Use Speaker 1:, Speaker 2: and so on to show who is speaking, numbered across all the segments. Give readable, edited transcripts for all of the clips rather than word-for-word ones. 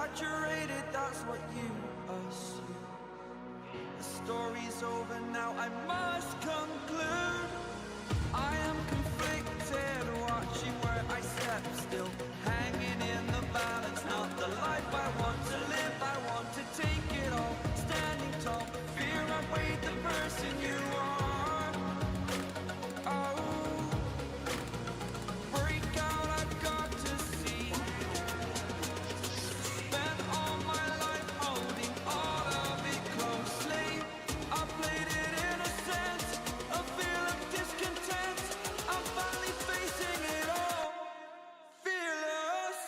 Speaker 1: saturated, that's what you assume. The story's over now, I must conclude. I am conflicted, watching where I step still, hanging in the balance, not the life I want to live. I want to take it all, standing tall, fear I weighed the person you are. Oh, break out, I've got to see. Spent all my life holding all of it closely. I played it innocent, a feel of discontent. I'm finally facing it all, fearless.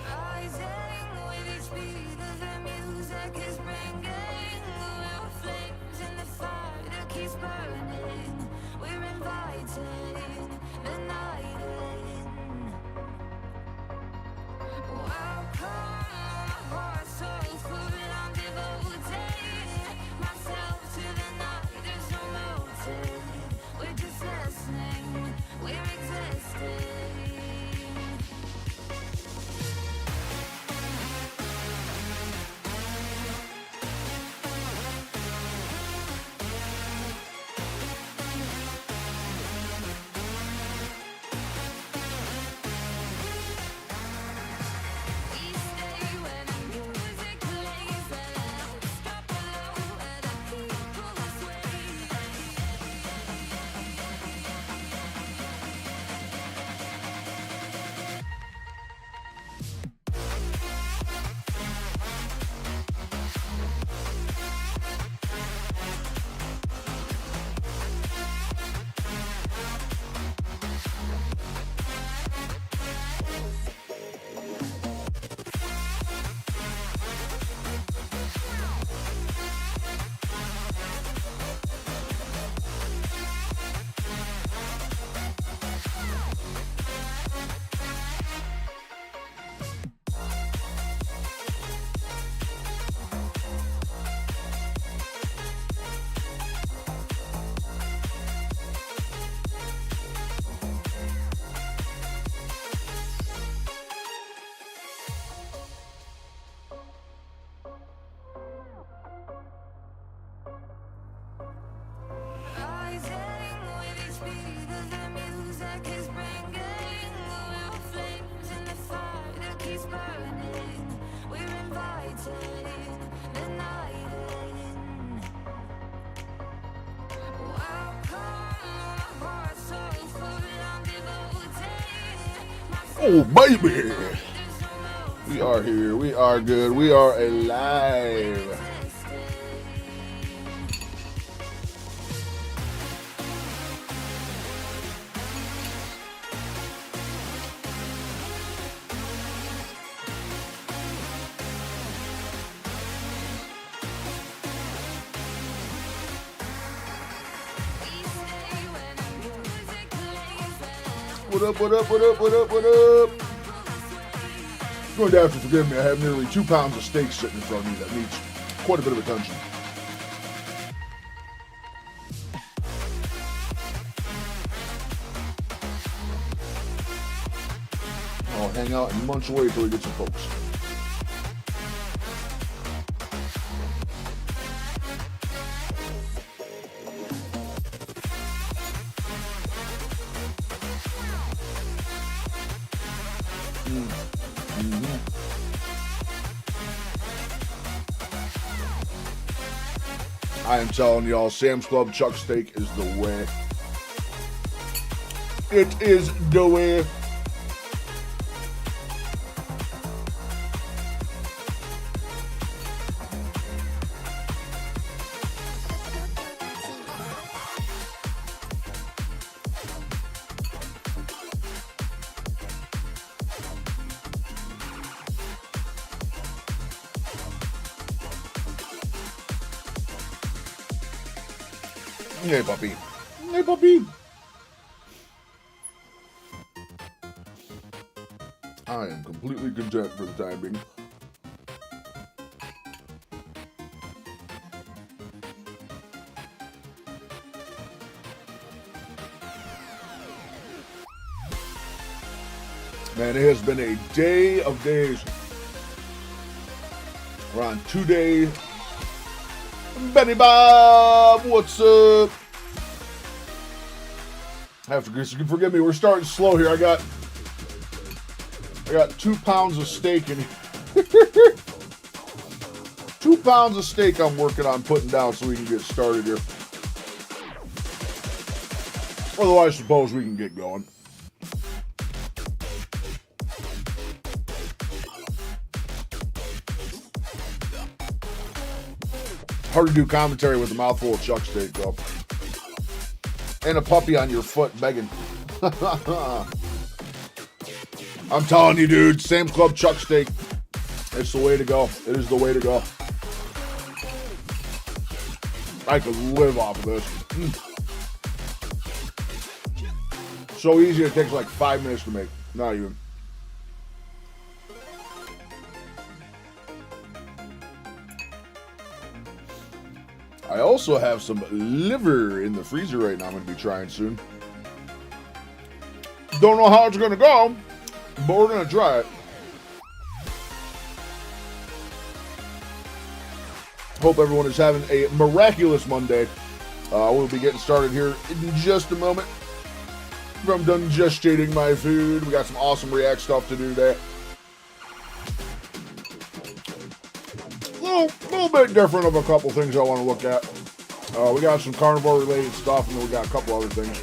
Speaker 1: Rising with each beat of the music is bringing real flames in the fire that keeps burning. We're inviting the night in. Welcome, my heart so full, I'm devoting myself to the night. There's no motive, we're just listening, we're existing. We stay where the music plays, the louds drop below, where the people sway. Rising with each beat of the music is bringing real flames in the fire that keeps burning. We're inviting the night in. Welcome, my heart so full, I'm devoting myself.
Speaker 2: Oh, baby.
Speaker 1: There's no motive,
Speaker 2: We are here. We are good. We are alive.
Speaker 1: existing.
Speaker 2: What up, what up, what up, what up, what up? You're going to have to forgive me. I have nearly 2 pounds of steak sitting in front of me that needs quite a bit of attention. I'll hang out and munch away till we get some folks. I am telling y'all, Sam's Club chuck steak is the way. It is the way. Hey, puppy. Hey, puppy. I am completely content for the time being. Man, it has been a day of days. We're on 2 days. Benny Bob, what's up? Forgive me, we're starting slow here. I got 2 pounds of steak in here. 2 pounds of steak I'm working on putting down so we can get started here. Otherwise, I suppose we can get going. Hard to do commentary with a mouthful of chuck steak, though. And a puppy on your foot begging. I'm telling you, dude, Sam's Club chuck steak. It's the way to go. It is the way to go. I could live off of this. So easy, it takes like 5 minutes to make. Not even. I also have some liver in the freezer right now I'm going to be trying soon. Don't know how it's going to go, but we're going to try it. Hope everyone is having a miraculous Monday. We'll be getting started here in just a moment. I'm done gestating my food. We got some awesome React stuff to do today. Little bit different of a couple things I want to look at. We got some carnivore related stuff, and then we got a couple other things.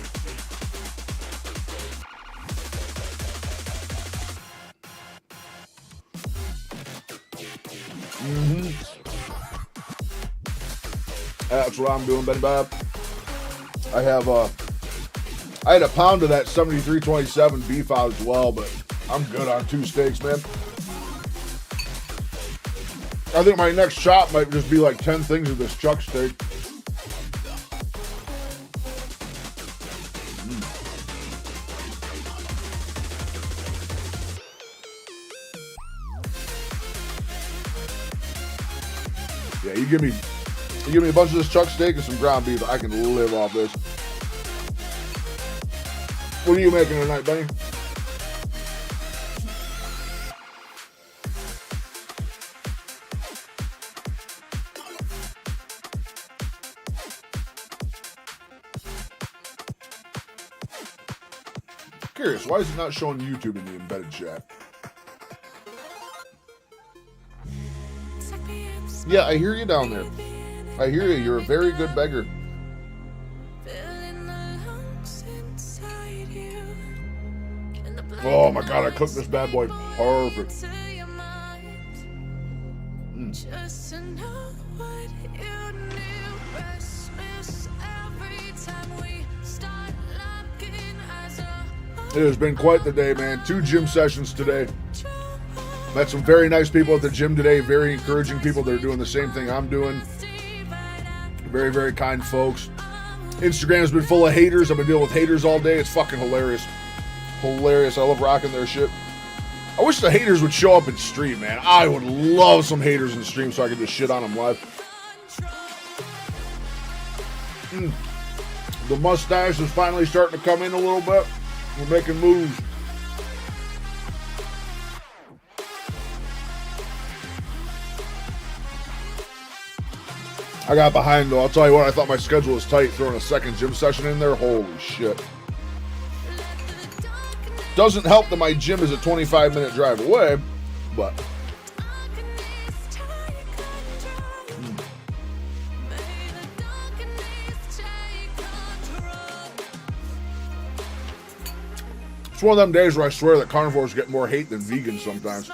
Speaker 2: That's what I'm doing, Benny Bob. I had a pound of that 7327 beef out as well, but I'm good on 2 steaks, man. I think my next shot might just be like 10 things of this chuck steak. Yeah, you give me a bunch of this chuck steak and some ground beef, I can live off this. What are you making tonight, Benny? Curious, why is it not showing YouTube in the embedded chat? Yeah, I hear you down there. I hear you. You're a very good beggar. Oh my God, I cooked this bad boy perfect. It has been quite the day, man. 2 gym sessions today. Met some very nice people at the gym today. Very encouraging people that are doing the same thing I'm doing. Very, very kind folks. Instagram has been full of haters. I've been dealing with haters all day. It's fucking hilarious. Hilarious. I love rocking their shit. I wish the haters would show up in stream, man. I would love some haters in stream so I could just shit on them live. The mustache is finally starting to come in a little bit. We're making moves. I got behind though. I'll tell you what, I thought my schedule was tight throwing a second gym session in there. Holy shit. Doesn't help that my gym is a 25-minute drive away, but It's one of them days where I swear that carnivores get more hate than vegans sometimes.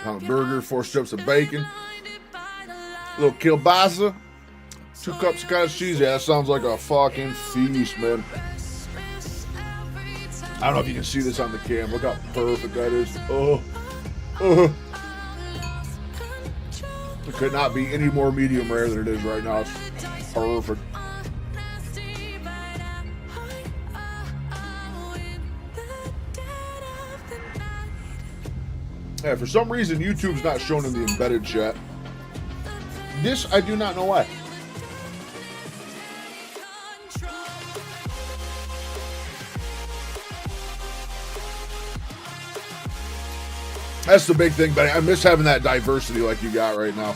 Speaker 2: On a burger, 4 strips of bacon, a little kielbasa, 2 cups of cottage cheese. Yeah, that sounds like a fucking feast, man. I don't know if you can see this on the cam. Look how perfect that is. It could not be any more medium rare than it is right now. It's perfect. Yeah, for some reason, YouTube's not shown in the embedded chat. This, I do not know why. That's the big thing, but I miss having that diversity like you got right now.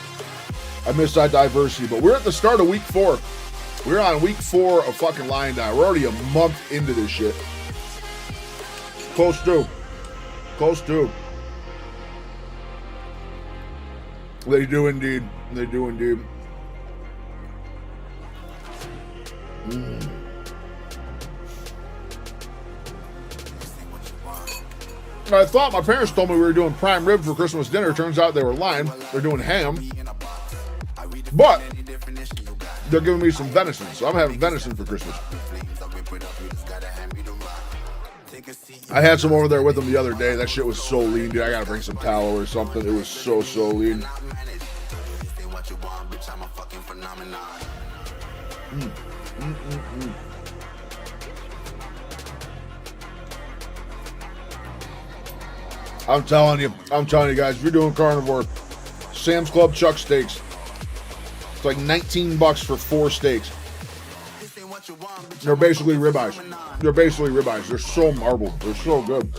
Speaker 2: I miss that diversity, but we're at the start of week 4. We're on week 4 of fucking Lying Down. We're already a month into this shit. Close to. They do indeed. I thought my parents told me we were doing prime rib for Christmas dinner. Turns out they were lying. They're doing ham. But they're giving me some venison, so I'm having venison for Christmas. I had some over there with them the other day. That shit was so lean, dude. I gotta bring some tallow or something. It was so lean. I'm telling you guys, if you're doing carnivore, Sam's Club chuck steaks. It's like $19 for 4 steaks. They're basically ribeyes. They're so marbled. They're so good.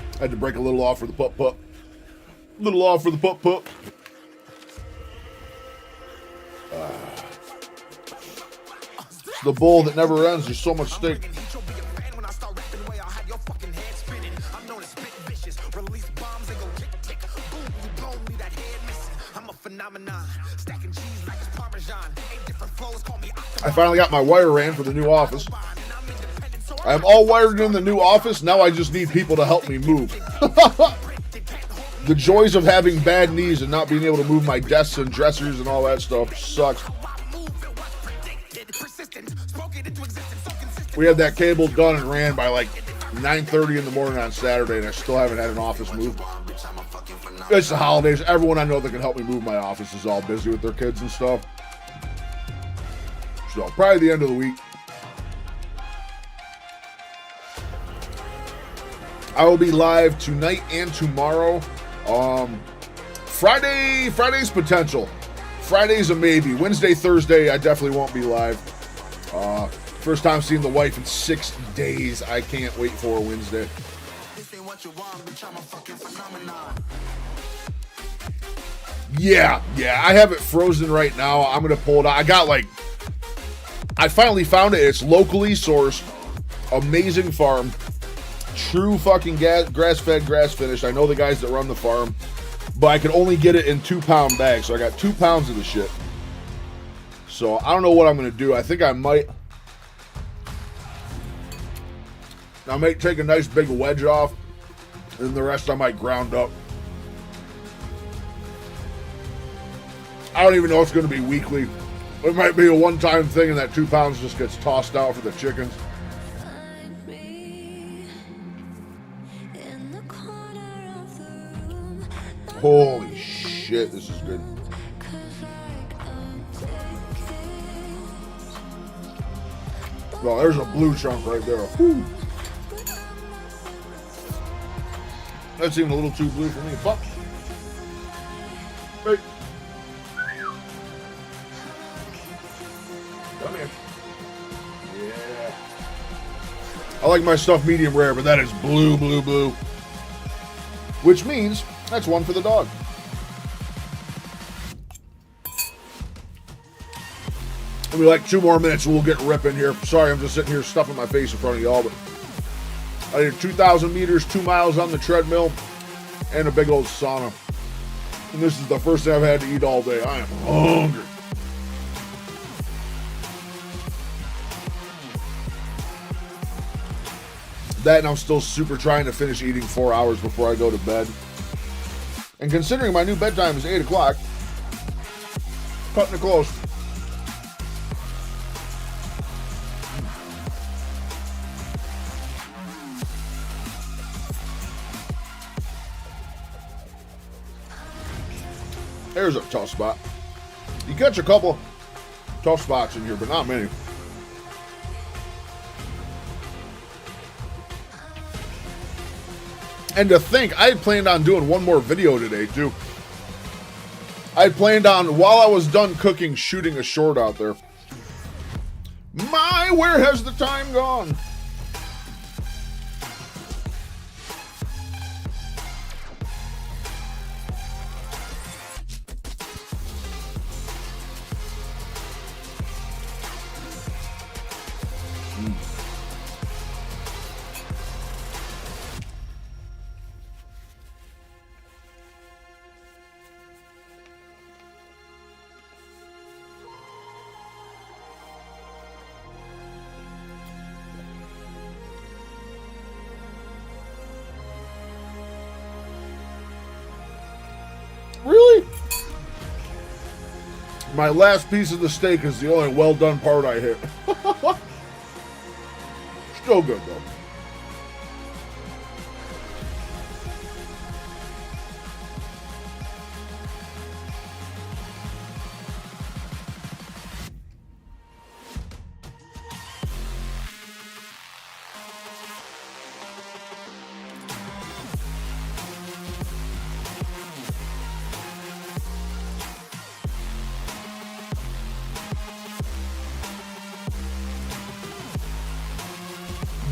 Speaker 2: I had to break a little off for the pup. It's the bowl that never ends. There's so much steak. I finally got my wire ran for the new office. I'm all wired in the new office. Now I just need people to help me move. The joys of having bad knees and not being able to move my desks and dressers and all that stuff sucks. We had that cable done and ran by like 9:30 in the morning on Saturday, and I still haven't had an office move. It's the holidays. Everyone I know that can help me move my office is all busy with their kids and stuff. So probably the end of the week. I will be live tonight and tomorrow. Friday's potential. Friday's a maybe. Wednesday, Thursday, I definitely won't be live. First time seeing the wife in 6 days. I can't wait for a Wednesday. Yeah, I have it frozen right now. I'm gonna pull it out. I finally found it. It's locally sourced, amazing farm. True fucking grass-fed, grass-finished. I know the guys that run the farm, but I could only get it in 2-pound bags, so I got 2 pounds of the shit. So I don't know what I'm gonna do. I think I might take a nice big wedge off, and the rest I might ground up. I don't even know if it's gonna be weekly. It might be a one-time thing, and that 2 pounds just gets tossed out for the chickens. Holy shit, this is good. Well, there's a blue chunk right there. Whew. That's even a little too blue for me. Fuck. Hey. Come here. Yeah. I like my stuff medium rare, but that is blue. Which means that's one for the dog. Maybe like 2 more minutes and we'll get ripping here. Sorry, I'm just sitting here stuffing my face in front of y'all, but I did 2,000 meters, 2 miles on the treadmill, and a big old sauna. And this is the first thing I've had to eat all day. I am hungry. That, and I'm still super trying to finish eating 4 hours before I go to bed. And considering my new bedtime is 8 o'clock, cutting it close. There's a tough spot. You catch a couple tough spots in here, but not many. And to think, I had planned on doing one more video today, too. I had planned on, while I was done cooking, shooting a short out there. Where has the time gone? Really? My last piece of the steak is the only well done part I hit. Still good though.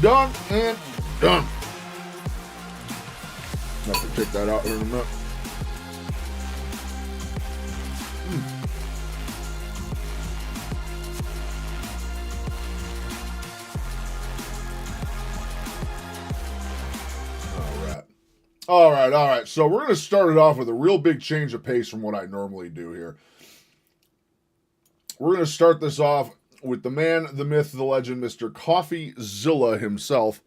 Speaker 2: Done and done. Have to take that out here in a minute. All right. So we're going to start it off with a real big change of pace from what I normally do here. We're going to start this off with the man, the myth, the legend, Mr. CoffeeZilla himself.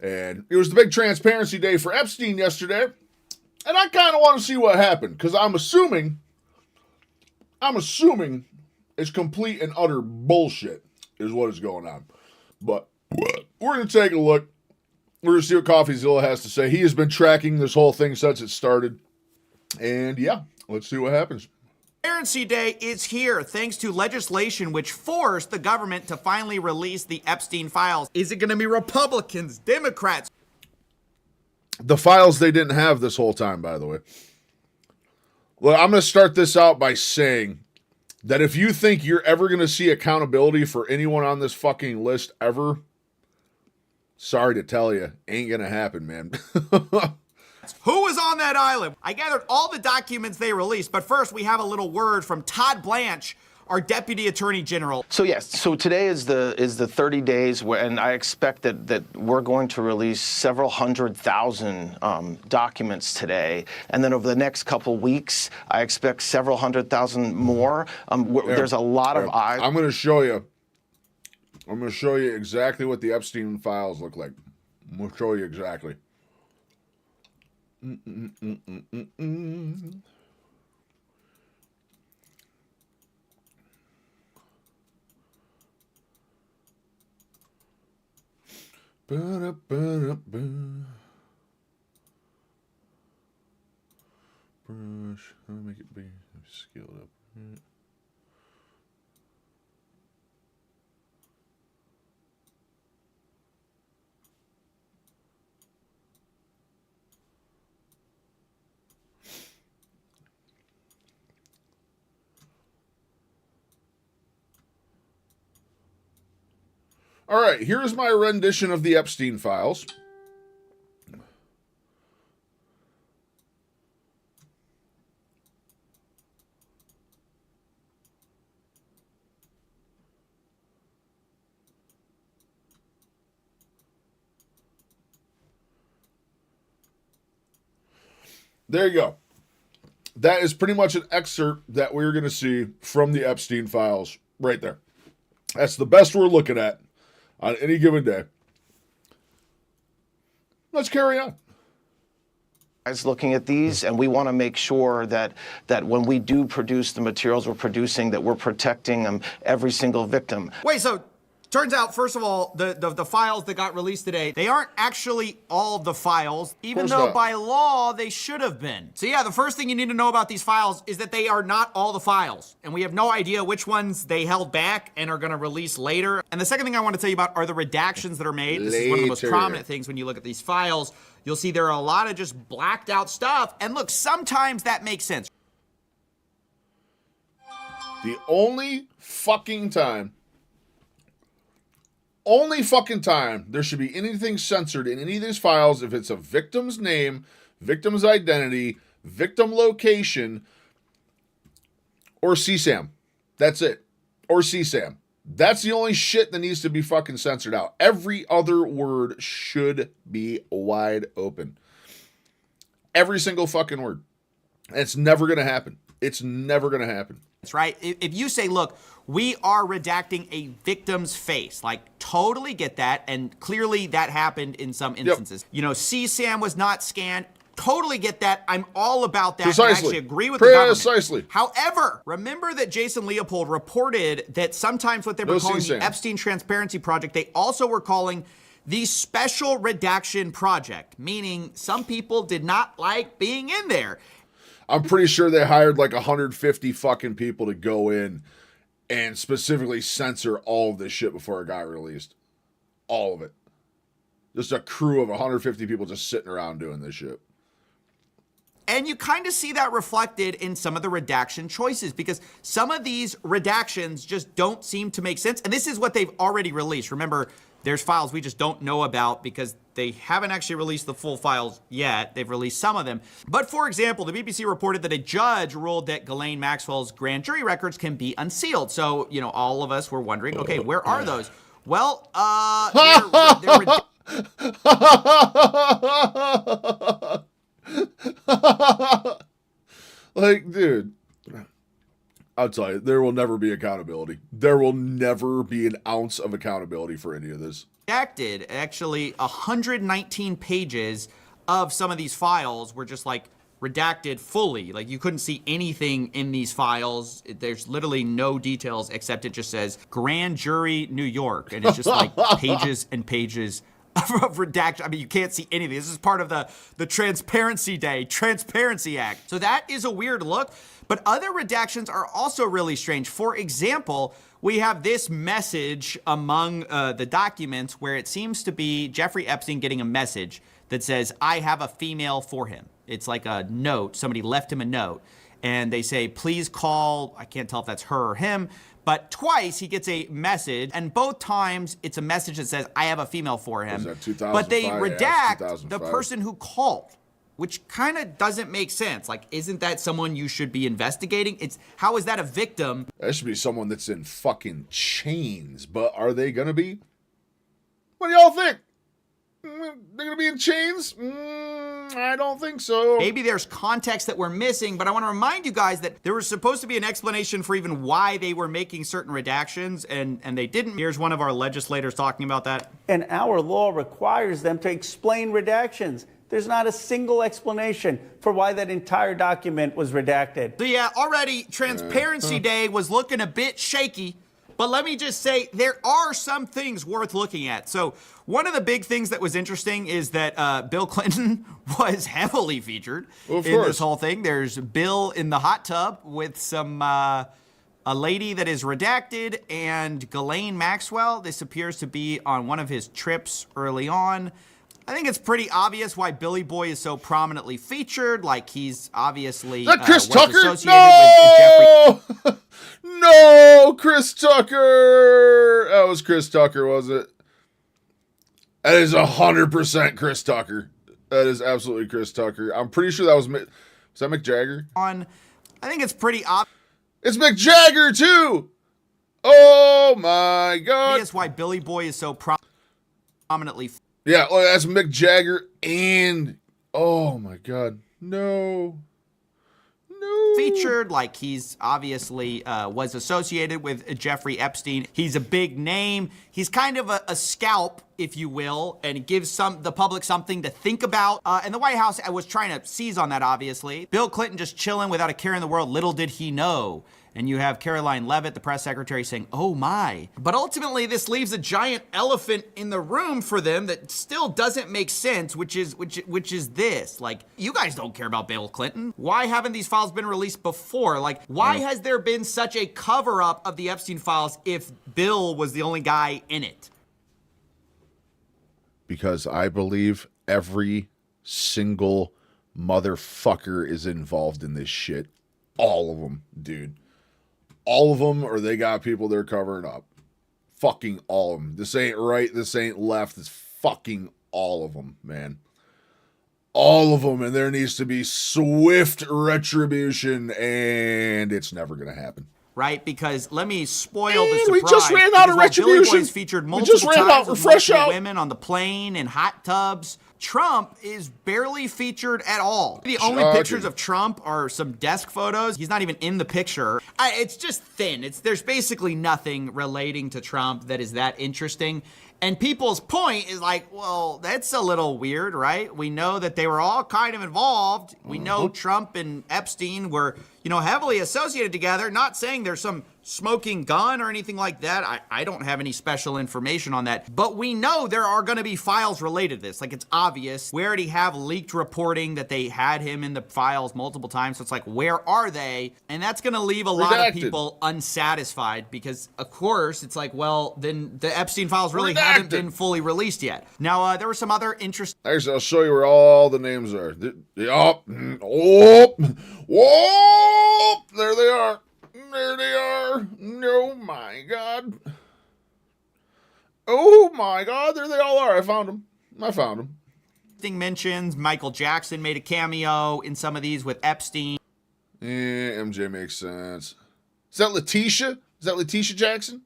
Speaker 2: And it was the big transparency day for Epstein yesterday. And I kind of want to see what happened, because I'm assuming it's complete and utter bullshit is what is going on. But we're going to take a look. We're going to see what CoffeeZilla has to say. He has been tracking this whole thing since it started. And yeah, let's see what happens.
Speaker 3: Transparency Day is here thanks to legislation which forced the government to finally release the Epstein files. Is it going to be Republicans, Democrats?
Speaker 2: The files they didn't have this whole time, by the way. Well, I'm going to start this out by saying that if you think you're ever going to see accountability for anyone on this fucking list ever, sorry to tell you, ain't going to happen, man.
Speaker 3: Who was on that island? I gathered all the documents they released, but first we have a little word from Todd Blanche, our Deputy Attorney General.
Speaker 4: So yes, so today is the 30 days, and I expect that we're going to release several 100,000 documents today, and then over the next couple weeks, I expect several 100,000 more. There's a lot of eyes.
Speaker 2: I'm going to show you. I'm going to show you exactly what the Epstein files look like. I'm going to show you exactly. Brush. I'll make it big. Scale it up. All right, here's my rendition of the Epstein files. There you go. That is pretty much an excerpt that we're going to see from the Epstein files right there. That's the best we're looking at on any given day. Let's carry on.
Speaker 4: Looking at these, and we want to make sure that when we do produce the materials we're producing, that we're protecting every single victim.
Speaker 3: Wait, so turns out, first of all, the files that got released today, they aren't actually all the files, even though
Speaker 2: not.
Speaker 3: by law they should have been. So yeah, the first thing you need to know about these files is that they are not all the files, and we have no idea which ones they held back and are going to release later. And the second thing I want to tell you about are the redactions that are made. This is one of the most
Speaker 2: Later.
Speaker 3: prominent things when you look at these files. You'll see there are a lot of just blacked out stuff, and look, sometimes that makes sense.
Speaker 2: The only fucking time there should be anything censored in any of these files if it's a victim's name, victim's identity, victim location, or CSAM. That's it. Or CSAM. That's the only shit that needs to be fucking censored out. Every other word should be wide open. Every single fucking word. And it's never going to happen. It's never going to happen.
Speaker 3: That's right. If you say, look, we are redacting a victim's face, like totally get that. And clearly that happened in some instances. You know, CSAM was not scanned. Totally get that. I'm all about that.
Speaker 2: Precisely.
Speaker 3: I actually agree with the government.
Speaker 2: Precisely.
Speaker 3: However, remember that Jason Leopold reported that sometimes what they were calling the Epstein Transparency Project, they also were calling the Special Redaction Project, meaning some people did not like being in there.
Speaker 2: I'm pretty sure they hired like 150 fucking people to go in and specifically censor all of this shit before it got released. All of it. Just a crew of 150 people just sitting around doing this shit.
Speaker 3: And you kind of see that reflected in some of the redaction choices because some of these redactions just don't seem to make sense. And this is what they've already released. Remember, there's files we just don't know about because they haven't actually released the full files yet. They've released some of them. But for example, the BBC reported that a judge ruled that Ghislaine Maxwell's grand jury records can be unsealed. So, you know, all of us were wondering, okay, where are those? Well, they're
Speaker 2: like, dude, I'll tell you, there will never be accountability. There will never be an ounce of accountability for any of this.
Speaker 3: redacted. Actually, 119 pages of some of these files were just like redacted fully. Like you couldn't see anything in these files. There's literally no details except it just says Grand Jury New York. And it's just like pages and pages of redaction. I mean, you can't see anything. This is part of the Transparency Act. So that is a weird look. But other redactions are also really strange. For example, we have this message among the documents where it seems to be Jeffrey Epstein getting a message that says, I have a female for him. It's like a note. Somebody left him a note. And they say, please call. I can't tell if that's her or him. But twice he gets a message. And both times it's a message that says, I have a female for him. But they redact the person who called, which kind of doesn't make sense. Like, isn't that someone you should be investigating? How is that a victim?
Speaker 2: That should be someone that's in fucking chains. But are they going to be? What do y'all think? They're going to be in chains? I don't think so.
Speaker 3: Maybe there's context that we're missing, but I want to remind you guys that there was supposed to be an explanation for even why they were making certain redactions, and they didn't. Here's one of our legislators talking about that.
Speaker 5: And our law requires them to explain redactions. There's not a single explanation for why that entire document was redacted.
Speaker 3: So yeah, already Transparency Day was looking a bit shaky, but let me just say there are some things worth looking at. So one of the big things that was interesting is that Bill Clinton was heavily featured in this whole thing. There's Bill in the hot tub with some a lady that is redacted, and Ghislaine Maxwell. This appears to be on one of his trips early on. I think it's pretty obvious why Billy Boy is so prominently featured. Like he's obviously
Speaker 2: is that Chris Tucker?
Speaker 3: Associated with Jeffrey.
Speaker 2: No, Chris Tucker. That was Chris Tucker, was it? That is 100% Chris Tucker. That is absolutely Chris Tucker. I'm pretty sure that was that Mick Jagger?
Speaker 3: I think it's pretty obvious.
Speaker 2: It's Mick Jagger too. Oh my God.
Speaker 3: That's why Billy Boy is so prominently.
Speaker 2: Yeah, that's Mick Jagger and oh my God. No.
Speaker 3: Featured, like he's obviously was associated with Jeffrey Epstein. He's a big name. He's kind of a scalp, if you will, and it gives the public something to think about. And the White House was trying to seize on that, obviously. Bill Clinton just chilling without a care in the world. Little did he know. And you have Caroline Leavitt, the press secretary, saying, "Oh my." But ultimately, this leaves a giant elephant in the room for them that still doesn't make sense, which is this. Like, you guys don't care about Bill Clinton. Why haven't these files been released before? Like, why has there been such a cover-up of the Epstein files if Bill was the only guy in it?
Speaker 2: Because I believe every single motherfucker is involved in this shit. All of them, dude. All of them, or they got people they're covering up. Fucking all of them. This ain't right, this ain't left. It's fucking all of them, man. All of them, and there needs to be swift retribution, and it's never going to happen.
Speaker 3: Right, because let me spoil the surprise.
Speaker 2: We just ran out of
Speaker 3: because while Billy
Speaker 2: retribution.
Speaker 3: Boy's featured
Speaker 2: We
Speaker 3: multiple
Speaker 2: just ran
Speaker 3: times
Speaker 2: out.
Speaker 3: with
Speaker 2: Fresh
Speaker 3: multiple
Speaker 2: out.
Speaker 3: women on the plane and hot tubs, Trump is barely featured at all. The only
Speaker 2: Shocking.
Speaker 3: pictures of Trump are some desk photos. He's not even in the picture. It's just thin. There's basically nothing relating to Trump that is that interesting. And people's point is like, well, that's a little weird, right? We know that they were all kind of involved. We know Trump and Epstein were, heavily associated together. Not saying there's some smoking gun or anything like that. I don't have any special information on that. But we know there are going to be files related to this. Like, it's obvious. We already have leaked reporting that they had him in the files multiple times. So it's like, where are they? And that's going to leave a lot of people unsatisfied because, of course, it's like, well, then the Epstein files really haven't been fully released yet. Now, there were some other interesting...
Speaker 2: Actually, I'll show you where all the names are. There they are. There they are. Oh my God. Oh my God. There they all are. I found them.
Speaker 3: mentions. Michael Jackson made a cameo in some of these with Epstein.
Speaker 2: Yeah, MJ makes sense. Is that Letitia? Is that Letitia Jackson?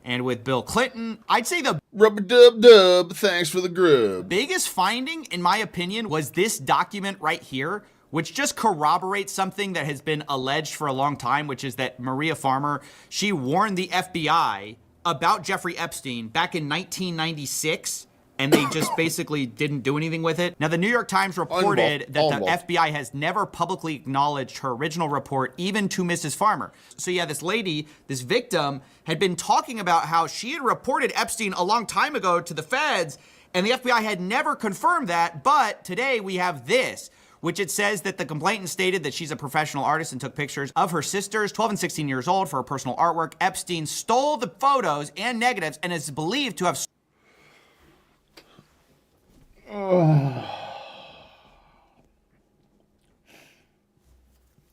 Speaker 3: And with Bill Clinton, I'd say the
Speaker 2: Rub-a-dub-dub, thanks for the grub.
Speaker 3: biggest finding, in my opinion, was this document right here, which just corroborates something that has been alleged for a long time, which is that Maria Farmer, she warned the FBI about Jeffrey Epstein back in 1996, and they just basically didn't do anything with it. Now, the New York Times reported that the FBI has never publicly acknowledged her original report, even to Mrs. Farmer. So yeah, this lady, this victim, had been talking about how she had reported Epstein a long time ago to the feds, and the FBI had never confirmed that, but today we have this, which it says that the complainant stated that she's a professional artist and took pictures of her sisters, 12 and 16 years old, for her personal artwork. Epstein stole the photos and negatives and is believed to have...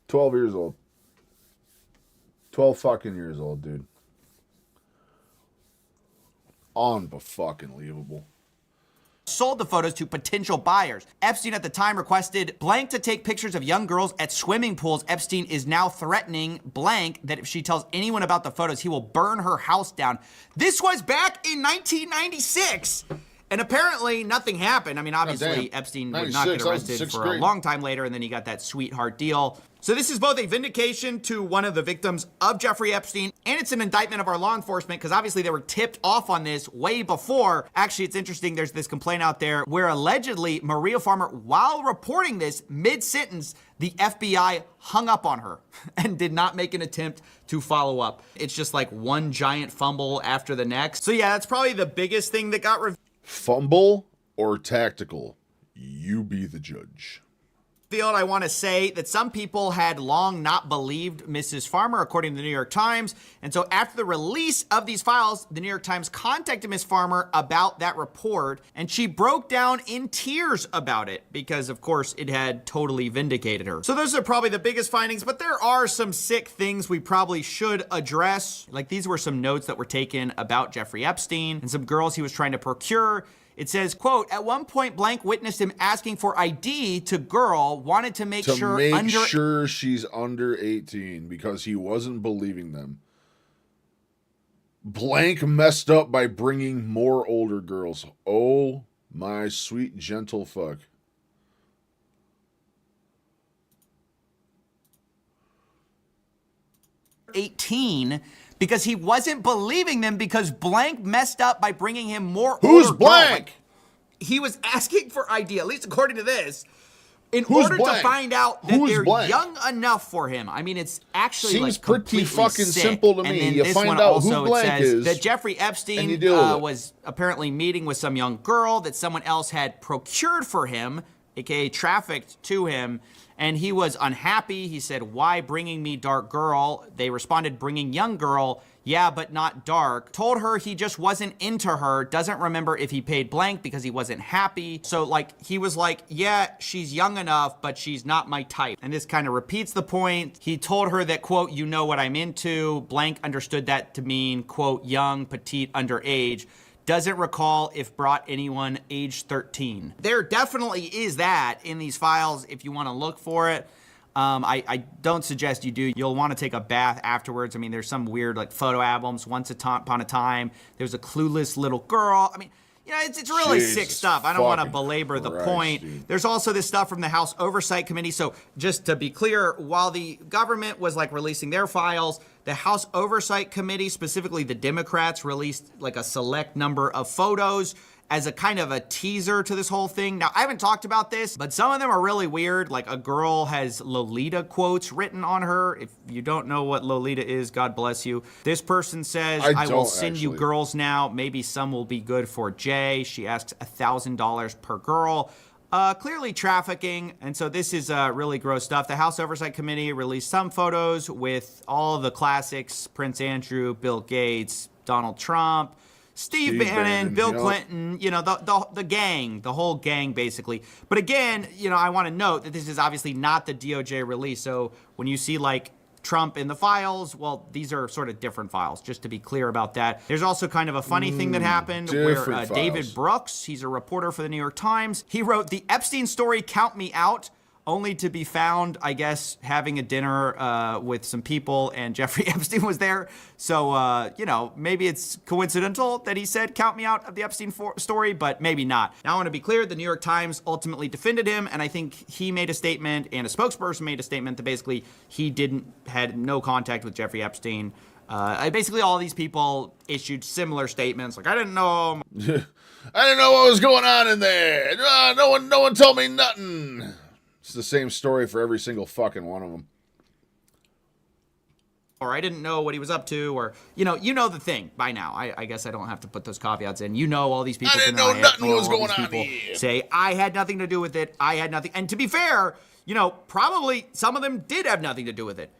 Speaker 2: 12 years old. 12 fucking years old, dude. Unfucking-lievable.
Speaker 3: sold the photos to potential buyers. Epstein at the time requested blank to take pictures of young girls at swimming pools. Epstein is now threatening blank that if she tells anyone about the photos, he will burn her house down. This was back in 1996. And apparently nothing happened. I mean, obviously Epstein would not get arrested for a long time later, and then he got that sweetheart deal. So this is both a vindication to one of the victims of Jeffrey Epstein, and it's an indictment of our law enforcement, because obviously they were tipped off on this way before. Actually, it's interesting, there's this complaint out there where allegedly Maria Farmer, while reporting this mid-sentence, the FBI hung up on her and did not make an attempt to follow up. It's just like one giant fumble after the next. So yeah, that's probably the biggest thing that got revealed.
Speaker 2: Fumble or tactical? You be the judge.
Speaker 3: I want to say that some people had long not believed Mrs. Farmer, according to the New York Times. And so after the release of these files, the New York Times contacted Ms. Farmer about that report, and she broke down in tears about it because, of course, it had totally vindicated her. So those are probably the biggest findings, but there are some sick things we probably should address. Like, these were some notes that were taken about Jeffrey Epstein and some girls he was trying to procure. It says, quote, at one point, blank witnessed him asking for ID to girl, wanted to make sure
Speaker 2: she's under 18 because he wasn't believing them. Blank messed up by bringing more older girls. Oh, my sweet, gentle fuck.
Speaker 3: 18 because he wasn't believing them because Blank messed up by bringing him more
Speaker 2: Who's
Speaker 3: older girls.
Speaker 2: Blank?
Speaker 3: Like, he was asking for ID, at least according to this, in
Speaker 2: Who's
Speaker 3: order
Speaker 2: Blank?
Speaker 3: to find out that
Speaker 2: Who's
Speaker 3: they're
Speaker 2: Blank?
Speaker 3: young enough for him. I mean, it's actually
Speaker 2: Seems
Speaker 3: like
Speaker 2: pretty
Speaker 3: completely
Speaker 2: fucking
Speaker 3: sick.
Speaker 2: simple to
Speaker 3: And
Speaker 2: me.
Speaker 3: then
Speaker 2: You
Speaker 3: this
Speaker 2: find
Speaker 3: one
Speaker 2: out who
Speaker 3: also,
Speaker 2: Blank
Speaker 3: it says
Speaker 2: is,
Speaker 3: that Jeffrey
Speaker 2: and
Speaker 3: Epstein
Speaker 2: you deal with it.
Speaker 3: was apparently meeting with some young girl that someone else had procured for him, aka trafficked to him, and he was unhappy. He said, "Why bringing me dark girl?" They responded, "Bringing young girl. Yeah, but not dark." Told her he just wasn't into her. Doesn't remember if he paid Blank because he wasn't happy. So, like, he was like, yeah, she's young enough, but she's not my type. And this kind of repeats the point. He told her that, quote, "You know what I'm into." Blank understood that to mean, quote, "young, petite, underage." Doesn't recall if brought anyone age 13. There definitely is that in these files if you want to look for it. I don't suggest you do. You'll want to take a bath afterwards. I mean, there's some weird like photo albums. Once upon a time, there was a clueless little girl. I mean, you know, it's really sick
Speaker 2: Jesus
Speaker 3: stuff. I don't want to
Speaker 2: fucking
Speaker 3: belabor the
Speaker 2: Christ,
Speaker 3: point.
Speaker 2: dude.
Speaker 3: There's also this stuff from the House Oversight Committee. So just to be clear, while the government was like releasing their files, the House Oversight Committee, specifically the Democrats, released like a select number of photos as a kind of a teaser to this whole thing. Now, I haven't talked about this, but some of them are really weird. Like a girl has Lolita quotes written on her. If you don't know what Lolita is, God bless you. This person says, I will
Speaker 2: don't
Speaker 3: send you
Speaker 2: actually.
Speaker 3: girls now. Maybe some will be good for Jay. She asks $1,000 per girl. Clearly trafficking, and so this is really gross stuff. The House Oversight Committee released some photos with all of the classics: Prince Andrew, Bill Gates, Donald Trump, Steve Bannon, Bill
Speaker 2: yep.
Speaker 3: Clinton, you know, the gang, the whole gang, basically. But again, you know, I want to note that this is obviously not the DOJ release. So when you see like Trump in the files, well, these are sort of different files, just to be clear about that. There's also kind of a funny thing that happened where
Speaker 2: different
Speaker 3: David
Speaker 2: files.
Speaker 3: Brooks, he's a reporter for the New York Times, he wrote, "The Epstein story, count me out," only to be found, I guess, having a dinner with some people, and Jeffrey Epstein was there. So, you know, maybe it's coincidental that he said, "Count me out" of the Epstein story, but maybe not. Now, I want to be clear, the New York Times ultimately defended him, and I think he made a statement, and a spokesperson made a statement that basically he had no contact with Jeffrey Epstein. Basically, all these people issued similar statements, like, "I didn't know him."
Speaker 2: I didn't know what was going on in there. No one told me nothing. It's the same story for every single fucking one of them.
Speaker 3: Or "I didn't know what he was up to," or, you know the thing by now. I guess I don't have to put those caveats in. You know all these people.
Speaker 2: I didn't know
Speaker 3: deny it.
Speaker 2: nothing
Speaker 3: You know
Speaker 2: was
Speaker 3: all
Speaker 2: going
Speaker 3: these
Speaker 2: on
Speaker 3: people
Speaker 2: here.
Speaker 3: say, "I had nothing to do with it. I had nothing." And to be fair, you know, probably some of them did have nothing to do with it.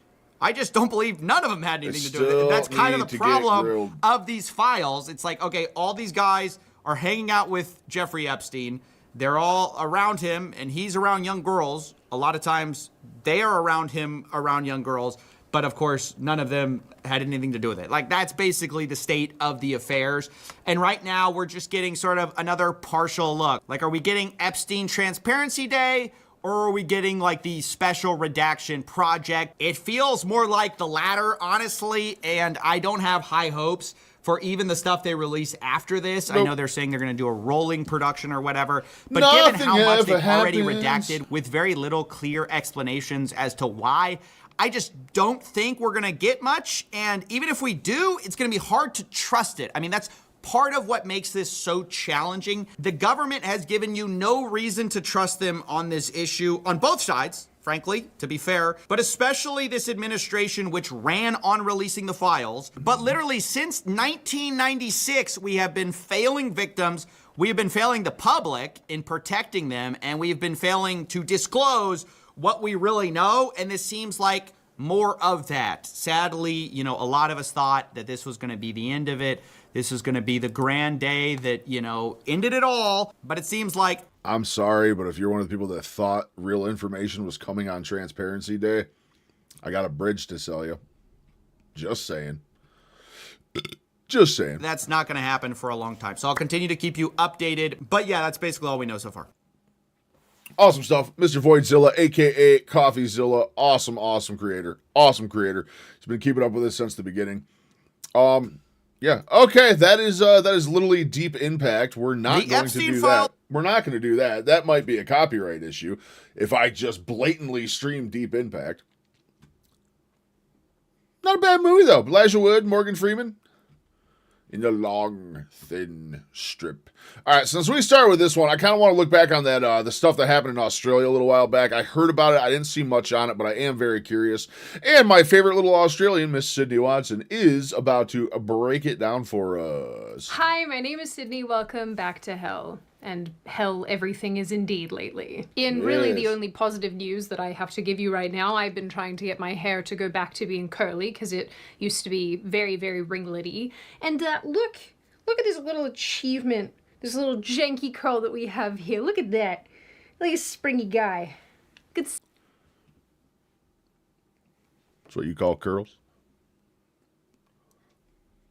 Speaker 3: I just don't believe none of them had anything to do with it. And that's
Speaker 2: still
Speaker 3: kind of
Speaker 2: need
Speaker 3: the
Speaker 2: to get
Speaker 3: problem
Speaker 2: grilled.
Speaker 3: of these files. It's like, okay, all these guys are hanging out with Jeffrey Epstein. They're all around him, and he's around young girls. A lot of times they are around him, around young girls. But of course, none of them had anything to do with it. Like, that's basically the state of the affairs. And right now, we're just getting sort of another partial look. Like, are we getting Epstein Transparency Day? Or are we getting like the special redaction project? It feels more like the latter, honestly. And I don't have high hopes for even the stuff they release after this. I know they're saying they're going to do a rolling production or whatever. But given
Speaker 2: Nothing
Speaker 3: how much
Speaker 2: ever
Speaker 3: they've already
Speaker 2: happens.
Speaker 3: redacted with very little clear explanations as to why, I just don't think we're going to get much. And even if we do, it's going to be hard to trust it. I mean, that's part of what makes this so challenging. The government has given you no reason to trust them on this issue on both sides, frankly, to be fair, but especially this administration, which ran on releasing the files. But literally since 1996, we have been failing victims. We have been failing the public in protecting them, and we have been failing to disclose what we really know. And this seems like more of that. Sadly, you know, a lot of us thought that this was going to be the end of it. This is going to be the grand day that, you know, ended it all. But it seems like,
Speaker 2: I'm sorry, but if you're one of the people that thought real information was coming on Transparency Day, I got a bridge to sell you. Just saying. Just saying.
Speaker 3: that's not going to happen for a long time. So I'll continue to keep you updated. But yeah, that's basically all we know so far.
Speaker 2: Awesome stuff. Mr. Voidzilla, a.k.a. CoffeeZilla. Awesome creator. Awesome creator. He's been keeping up with us since the beginning. Yeah. Okay, that is literally Deep Impact. We're not
Speaker 3: The
Speaker 2: going
Speaker 3: Epstein
Speaker 2: to do
Speaker 3: file-
Speaker 2: that. We're not going to do that. That might be a copyright issue if I just blatantly stream Deep Impact. Not a bad movie, though. Elijah Wood, Morgan Freeman. In the long, thin strip. All right, since we started with this one, I kind of want to look back on that the stuff that happened in Australia a little while back. I heard about it. I didn't see much on it, but I am very curious. And my favorite little Australian, Miss Sydney Watson, is about to break it down for us.
Speaker 6: Hi, my name is Sydney. Welcome back to hell. And hell, everything is indeed lately. In really the
Speaker 2: Yes.
Speaker 6: only positive news that I have to give you right now, I've been trying to get my hair to go back to being curly because it used to be very, very ringlety. And look at this little achievement, this little janky curl that we have here. Look at that. Like a springy guy. Good.
Speaker 2: That's what you call curls?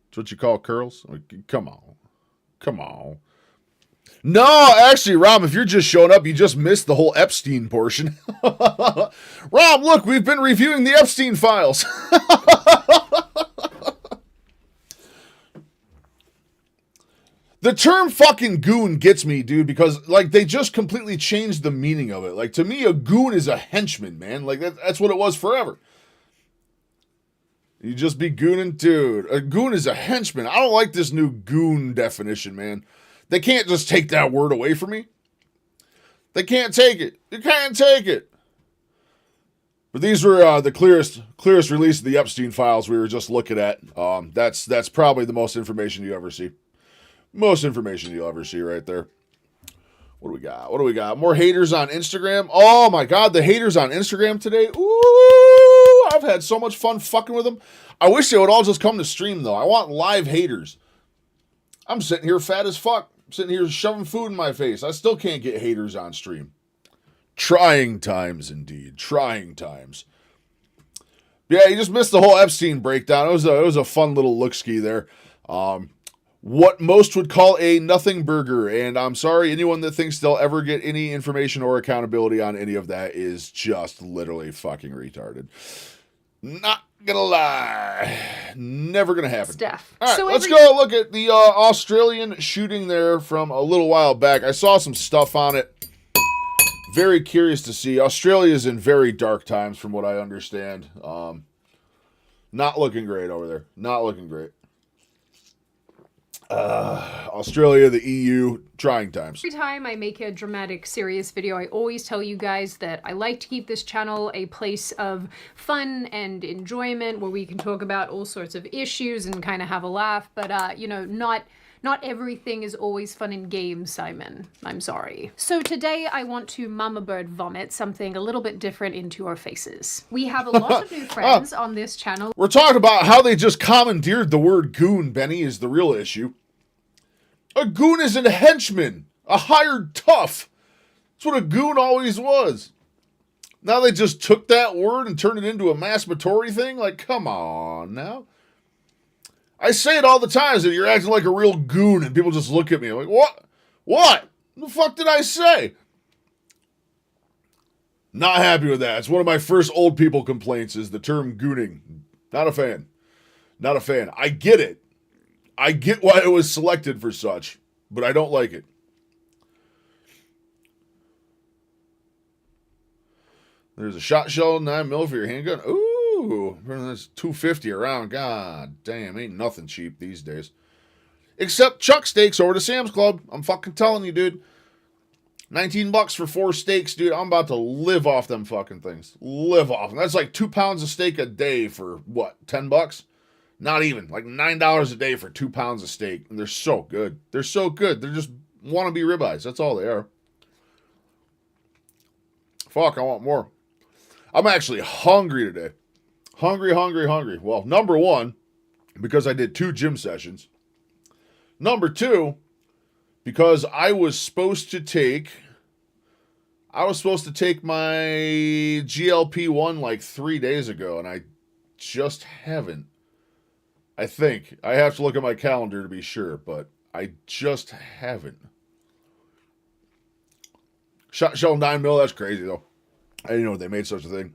Speaker 2: That's what you call curls? Come on. Come on. No, actually, Rob, if you're just showing up, you just missed the whole Epstein portion. Rob, look, we've been reviewing the Epstein files. The term fucking goon gets me, dude, because, like, they just completely changed the meaning of it. Like, to me, a goon is a henchman, man. Like, that's what it was forever. You just be gooning, dude. A goon is a henchman. I don't like this new goon definition, man. They can't just take that word away from me. They can't take it. You can't take it. But these were the clearest release of the Epstein files we were just looking at. That's probably the most information you ever see. Most information you'll ever see right there. What do we got? What do we got? More haters on Instagram. Oh my God, the haters on Instagram today. Ooh, I've had so much fun fucking with them. I wish they would all just come to stream though. I want live haters. I'm sitting here fat as fuck. I'm sitting here shoving food in my face. I still can't get haters on stream. Trying times indeed. Trying times. Yeah, you just missed the whole Epstein breakdown. It was a fun little look-ski there. What most would call a nothing burger. And I'm sorry, anyone that thinks they'll ever get any information or accountability on any of that is just literally fucking retarded. Not gonna lie. Never gonna happen.
Speaker 6: Stuff.
Speaker 2: All right,
Speaker 6: So
Speaker 2: let's
Speaker 6: every-
Speaker 2: go look at the Australian shooting there from a little while back. I saw some stuff on it. Very curious to see. Australia is in very dark times from what I understand. Not looking great over there. Not looking great. Australia, the EU, trying times.
Speaker 6: Every time I make a dramatic, serious video, I always tell you guys that I like to keep this channel a place of fun and enjoyment where we can talk about all sorts of issues and kind of have a laugh. But, you know, not everything is always fun and games, Simon. I'm sorry. So today I want to mama bird vomit something a little bit different into our faces. We have a lot of new friends on this channel.
Speaker 2: We're talking about how they just commandeered the word goon, Benny, is the real issue. A goon is a henchman, a hired tough. That's what a goon always was. Now they just took that word and turned it into a masturbatory thing? Like, come on now. I say it all the time, that you're acting like a real goon, and people just look at me like, what? What? What the fuck did I say? Not happy with that. It's one of my first old people complaints is the term gooning. Not a fan. Not a fan. I get it. I get why it was selected for such, but I don't like it. There's a shot shell 9mm for your handgun. Ooh, that's $250 around. God damn, ain't nothing cheap these days. Except chuck steaks over to Sam's Club. I'm fucking telling you, dude. $19 for 4 steaks, dude. I'm about to live off them fucking things. Live off them. That's like 2 pounds of steak a day for what, $10? Not even. Like $9 a day for 2 pounds of steak. And they're so good. They're so good. They're just wannabe ribeyes. That's all they are. Fuck, I want more. I'm actually hungry today. Hungry. Well, number one, because I did 2 gym sessions. Number 2, because I was supposed to take my GLP-1 like 3 days ago, and I just haven't. I think. I have to look at my calendar to be sure, but I just haven't. Shot shell 9mm, that's crazy though. I didn't know they made such a thing.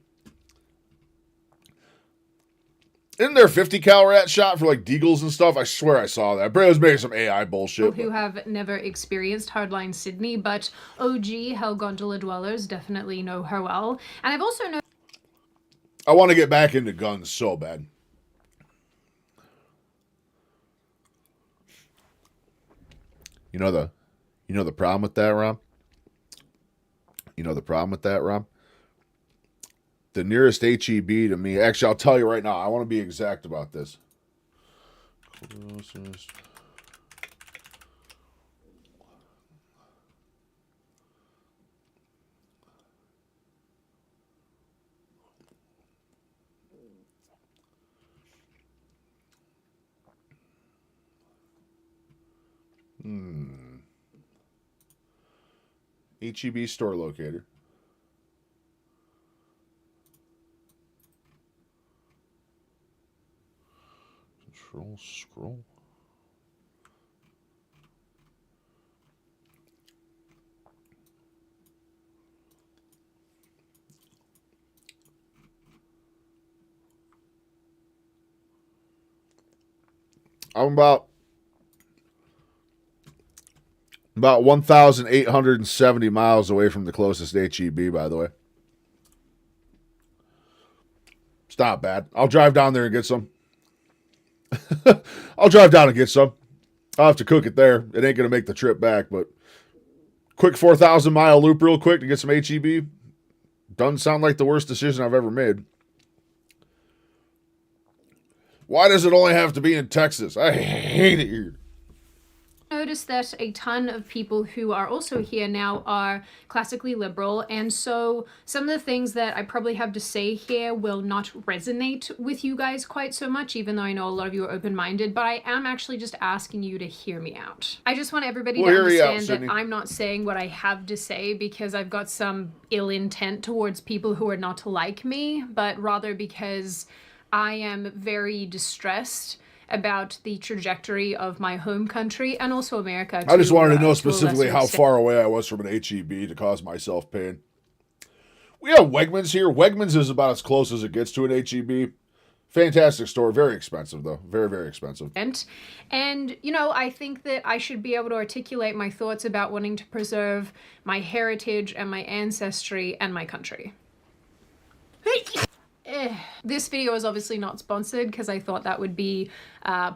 Speaker 2: Isn't there 50 cal rat shot for like deagles and stuff? I swear I saw that. Brad was making some AI bullshit.
Speaker 6: Who have never experienced Hardline Sydney, but OG Hell Gondola dwellers definitely know her well. And I've also known
Speaker 2: I want to get back into guns so bad. You know the problem with that, Rom? You know the problem with that, Rom? The nearest HEB to me, actually, I'll tell you right now, I want to be exact about this. Closest. HEB store locator. Control scroll. I'm about 1,870 miles away from the closest HEB, by the way. It's not bad. I'll drive down there and get some. I'll drive down and get some. I'll have to cook it there. It ain't going to make the trip back, but quick 4,000 mile loop real quick to get some HEB. Doesn't sound like the worst decision I've ever made. Why does it only have to be in Texas? I hate it here.
Speaker 6: Notice that a ton of people who are also here now are classically liberal, and so some of the things that I probably have to say here will not resonate with you guys quite so much, even though I know a lot of you are open-minded, but I am actually just asking you to hear me out. I just want everybody to understand that I'm not saying what I have to say because I've got some ill intent towards people who are not like me, but rather because I am very distressed about the trajectory of my home country and also America.
Speaker 2: I just wanted to know specifically how far away I was from an HEB to cause myself pain. We have Wegmans here. Wegmans is about as close as it gets to an HEB. Fantastic store. Very expensive, though. Very, very expensive.
Speaker 6: And, you know, I think that I should be able to articulate my thoughts about wanting to preserve my heritage and my ancestry and my country. This video is obviously not sponsored because I thought that would be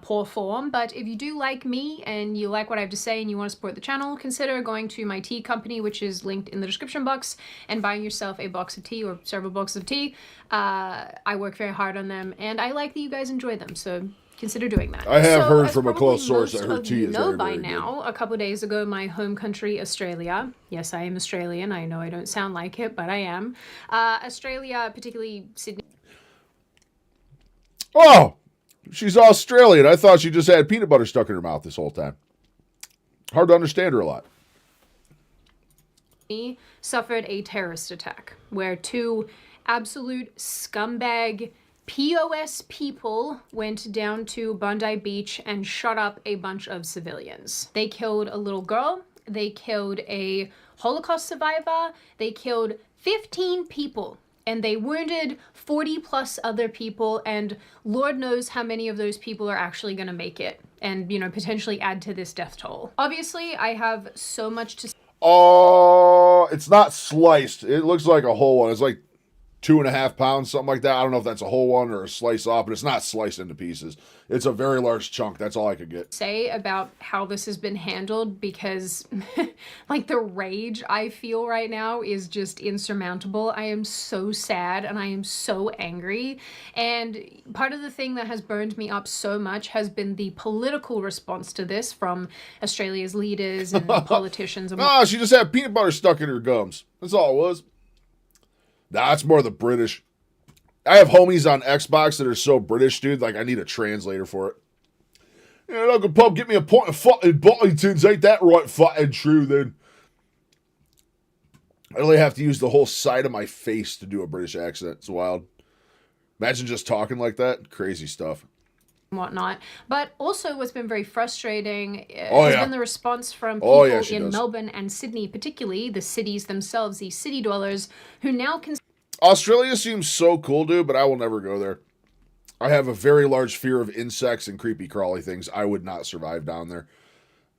Speaker 6: poor form, but if you do like me and you like what I have to say and you want to support the channel, consider going to my tea company, which is linked in the description box, and buying yourself a box of tea or several boxes of tea. I work very hard on them and I like that you guys enjoy them, so consider doing that.
Speaker 2: I have heard from a close source that her tea is very,
Speaker 6: by
Speaker 2: very
Speaker 6: now,
Speaker 2: good.
Speaker 6: A couple of days ago, my home country, Australia. Yes, I am Australian. I know I don't sound like it, but I am. Australia, particularly Sydney.
Speaker 2: Oh, she's Australian. I thought she just had peanut butter stuck in her mouth this whole time. Hard to understand her a lot.
Speaker 6: Suffered a terrorist attack where two absolute scumbag POS people went down to Bondi Beach and shot up a bunch of civilians. They killed a little girl. They killed a Holocaust survivor. They killed 15 people. And they wounded 40 plus other people, and Lord knows how many of those people are actually going to make it and, you know, potentially add to this death toll. Obviously, I have so much to say.
Speaker 2: Oh, it's not sliced. It looks like a whole one. It's like 2.5 pounds, something like that. I don't know if that's a whole one or a slice off, but it's not sliced into pieces. It's a very large chunk. That's all I could get.
Speaker 6: Say about how this has been handled, because like the rage I feel right now is just insurmountable. I am so sad and I am so angry. And part of the thing that has burned me up so much has been the political response to this from Australia's leaders and politicians.
Speaker 2: No, she just had peanut butter stuck in her gums. That's all it was. Nah, it's more the British. I have homies on Xbox that are so British, dude. Like, I need a translator for it. Yeah, Uncle Pub, get me a point of fucking Bollingtons. Ain't that right fucking true, then? I really have to use the whole side of my face to do a British accent. It's wild. Imagine just talking like that. Crazy stuff.
Speaker 6: Whatnot. But also what's been very frustrating has been the response from people in Melbourne and Sydney, particularly the cities themselves, the city dwellers, who now can...
Speaker 2: Australia seems so cool, dude, but I will never go there. I have a very large fear of insects and creepy crawly things. I would not survive down there.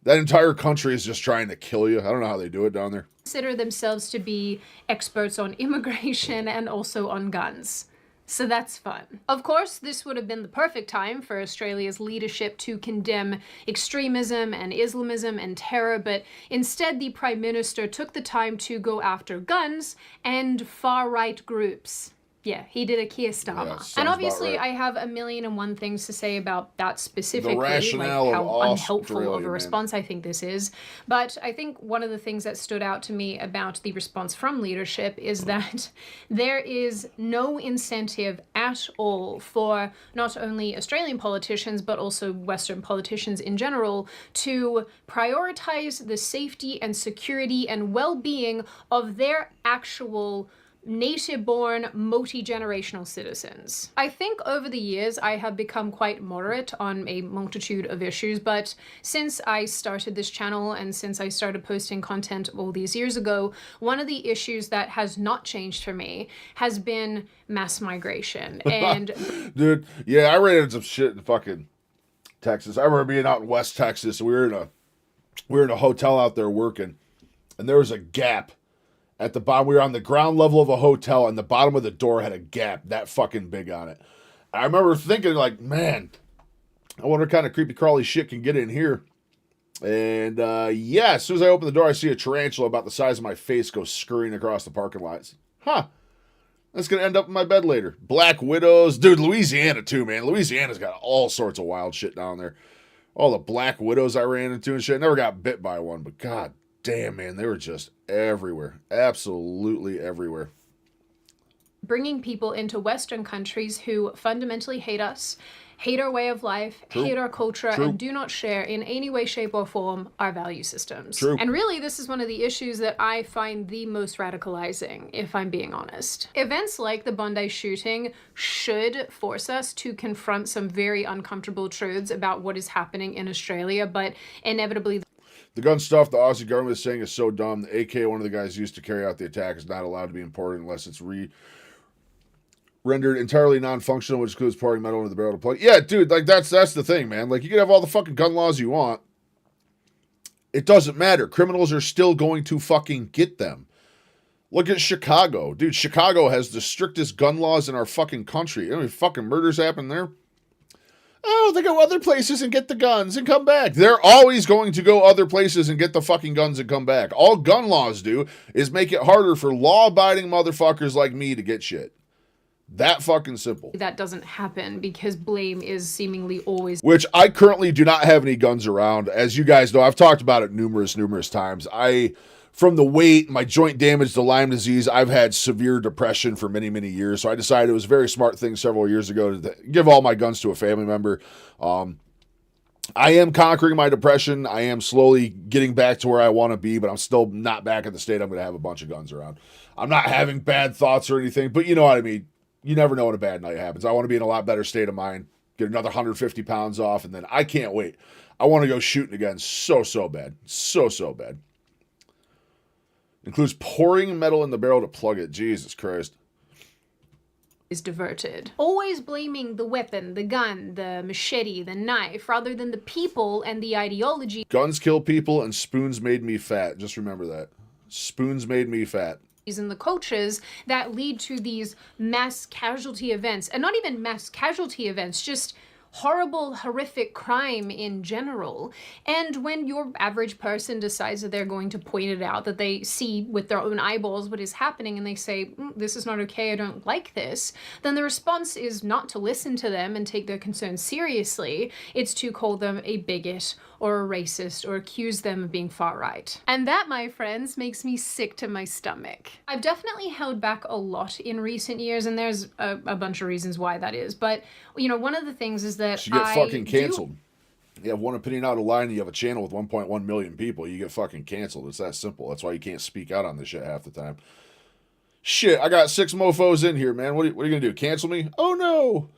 Speaker 2: That entire country is just trying to kill you. I don't know how they do it down there.
Speaker 6: Consider themselves to be experts on immigration and also on guns. So that's fun. Of course, this would have been the perfect time for Australia's leadership to condemn extremism and Islamism and terror, but instead the Prime Minister took the time to go after guns and far-right groups. Yeah, he did a Keir Starmer.
Speaker 2: sounds
Speaker 6: And
Speaker 2: about
Speaker 6: obviously,
Speaker 2: right.
Speaker 6: I have a million and one things to say about that specifically,
Speaker 2: rationale
Speaker 6: like
Speaker 2: of
Speaker 6: how unhelpful
Speaker 2: Australia,
Speaker 6: of a
Speaker 2: man.
Speaker 6: response I think this is. But I think one of the things that stood out to me about the response from leadership is that there is no incentive at all for not only Australian politicians, but also Western politicians in general to prioritize the safety and security and well-being of their actual native-born, multi-generational citizens. I think over the years I have become quite moderate on a multitude of issues, but since I started this channel and since I started posting content all these years ago, one of the issues that has not changed for me has been mass migration. And
Speaker 2: Dude, yeah, I ran into some shit in fucking Texas. I remember being out in West Texas. We were in a hotel out there working, and there was a gap at the bottom. We were on the ground level of a hotel, and the bottom of the door had a gap that fucking big on it. I remember thinking, like, man, I wonder what kind of creepy crawly shit can get in here. And yeah, as soon as I open the door, I see a tarantula about the size of my face go scurrying across the parking lots. Huh. That's going to end up in my bed later. Black widows. Dude, Louisiana too, man. Louisiana's got all sorts of wild shit down there. All the black widows I ran into and shit. I never got bit by one, but god damn, man, they were just everywhere. Absolutely everywhere.
Speaker 6: bringing people into Western countries who fundamentally hate us, hate our way of life, hate our culture, and do not share in any way, shape, or form our value systems. And really, this is one of the issues that I find the most radicalizing, if I'm being honest. Events like the Bondi shooting should force us to confront some very uncomfortable truths about what is happening in Australia, but inevitably
Speaker 2: The gun stuff the Aussie government is saying is so dumb. The AK one of the guys used to carry out the attack is not allowed to be imported unless it's rendered entirely non-functional, which includes pouring metal into the barrel to plug. Yeah, dude, like that's the thing, man. Like you can have all the fucking gun laws you want. It doesn't matter. Criminals are still going to fucking get them. Look at Chicago. Dude, Chicago has the strictest gun laws in our fucking country. You know how many fucking murders happen there? Oh, they go other places and get the guns and come back. They're always going to go other places and get the fucking guns and come back. All gun laws do is make it harder for law-abiding motherfuckers like me to get shit. That fucking simple.
Speaker 6: that doesn't happen because blame is seemingly always
Speaker 2: Which I currently do not have any guns around. As you guys know, I've talked about it numerous times. From the weight, my joint damage to Lyme disease, I've had severe depression for many, many years. So I decided it was a very smart thing several years ago to give all my guns to a family member. I am conquering my depression. I am slowly getting back to where I want to be, but I'm still not back in the state I'm going to have a bunch of guns around. I'm not having bad thoughts or anything, but you know what I mean. You never know when a bad night happens. I want to be in a lot better state of mind, get another 150 pounds off, and then I can't wait. I want to go shooting again so bad. So bad. Includes pouring metal in the barrel to plug it. Jesus Christ.
Speaker 6: is diverted. Always blaming the weapon, the gun, the machete, the knife, rather than the people and the ideology
Speaker 2: Guns kill people and spoons made me fat. Just remember that. Spoons made me fat.
Speaker 6: and the cultures that lead to these mass casualty events. And not even mass casualty events, just horrible, horrific crime in general. And when your average person decides that they're going to point it out, that they see with their own eyeballs what is happening, and they say, this is not okay, I don't like this, then the response is not to listen to them and take their concerns seriously. It's to call them a bigot or a racist or accuse them of being far right. And that, my friends, makes me sick to my stomach. I've definitely held back a lot in recent years, and there's a bunch of reasons why that is. But, you know, one of the things is that
Speaker 2: You get fucking canceled. You have one opinion out of line and you have a channel with 1.1 million people, you get fucking canceled. It's that simple. That's why you can't speak out on this shit half the time. Shit, I got 6 mofos in here, man. What are you gonna do? Cancel me? Oh no.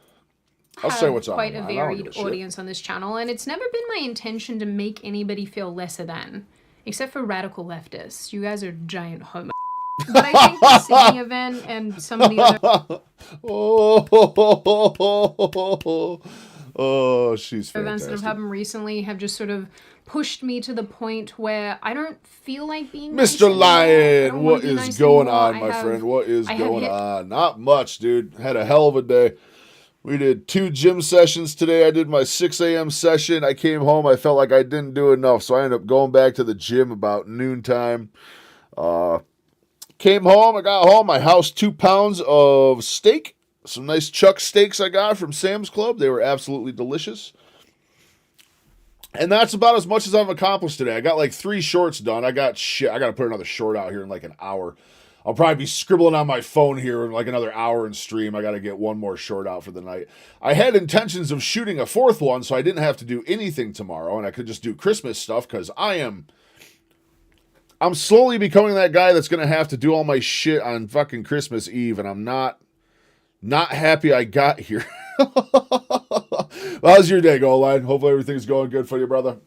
Speaker 2: I'll say what's on
Speaker 6: quite
Speaker 2: my
Speaker 6: a
Speaker 2: mind. I don't give
Speaker 6: varied
Speaker 2: a shit.
Speaker 6: audience on this channel, and it's never been my intention to make anybody feel lesser than, except for radical leftists. You guys are giant homo. But I think the Sydney event and some of the other
Speaker 2: Oh, she's
Speaker 6: events that have
Speaker 2: fantastic.
Speaker 6: happened recently have just sort of pushed me to the point where I don't feel like being nice
Speaker 2: Mr.
Speaker 6: anymore. I
Speaker 2: Lion,
Speaker 6: don't wanna
Speaker 2: what
Speaker 6: be
Speaker 2: is
Speaker 6: nice
Speaker 2: going
Speaker 6: anymore.
Speaker 2: on, my friend? What is
Speaker 6: I have
Speaker 2: going
Speaker 6: hit-
Speaker 2: on? Not much, dude. Had a hell of a day. We did 2 gym sessions today. I did my 6 a.m. session. I came home. I felt like I didn't do enough, so I ended up going back to the gym about noontime. Came home. I got home. I housed 2 pounds of steak. Some nice chuck steaks I got from Sam's Club. They were absolutely delicious. And that's about as much as I've accomplished today. I got like 3 shorts done. I got to put another short out here in like an hour. I'll probably be scribbling on my phone here in like another hour and stream. I got to get one more short out for the night. I had intentions of shooting a 4th one, so I didn't have to do anything tomorrow, and I could just do Christmas stuff because I'm slowly becoming that guy that's going to have to do all my shit on fucking Christmas Eve, and I'm not happy I got here. How's your day going, Line? Hopefully everything's going good for you, brother.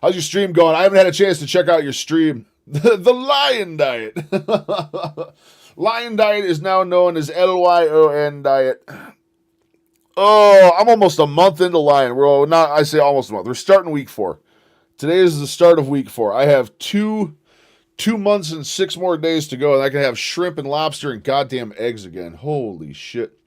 Speaker 2: How's your stream going? I haven't had a chance to check out your stream. The Lion Diet. Lion Diet is now known as LYON Diet. Oh, I'm almost a month into Lion. I say almost a month. We're starting week 4. Today is the start of week 4. I have 2 months and 6 more days to go, and I can have shrimp and lobster and goddamn eggs again. Holy shit.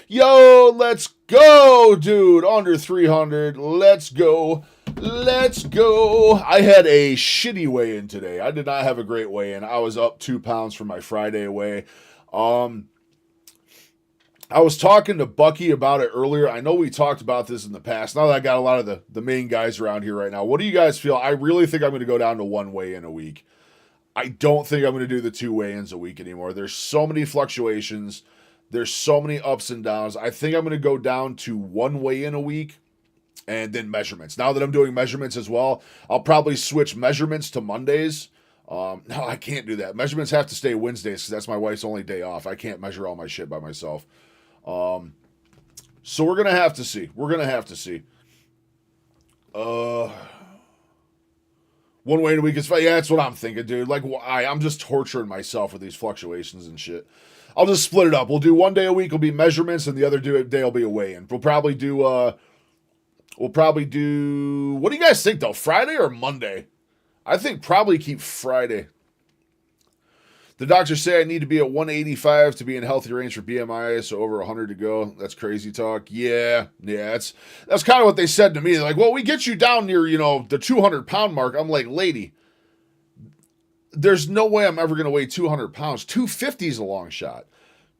Speaker 2: Yo, let's go, dude. Under 300. Let's go. Let's go. I had a shitty weigh-in today. I did not have a great weigh-in. I was up 2 pounds from my Friday weigh. I was talking to Bucky about it earlier. I know we talked about this in the past. Now that I got a lot of the main guys around here right now, what do you guys feel? I really think I'm going to go down to 1 weigh-in a week. I don't think I'm going to do the 2 weigh-ins a week anymore. There's so many fluctuations. There's so many ups and downs. I think I'm going to go down to 1 weigh-in a week and then measurements. Now that I'm doing measurements as well, I'll probably switch measurements to Mondays. No, I can't do that. Measurements have to stay Wednesdays because that's my wife's only day off. I can't measure all my shit by myself. So we're going to have to see. 1 weigh-in a week is fine. Yeah, that's what I'm thinking, dude. Like, I'm just torturing myself with these fluctuations and shit. I'll just split it up. We'll do 1 day a week will be measurements, and the other day will be a weigh-in. We'll probably do. What do you guys think though? Friday or Monday? I think probably keep Friday. The doctors say I need to be at 185 to be in healthy range for BMI, so over 100 to go. That's crazy talk. Yeah. That's kind of what they said to me. They're like, well, we get you down near the 200-pound mark. I'm like, lady, there's no way I'm ever going to weigh 200 pounds. 250 is a long shot.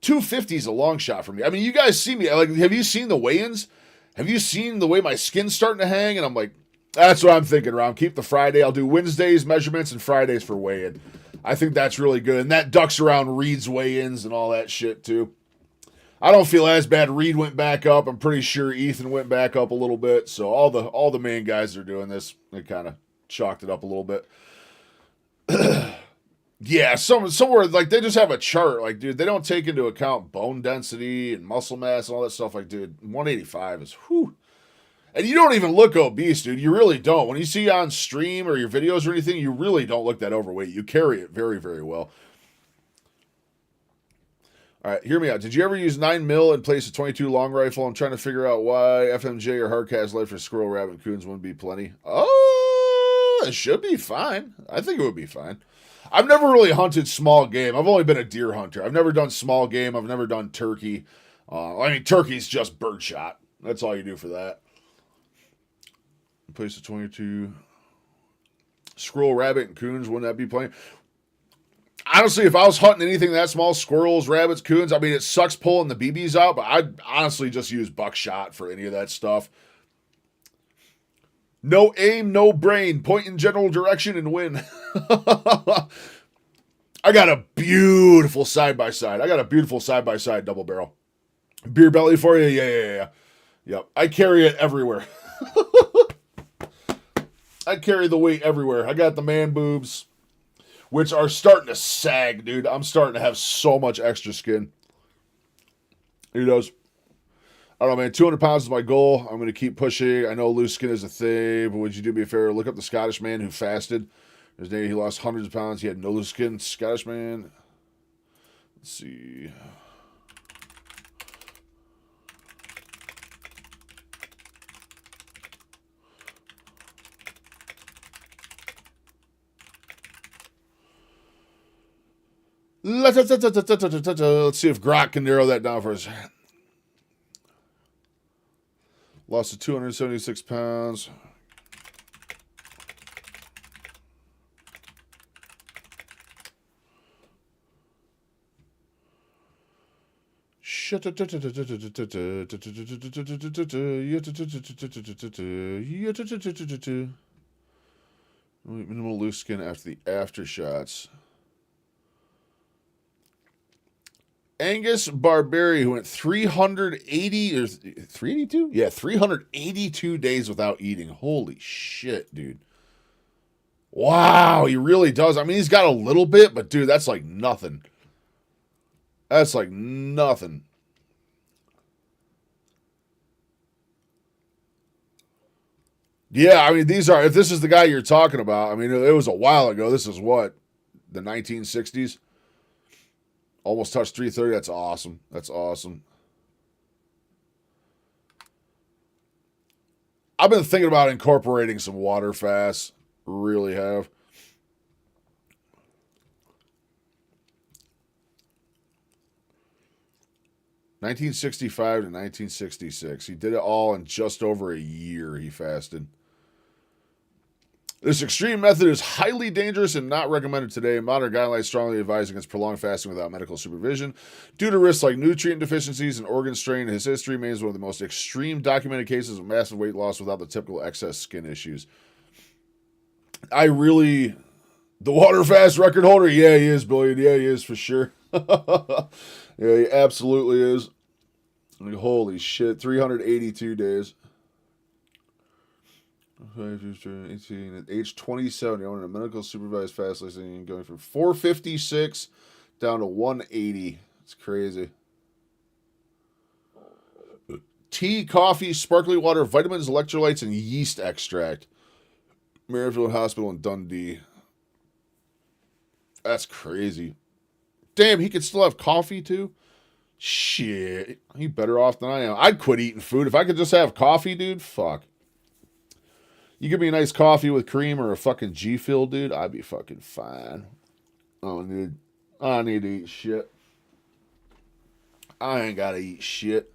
Speaker 2: 250 is a long shot for me. I mean, you guys see me. Like, have you seen the weigh-ins? Have you seen the way my skin's starting to hang? And I'm like, that's what I'm thinking around. Keep the Friday. I'll do Wednesdays measurements and Fridays for weigh-in. I think that's really good. And that ducks around Reed's weigh-ins and all that shit, too. I don't feel as bad. Reed went back up. I'm pretty sure Ethan went back up a little bit. So all the main guys are doing this. They kind of chalked it up a little bit. Yeah, somewhere like they just have a chart. Like, dude, they don't take into account bone density and muscle mass and all that stuff. Like, dude, 185 is whew. And you don't even look obese, dude. You really don't. When you see on stream or your videos or anything, you really don't look that overweight. You carry it very, very well. All right, hear me out. Did you ever use 9mm in place of 22 long rifle? I'm trying to figure out why FMJ or Hardcast Life for squirrel, rabbit, and coons wouldn't be plenty. Oh, it should be fine. I think it would be fine. I've never really hunted small game. I've only been a deer hunter. I've never done small game. I've never done turkey. Turkey's just birdshot. That's all you do for that. Place of 22. Squirrel, rabbit, and coons, wouldn't that be plenty? Honestly, if I was hunting anything that small, squirrels, rabbits, coons, I mean, it sucks pulling the BBs out, but I'd honestly just use buckshot for any of that stuff. No aim, no brain. Point in general direction and win. I got a beautiful side-by-side. Double barrel. Beer belly for you? Yeah. Yep. I carry it everywhere. I carry the weight everywhere. I got the man boobs, which are starting to sag, dude. I'm starting to have so much extra skin. He does. I don't know, man. 200 pounds is my goal. I'm going to keep pushing. I know loose skin is a thing, but would you do me a favor? Look up the Scottish man who fasted. His name, he lost hundreds of pounds. He had no loose skin. Scottish man. Let's see. Let's see if Grok can narrow that down for us. Lost to 276 pounds. Minimal loose skin after the aftershots. Angus Barberi, who went 380 or 382? Yeah, 382 days without eating. Holy shit, dude. Wow, he really does. I mean, he's got a little bit, but dude, that's like nothing. That's like nothing. Yeah, I mean, these are, if this is the guy you're talking about, I mean, it was a while ago. This is what? The 1960s? Almost touched 330. That's awesome. That's awesome. I've been thinking about incorporating some water fasts. Really have. (1965 to 1966). He did it all in just over a year. He fasted. This extreme method is highly dangerous and not recommended today. Modern guidelines strongly advise against prolonged fasting without medical supervision due to risks like nutrient deficiencies and organ strain. His history remains one of the most extreme documented cases of massive weight loss without the typical excess skin issues. The water fast record holder? Yeah, he is, Billion. Yeah, he is for sure. Yeah, he absolutely is. I mean, holy shit, 382 days. 18, at age 27, you're on a medical supervised fast listing, going from 456 down to 180. It's crazy. Tea, coffee, sparkling water, vitamins, electrolytes, and yeast extract. Maryfield Hospital in Dundee. That's crazy. Damn, he could still have coffee too? Shit. He better off than I am. I'd quit eating food. If I could just have coffee, dude, fuck. You give me a nice coffee with cream or a fucking G-Fuel, dude, I'd be fucking fine. I don't need to eat shit. I ain't gotta eat shit.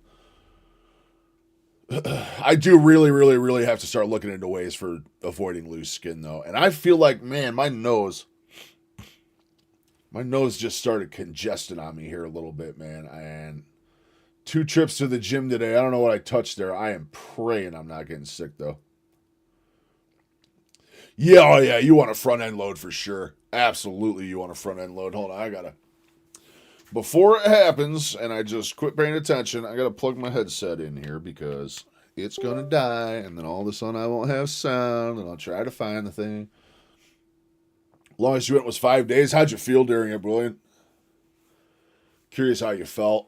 Speaker 2: I do really, really, really have to start looking into ways for avoiding loose skin, though. And I feel like, man, my nose just started congesting on me here a little bit, man. And 2 trips to the gym today. I don't know what I touched there. I am praying I'm not getting sick, though. Yeah, oh yeah, you want a front end load for sure. Absolutely, you want a front end load. Hold on, before it happens, and I just quit paying attention, I gotta plug my headset in here because it's gonna die, and then all of a sudden I won't have sound, and I'll try to find the thing. Longest you went was 5 days. How'd you feel during it, Brilliant? Curious how you felt.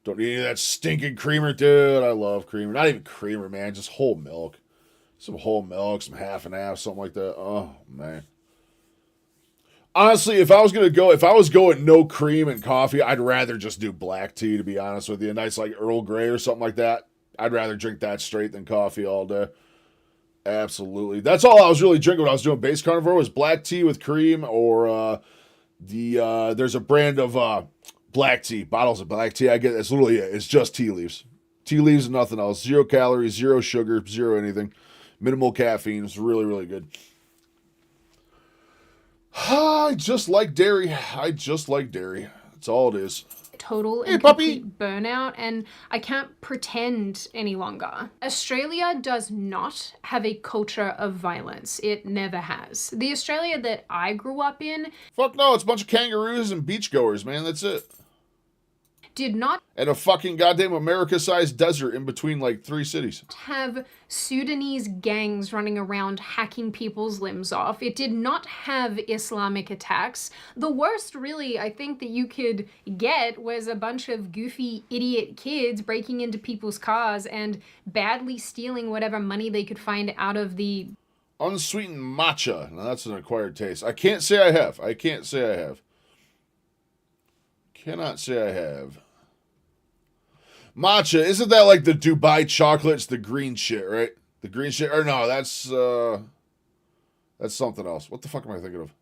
Speaker 2: Don't need any of that stinking creamer, dude. I love creamer. Not even creamer, man. Just whole milk. Some whole milk, some half and half, something like that. Oh, man. Honestly, if I was going no cream and coffee, I'd rather just do black tea, to be honest with you. A nice like Earl Grey or something like that. I'd rather drink that straight than coffee all day. Absolutely. That's all I was really drinking when I was doing base carnivore was black tea with cream or there's a brand of black tea, bottles of black tea. I get that's literally it. It's just tea leaves. Tea leaves and nothing else. 0 calories, 0 sugar, 0 anything. Minimal caffeine. It's really, really good. I just like dairy. That's all it is.
Speaker 6: Total
Speaker 2: Hey,
Speaker 6: and
Speaker 2: puppy.
Speaker 6: complete burnout, and I can't pretend any longer. Australia does not have a culture of violence. It never has. The Australia that I grew up in
Speaker 2: Fuck no, it's a bunch of kangaroos and beachgoers, man. That's it.
Speaker 6: did not
Speaker 2: And a fucking goddamn America-sized desert in between like 3 cities.
Speaker 6: have Sudanese gangs running around hacking people's limbs off. It did not have Islamic attacks. The worst, really, I think that you could get was a bunch of goofy idiot kids breaking into people's cars and badly stealing whatever money they could find out of the
Speaker 2: Unsweetened matcha. Now that's an acquired taste. I can't say I have. Cannot say I have. Matcha, isn't that like the Dubai chocolate? It's the green shit, right? The green shit, or no, that's That's something else. What the fuck am I thinking of?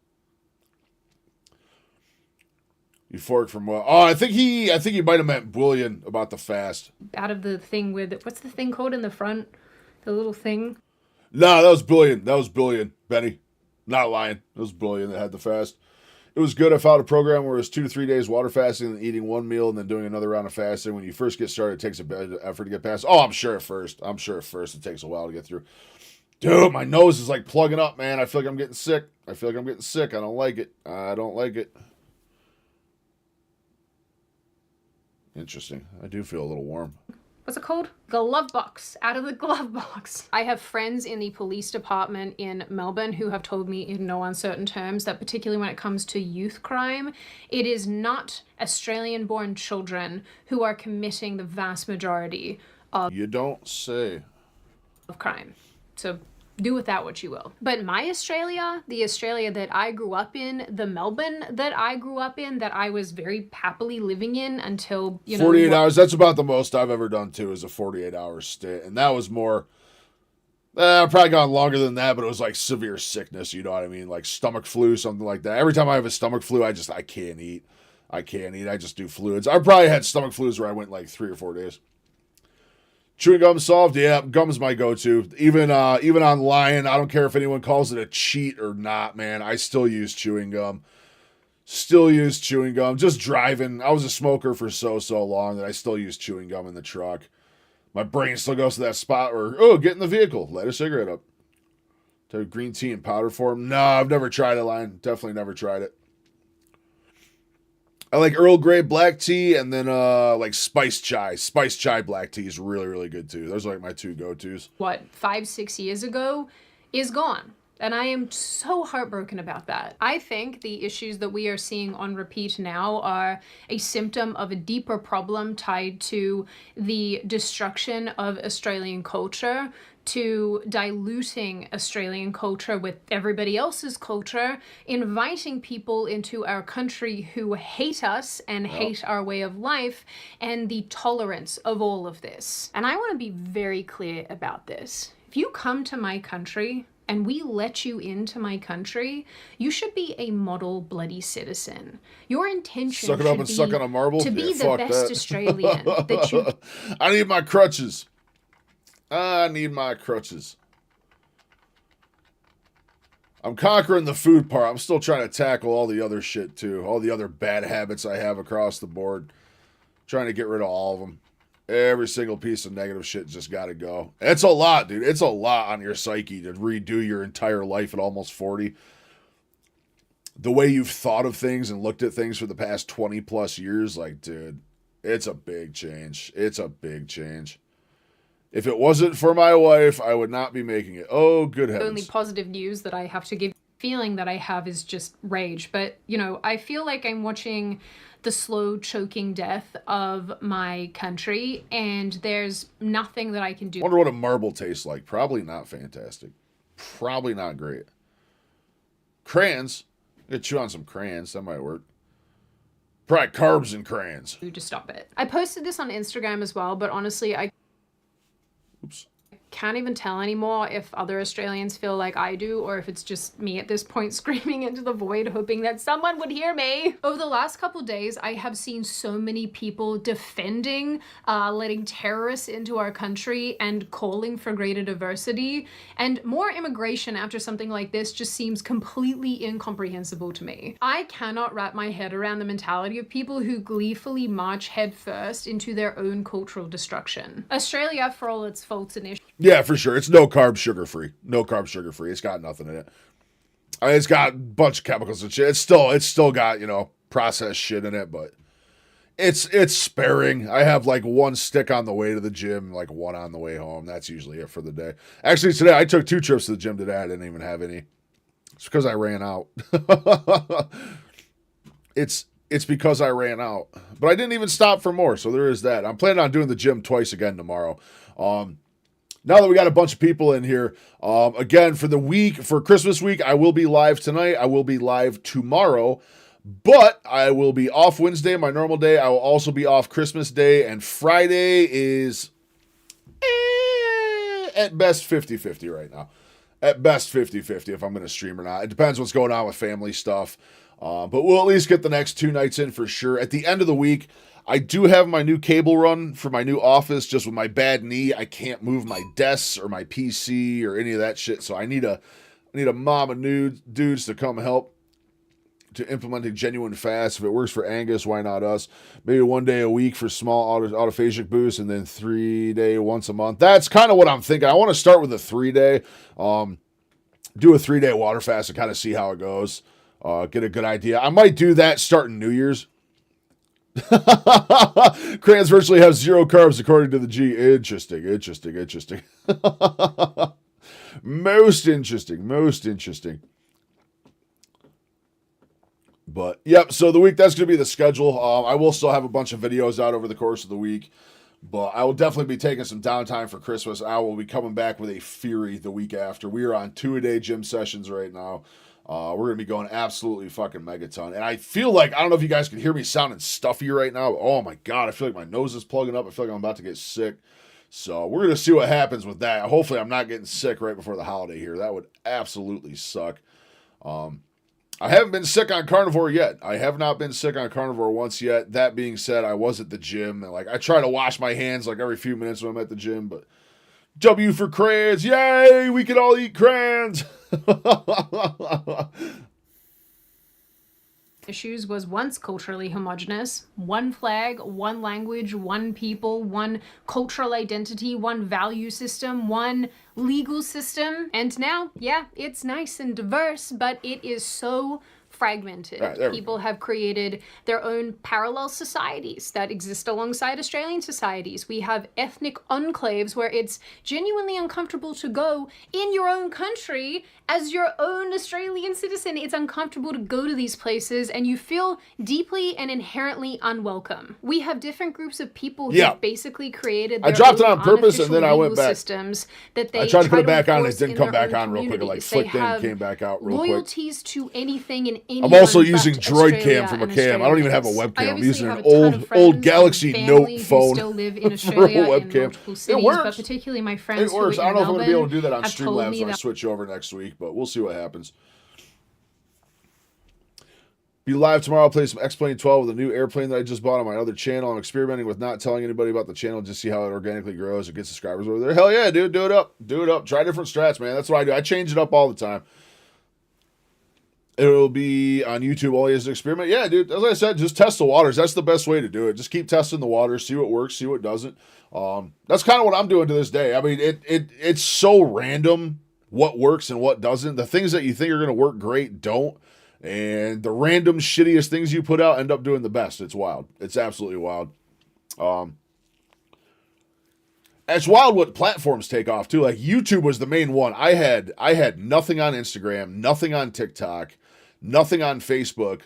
Speaker 2: Euphoric from what? Oh, I think he might have meant Bullion about the fast.
Speaker 6: Out of the thing with, what's the thing called in the front? The little thing?
Speaker 2: No, that was Bullion. That was Bullion, Benny. Not lying. It was Bullion that had the fast. It was good. I found a program where it was 2 to 3 days water fasting and eating one meal and then doing another round of fasting. When you first get started, it takes a bit of effort to get past. Oh, I'm sure at first it takes a while to get through. Dude, my nose is like plugging up, man. I feel like I'm getting sick. I don't like it. I don't like it. Interesting. I do feel a little warm.
Speaker 6: What's it called? Glove box. Out of the glove box. I have friends in the police department in Melbourne who have told me in no uncertain terms that particularly when it comes to youth crime, it is not Australian-born children who are committing the vast majority of
Speaker 2: You don't say.
Speaker 6: crime. So do with that what you will. But my Australia, the Australia that I grew up in, the Melbourne that I grew up in, that I was very happily living in until,
Speaker 2: 48 hours. That's about the most I've ever done, too, is a 48-hour stint. And that was more... I've probably gone longer than that, but it was like severe sickness, you know what I mean? Like stomach flu, something like that. Every time I have a stomach flu, I can't eat. I just do fluids. I've probably had stomach flus where I went like 3 or 4 days. Chewing gum solved? Yeah, gum's my go-to. Even online, I don't care if anyone calls it a cheat or not, man. I still use chewing gum. Just driving. I was a smoker for so long that I still use chewing gum in the truck. My brain still goes to that spot where, get in the vehicle, light a cigarette up. To green tea in powder form? No, I've never tried it, Lion. Definitely never tried it. I like Earl Grey black tea and then like spice chai. Spice chai black tea is really, really good too. Those are like my 2 go-tos.
Speaker 6: 5-6 years ago is gone. And I am so heartbroken about that. I think the issues that we are seeing on repeat now are a symptom of a deeper problem tied to the destruction of Australian culture, to diluting Australian culture with everybody else's culture, inviting people into our country who hate us and hate our way of life, and the tolerance of all of this. And I want to be very clear about this. If you come to my country and we let you into my country, you should be a model bloody citizen. Your intention
Speaker 2: Suck it up and suck on a marble?
Speaker 6: to be
Speaker 2: Yeah,
Speaker 6: the
Speaker 2: fuck
Speaker 6: best
Speaker 2: that.
Speaker 6: Australian that you
Speaker 2: I need my crutches. I'm conquering the food part. I'm still trying to tackle all the other shit too. All the other bad habits I have across the board. Trying to get rid of all of them. Every single piece of negative shit just got to go. It's a lot, dude. It's a lot on your psyche to redo your entire life at almost 40. The way you've thought of things and looked at things for the past 20 plus years, like, dude, it's a big change. It's a big change. If it wasn't for my wife, I would not be making it. Oh, good heavens.
Speaker 6: only positive news that I have to give. Feeling that I have is just rage. But, I feel like I'm watching the slow choking death of my country, and there's nothing that I can do.
Speaker 2: Wonder what a marble tastes like. Probably not fantastic. Probably not great. Crayons. You could chew on some crayons. That might work. Probably carbs and crayons.
Speaker 6: To stop it. I posted this on Instagram as well, but honestly, I
Speaker 2: Oops.
Speaker 6: can't even tell anymore if other Australians feel like I do, or if it's just me at this point screaming into the void hoping that someone would hear me. Over the last couple days, I have seen so many people defending letting terrorists into our country and calling for greater diversity, and more immigration after something like this just seems completely incomprehensible to me. I cannot wrap my head around the mentality of people who gleefully march headfirst into their own cultural destruction. Australia, for all its faults and issues,
Speaker 2: Yeah, for sure. It's no carb, sugar free. No carb, sugar free. It's got nothing in it. I mean, it's got a bunch of chemicals and shit. It's still got, processed shit in it, but it's sparing. I have like 1 stick on the way to the gym, like 1 on the way home. That's usually it for the day. Actually, today I took 2 trips to the gym today. I didn't even have any. It's because I ran out. It's because I ran out. But I didn't even stop for more, so there is that. I'm planning on doing the gym twice again tomorrow. Now that we got a bunch of people in here, again, for Christmas week, I will be live tonight. I will be live tomorrow, but I will be off Wednesday, my normal day. I will also be off Christmas Day, and Friday is at best 50-50 right now. At best 50-50 if I'm going to stream or not. It depends what's going on with family stuff. But we'll at least get the next 2 nights in for sure. At the end of the week, I do have my new cable run for my new office. Just with my bad knee, I can't move my desks or my PC or any of that shit. So I need a mom of dudes to come help to implement a genuine fast. If it works for Angus, why not us? Maybe 1 day a week for small autophagic boost, and then 3-day once a month. That's kind of what I'm thinking. I want to start with a 3-day. Do a 3-day water fast and kind of see how it goes. Get a good idea. I might do that starting New Year's. Crayons virtually have 0 carbs according to the G. Interesting. Most interesting. But, yep, so the week, that's going to be the schedule. I will still have a bunch of videos out over the course of the week. But I will definitely be taking some downtime for Christmas. I will be coming back with a fury the week after. We are on 2-a-day gym sessions right now. We're going to be going absolutely fucking megaton. And I feel like, I don't know if you guys can hear me sounding stuffy right now. Oh my God, I feel like my nose is plugging up. I feel like I'm about to get sick. So we're going to see what happens with that. Hopefully I'm not getting sick right before the holiday here. That would absolutely suck. I haven't been sick on carnivore yet. I have not been sick on carnivore once yet. That being said, I was at the gym. And I try to wash my hands like every few minutes when I'm at the gym. But W for crayons. Yay, we can all eat crayons.
Speaker 6: Issues was once culturally homogenous. One flag, one language, one people, one cultural identity, one value system, one legal system. And now, yeah, it's nice and diverse, but it is so fragmented.
Speaker 2: Right,
Speaker 6: People have created their own parallel societies that exist alongside Australian societies. We have ethnic enclaves where it's genuinely uncomfortable to go in your own country as your own Australian citizen. It's uncomfortable to go to these places and you feel deeply and inherently unwelcome. We have different groups of people who've basically created their
Speaker 2: I dropped it
Speaker 6: own
Speaker 2: on purpose and then I went
Speaker 6: legal
Speaker 2: back.
Speaker 6: systems that they
Speaker 2: I tried to put it back on and it
Speaker 6: enforce
Speaker 2: didn't
Speaker 6: in
Speaker 2: come
Speaker 6: their
Speaker 2: back
Speaker 6: own
Speaker 2: on real quick. It
Speaker 6: communities.
Speaker 2: flicked
Speaker 6: They
Speaker 2: in,
Speaker 6: have
Speaker 2: came back out real quick.
Speaker 6: loyalties to anything and anyone.
Speaker 2: I'm also
Speaker 6: but
Speaker 2: using Droid Cam
Speaker 6: Australia
Speaker 2: from a
Speaker 6: and
Speaker 2: cam. I don't even have a
Speaker 6: Australians.
Speaker 2: webcam.
Speaker 6: I
Speaker 2: I'm using
Speaker 6: obviously
Speaker 2: an
Speaker 6: have a ton of friends
Speaker 2: old
Speaker 6: and
Speaker 2: Galaxy
Speaker 6: family
Speaker 2: Note
Speaker 6: who
Speaker 2: phone
Speaker 6: still live in
Speaker 2: for a
Speaker 6: Australia in
Speaker 2: webcam.
Speaker 6: multiple
Speaker 2: It
Speaker 6: cities,
Speaker 2: works.
Speaker 6: but particularly my friends
Speaker 2: It works.
Speaker 6: who
Speaker 2: I
Speaker 6: are
Speaker 2: don't know
Speaker 6: in
Speaker 2: if I'm going to be able to do
Speaker 6: Melbourne
Speaker 2: that on
Speaker 6: have told
Speaker 2: Streamlabs
Speaker 6: me
Speaker 2: when I
Speaker 6: that
Speaker 2: switch over next week, but we'll see what happens. Be live tomorrow. I'll play some X-Plane 12 with a new airplane that I just bought on my other channel. I'm experimenting with not telling anybody about the channel, just see how it organically grows and gets subscribers over there. Hell yeah, dude. Do it up. Do it up. Try different strats, man. That's what I do. I change it up all the time. It'll be on YouTube only as an experiment. Yeah, dude. As I said, just test the waters. That's the best way to do it. Just keep testing the waters. See what works. See what doesn't. That's kind of what I'm doing to this day. I mean, it's so random what works and what doesn't. The things that you think are going to work great don't. And the random shittiest things you put out end up doing the best. It's wild. It's absolutely wild. It's wild what platforms take off too. Like YouTube was the main one. I had nothing on Instagram, nothing on TikTok, nothing on Facebook,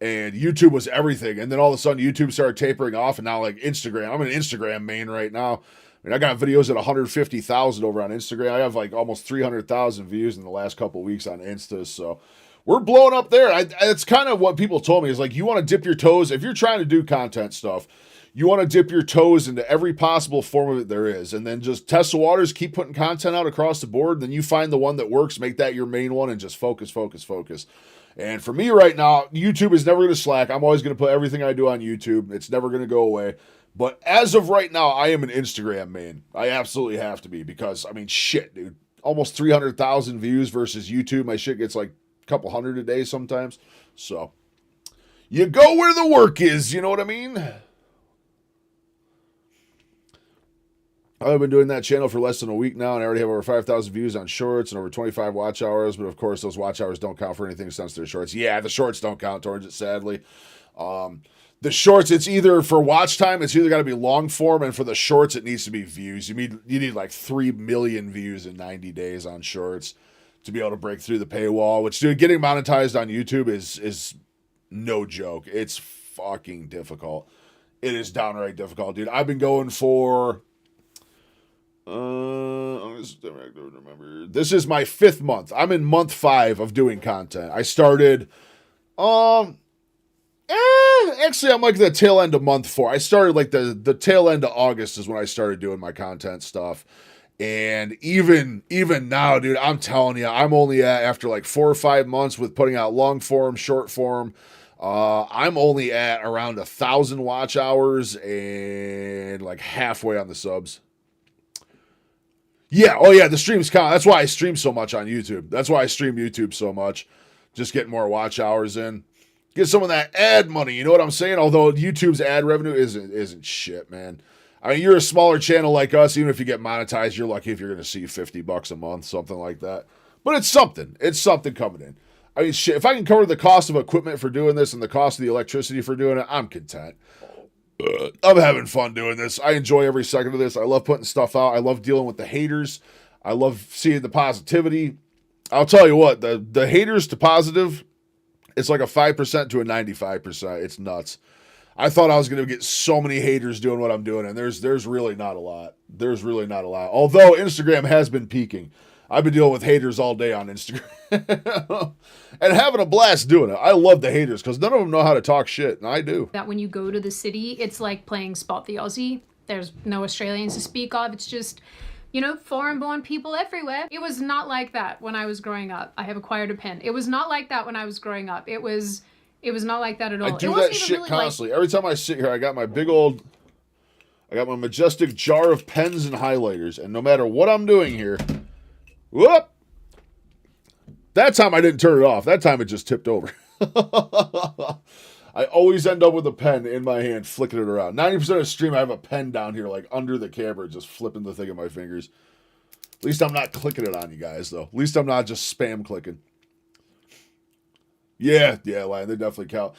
Speaker 2: and YouTube was everything. And then all of a sudden YouTube started tapering off, and now like Instagram. I'm an Instagram main right now. I mean, I got videos at 150,000 over on Instagram. I have like almost 300,000 views in the last couple of weeks on Insta. So we're blowing up there. It's kind of what people told me is like, you want to dip your toes. If you're trying to do content stuff, you want to dip your toes into every possible form of it there is. And then just test the waters, keep putting content out across the board. Then you find the one that works, make that your main one, and just focus. And for me right now, YouTube is never going to slack. I'm always going to put everything I do on YouTube. It's never going to go away. But as of right now, I am an Instagram main. I absolutely have to be because, I mean, shit, dude. Almost 300,000 views versus YouTube. My shit gets like a couple hundred a day sometimes. So you go where the work is. You know what I mean? I've been doing that channel for less than a week now, and I already have over 5,000 views on shorts and over 25 watch hours. But of course, those watch hours don't count for anything since they're shorts. Yeah, the shorts don't count towards it, sadly. The shorts, it's either for watch time, it's either got to be long form, and for the shorts, it needs to be views. You need like 3 million views in 90 days on shorts to be able to break through the paywall. Which, dude, getting monetized on YouTube is no joke. It's fucking difficult. It is downright difficult, dude. I've been going for. This is my 5th month. I'm in month 5 of doing content. I started, actually, I'm like the tail end of month 4. I started like the tail end of August is when I started doing my content stuff. And even now, dude, I'm telling you, I'm only at, after like 4 or 5 months with putting out long form, short form, I'm only at around 1,000 watch hours and like halfway on the subs. Yeah, oh yeah, the streams count. That's why I stream so much on YouTube. That's why I stream YouTube so much. Just get more watch hours in. Get some of that ad money, you know what I'm saying? Although YouTube's ad revenue isn't shit, man. I mean, you're a smaller channel like us. Even if you get monetized, you're lucky if you're going to see $50 a month, something like that. But it's something. It's something coming in. I mean, shit, if I can cover the cost of equipment for doing this and the cost of the electricity for doing it, I'm content. I'm having fun doing this. I enjoy every second of this. I love putting stuff out. I love dealing with the haters. I love seeing the positivity. I'll tell you what, the haters to positive, it's like a 5% to a 95%. It's nuts. I thought I was going to get so many haters doing what I'm doing, and there's really not a lot. There's really not a lot. Although Instagram has been peaking. I've been dealing with haters all day on Instagram. And having a blast doing it. I love the haters because none of them know how to talk shit, and I do.
Speaker 6: That when you go to the city, it's like playing Spot the Aussie. There's no Australians to speak of. It's just, you know, foreign-born people everywhere. It was not like that when I was growing up. I have acquired a pen. It was not like that when I was growing up. It was not like that at all.
Speaker 2: I do that shit really constantly. Every time I sit here, I got my majestic jar of pens and highlighters, and no matter what I'm doing here, whoop! That time I didn't turn it off. That time it just tipped over. I always end up with a pen in my hand, flicking it around. 90% of the stream, I have a pen down here, like under the camera, just flipping the thing in my fingers. At least I'm not clicking it on you guys, though. At least I'm not just spam clicking. Yeah, Lion, they definitely count.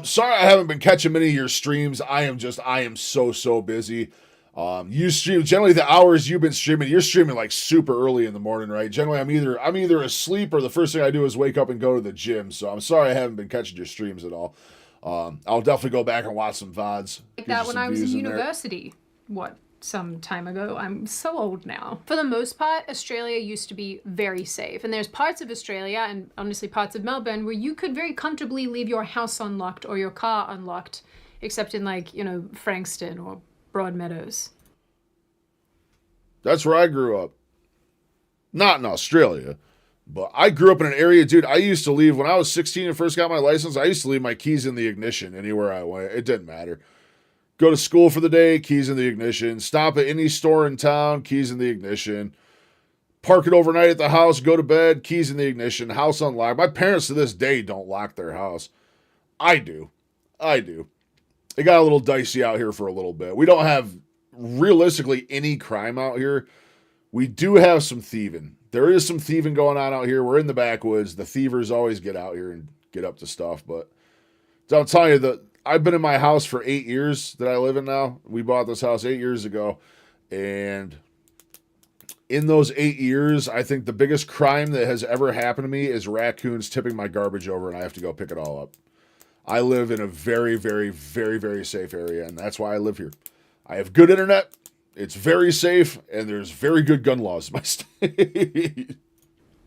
Speaker 2: Sorry I haven't been catching many of your streams. I am so busy. You stream, generally the hours you've been streaming, you're streaming like super early in the morning, right? Generally I'm either asleep or the first thing I do is wake up and go to the gym. So I'm sorry I haven't been catching your streams at all. I'll definitely go back and watch some VODs.
Speaker 6: Like that when I was in university. Some time ago. I'm so old now. For the most part, Australia used to be very safe. And there's parts of Australia and honestly parts of Melbourne where you could very comfortably leave your house unlocked or your car unlocked, except in like, you know, Frankston or Broadmeadows.
Speaker 2: That's where I grew up. Not in Australia, but I grew up in an area, dude, I used to leave, when I was 16 and first got my license, I used to leave my keys in the ignition anywhere I went. It didn't matter. Go to school for the day, keys in the ignition. Stop at any store in town, keys in the ignition. Park it overnight at the house, go to bed, keys in the ignition, house unlocked. My parents to this day don't lock their house. I do. It got a little dicey out here for a little bit. We don't have realistically any crime out here. We do have some thieving. There is some thieving going on out here. We're in the backwoods. The thievers always get out here and get up to stuff. But I'll tell you that I've been in my house for 8 years that I live in now. We bought this house 8 years ago. And in those 8 years, I think the biggest crime that has ever happened to me is raccoons tipping my garbage over and I have to go pick it all up. I live in a very, very, very, very safe area, and that's why I live here. I have good internet, it's very safe, and there's very good gun laws in my state.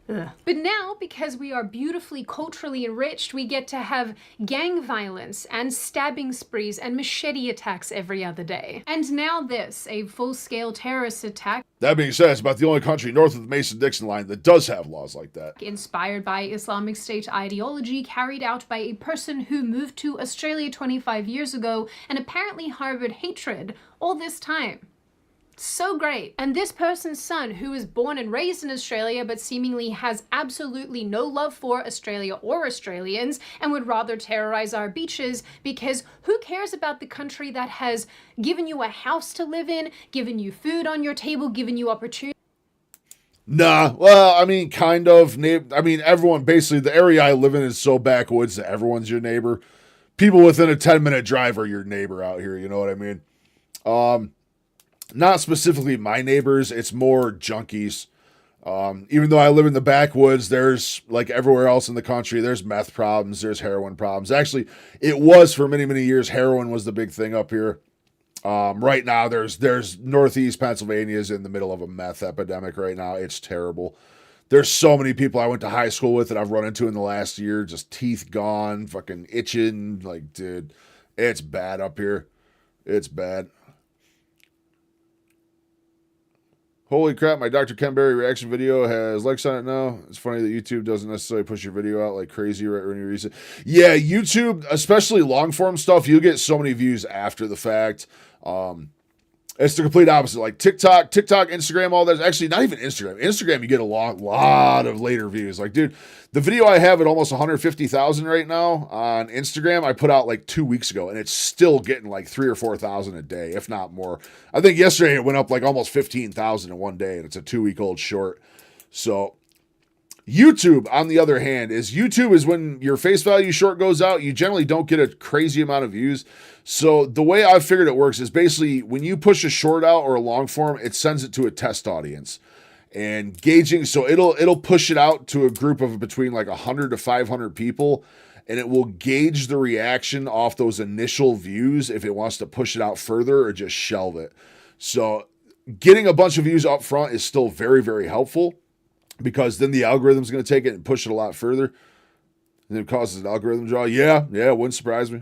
Speaker 6: But now, because we are beautifully culturally enriched, we get to have gang violence and stabbing sprees and machete attacks every other day. And now this, a full-scale terrorist attack.
Speaker 2: That being said, it's about the only country north of the Mason-Dixon line that does have laws like that.
Speaker 6: Inspired by Islamic State ideology carried out by a person who moved to Australia 25 years ago and apparently harbored hatred all this time. So great. And this person's son, who was born and raised in Australia but seemingly has absolutely no love for Australia or Australians and would rather terrorize our beaches because who cares about the country that has given you a house to live in, given you food on your table, given you opportunity?
Speaker 2: Nah, well, I mean, kind of. I mean, everyone, basically, the area I live in is so backwoods that everyone's your neighbor. People within a 10-minute drive are your neighbor out here, you know what I mean? Not specifically my neighbors, it's more junkies. Even though I live in the backwoods, there's, like everywhere else in the country, there's meth problems, there's heroin problems. Actually, it was for many, many years, heroin was the big thing up here. Right now, there's Northeast Pennsylvania is in the middle of a meth epidemic right now. It's terrible. There's so many people I went to high school with that I've run into in the last year, just teeth gone, fucking itching. Like, dude, it's bad up here. It's bad. Holy crap, my Dr. Ken Berry reaction video has likes on it now. It's funny that YouTube doesn't necessarily push your video out like crazy right when you release it. Yeah, YouTube, especially long form stuff, you get so many views after the fact. It's the complete opposite. Like TikTok, Instagram, all that. Actually, not even Instagram. Instagram, you get a lot of later views. Like, dude, the video I have at almost 150,000 right now on Instagram, I put out like 2 weeks ago, and it's still getting like 3,000 or 4,000 a day, if not more. I think yesterday it went up like almost 15,000 in one day, and it's a 2-week-old short. So YouTube, on the other hand, is when your face value short goes out, you generally don't get a crazy amount of views. So the way I've figured it works is basically when you push a short out or a long form, it sends it to a test audience and gauging. So it'll push it out to a group of between like 100 to 500 people, and it will gauge the reaction off those initial views if it wants to push it out further or just shelve it. So getting a bunch of views up front is still very, very helpful, because then the algorithm's going to take it and push it a lot further. And then it causes an algorithm draw. Yeah, wouldn't surprise me.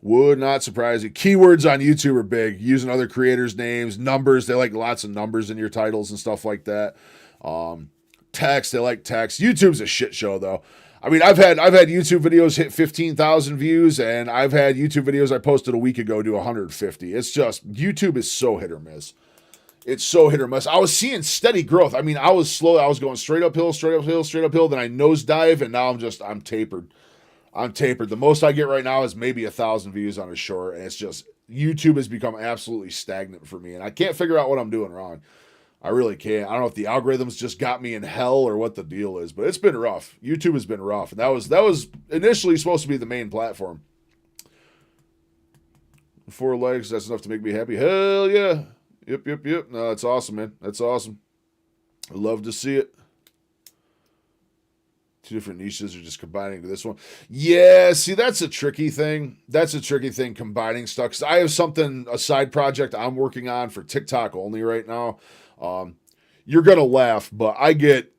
Speaker 2: Would not surprise you. Keywords on YouTube are big. Using other creators' names, numbers. They like lots of numbers in your titles and stuff like that. Text. They like text. YouTube's a shit show, though. I mean, I've had YouTube videos hit 15,000 views, and I've had YouTube videos I posted a week ago do 150. It's just, YouTube is so hit or miss. It's so hit or miss. I was seeing steady growth. I mean, I was slow. I was going straight uphill. Then I nosedive, and now I'm tapered. The most I get right now is maybe 1,000 views on a short, and it's just, YouTube has become absolutely stagnant for me, and I can't figure out what I'm doing wrong. I really can't. I don't know if the algorithms just got me in hell or what the deal is, but it's been rough. YouTube has been rough, and that was initially supposed to be the main platform. 4 likes, that's enough to make me happy. Hell yeah. Yep. No, that's awesome, man. That's awesome. I love to see it. 2 different niches are just combining to this one. Yeah, see, that's a tricky thing. Combining stuff. Because I have a side project I'm working on for TikTok only right now. You're going to laugh, but I get,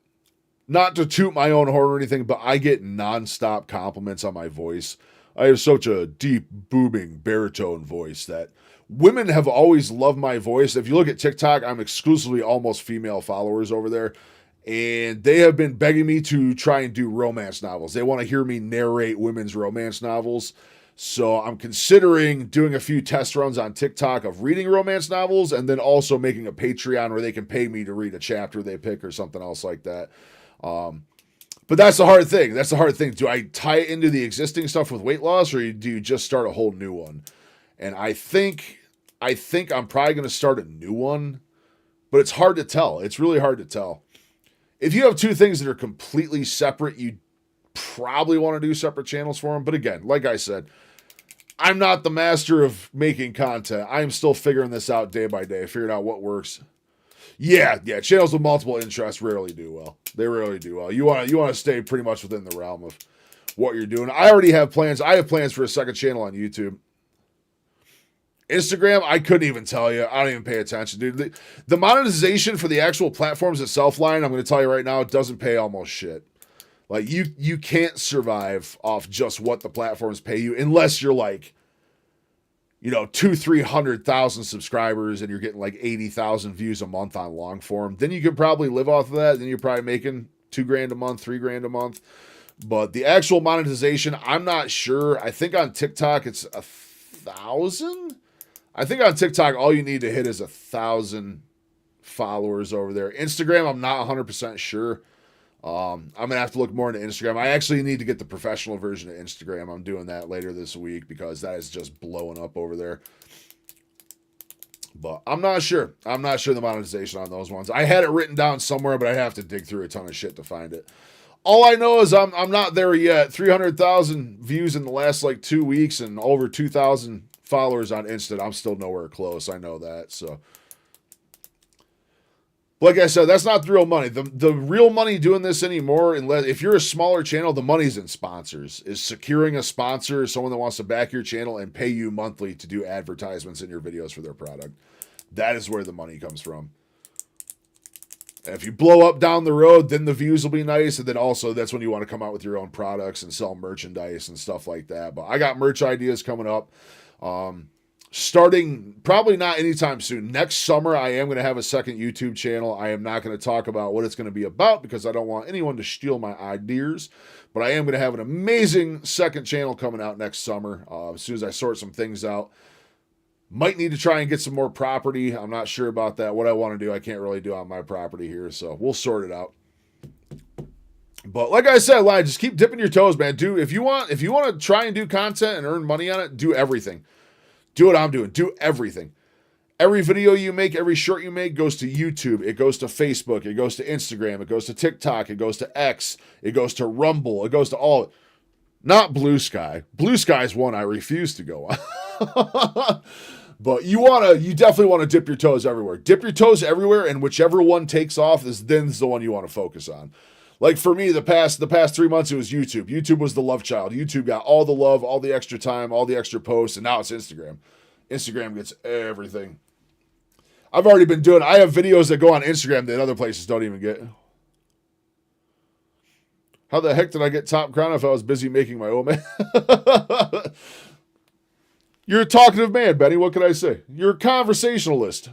Speaker 2: not to toot my own horn or anything, but I get nonstop compliments on my voice. I have such a deep, booming baritone voice that women have always loved my voice. If you look at TikTok, I'm exclusively almost female followers over there. And they have been begging me to try and do romance novels. They want to hear me narrate women's romance novels. So I'm considering doing a few test runs on TikTok of reading romance novels, and then also making a Patreon where they can pay me to read a chapter they pick or something else like that. But that's the hard thing. Do I tie it into the existing stuff with weight loss, or do you just start a whole new one? And I think I'm probably going to start a new one, but it's hard to tell. It's really hard to tell. If you have 2 things that are completely separate, you probably want to do separate channels for them. But again, like I said, I'm not the master of making content. I'm still figuring this out day by day, figuring out what works. Yeah, channels with multiple interests rarely do well. They rarely do well. You want to stay pretty much within the realm of what you're doing. I already have plans. I have plans for a second channel on YouTube. Instagram, I couldn't even tell you. I don't even pay attention, dude. The monetization for the actual platforms itself line, I'm going to tell you right now, it doesn't pay almost shit. Like, you can't survive off just what the platforms pay you unless you're like, 200,000-300,000 subscribers and you're getting like 80,000 views a month on long form. Then you could probably live off of that. Then you're probably making $2,000 a month, $3,000 a month. But the actual monetization, I'm not sure. I think on TikTok it's 1,000. I think on TikTok, all you need to hit is 1,000 followers over there. Instagram, I'm not 100% sure. I'm going to have to look more into Instagram. I actually need to get the professional version of Instagram. I'm doing that later this week because that is just blowing up over there. But I'm not sure. The monetization on those ones. I had it written down somewhere, but I'd have to dig through a ton of shit to find it. All I know is I'm not there yet. 300,000 views in the last 2 weeks and over 2,000 followers on Insta. I'm still nowhere close. I know that. So, like I said, that's not the real money. The real money doing this anymore, unless if you're a smaller channel, the money's in sponsors. Is securing a sponsor, someone that wants to back your channel and pay you monthly to do advertisements in your videos for their product. That is where the money comes from. And if you blow up down the road, then the views will be nice. And then also that's when you want to come out with your own products and sell merchandise and stuff like that. But I got merch ideas coming up. starting probably not anytime soon. Next summer, I am going to have a second YouTube channel. I am not going to talk about what it's going to be about because I don't want anyone to steal my ideas. But I am going to have an amazing second channel coming out next summer as soon as I sort some things out. Might need to try and get some more property. I'm not sure about that. What I want to do, I can't really do on my property here. So we'll sort it out. But like I said, Lyle, just keep dipping your toes, man. If you want to try and do content and earn money on it, do everything. Do what I'm doing. Do everything. Every video you make, every short you make goes to YouTube. It goes to Facebook. It goes to Instagram. It goes to TikTok. It goes to X. It goes to Rumble. It goes to all. Not Blue Sky. Blue Sky is one I refuse to go on. But you definitely want to dip your toes everywhere. Dip your toes everywhere, and whichever one takes off is the one you want to focus on. Like for me, the past 3 months, it was YouTube. YouTube was the love child. YouTube got all the love, all the extra time, all the extra posts, and now it's Instagram. Instagram gets everything. I have videos that go on Instagram that other places don't even get. How the heck did I get top crown if I was busy making my own man? You're a talkative man, Benny. What can I say? You're a conversationalist.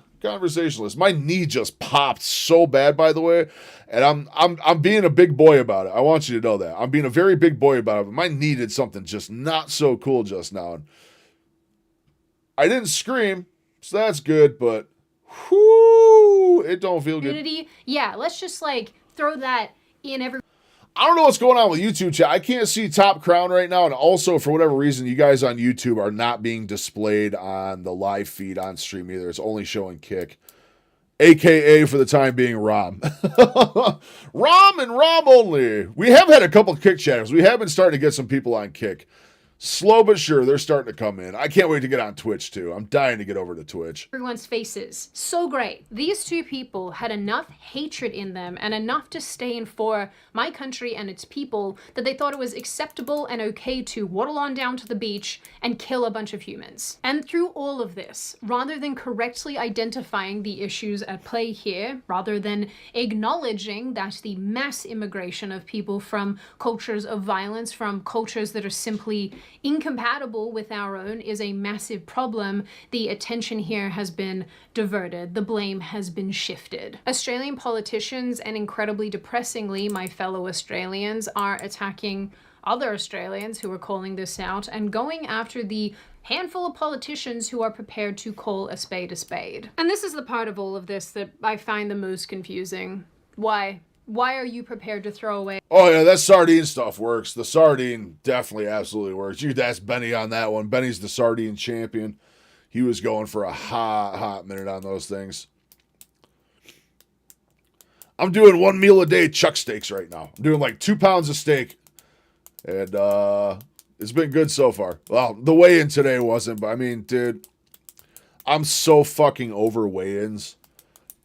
Speaker 2: My knee just popped so bad, by the way, and I'm being a big boy about it. I want you to know that. I'm being a very big boy about it, but my knee did something just not so cool just now. I didn't scream, so that's good, but whoo, it don't feel good.
Speaker 6: Unity, yeah, let's just like throw that in every.
Speaker 2: I don't know what's going on with YouTube chat. I can't see Top Crown right now, and also for whatever reason, you guys on YouTube are not being displayed on the live feed on stream either. It's only showing Kick, aka for the time being Rom. Rom and Rom only. We have had a couple of Kick chatters. We have been starting to get some people on Kick. Slow but sure, they're starting to come in. I can't wait to get on Twitch too. I'm dying to get over to Twitch.
Speaker 6: Everyone's faces. So great. These two people had enough hatred in them and enough disdain for my country and its people that they thought it was acceptable and okay to waddle on down to the beach and kill a bunch of humans. And through all of this, rather than correctly identifying the issues at play here, rather than acknowledging that the mass immigration of people from cultures of violence, from cultures that are simply incompatible with our own is a massive problem, the attention here has been diverted. The blame has been shifted. Australian politicians, and incredibly depressingly, my fellow Australians, are attacking other Australians who are calling this out and going after the handful of politicians who are prepared to call a spade a spade. And this is the part of all of this that I find the most confusing. Why? Why are you prepared to throw away?
Speaker 2: Oh, yeah, that sardine stuff works. The sardine definitely absolutely works. You'd ask Benny on that one. Benny's the sardine champion. He was going for a hot minute on those things. I'm doing 1 meal a day chuck steaks right now. I'm doing like 2 pounds of steak. And it's been good so far. Well, the weigh-in today wasn't, but I mean, dude, I'm so fucking over weigh-ins.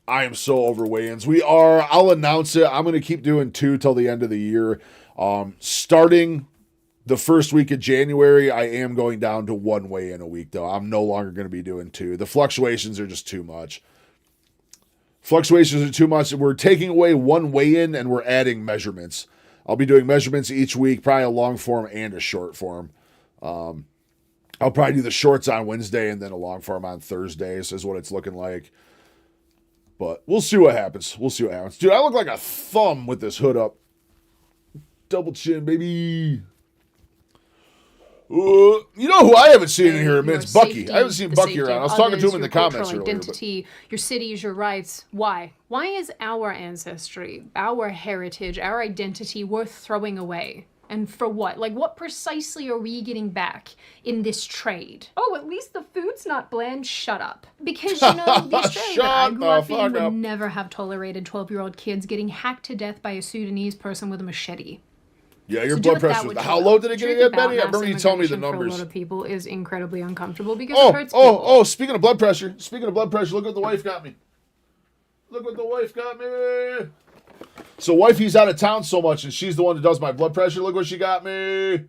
Speaker 2: I am so over weigh-ins. I'll announce it. I'm going to keep doing 2 till the end of the year. Starting the first week of January, I am going down to 1 weigh-in a week, though. I'm no longer going to be doing 2. The fluctuations are just too much. We're taking away 1 weigh-in and we're adding measurements. I'll be doing measurements each week, probably a long form and a short form. I'll probably do the shorts on Wednesday and then a long form on Thursdays is what it's looking like. But we'll see what happens. Dude, I look like a thumb with this hood up. Double chin, baby. You know who I haven't seen in here in a minute? It's Bucky. I haven't seen Bucky around. I was talking to him in the comments earlier.
Speaker 6: Identity, your cities, your rights. Why? Why is our ancestry, our heritage, our identity worth throwing away? And for what? Like, what precisely are we getting back in this trade? Oh, at least the food's not bland. Shut up. Because, you know, the Australia that I grew up in would never have tolerated 12-year-old kids getting hacked to death by a Sudanese person with a machete.
Speaker 2: Yeah, your blood pressure. How low did it get, Betty? I remember you telling me the numbers.
Speaker 6: For a lot of people is incredibly uncomfortable because it hurts people.
Speaker 2: Oh, speaking of blood pressure, look what the wife got me. So wifey's out of town so much, and she's the one that does my blood pressure. Look what she got me.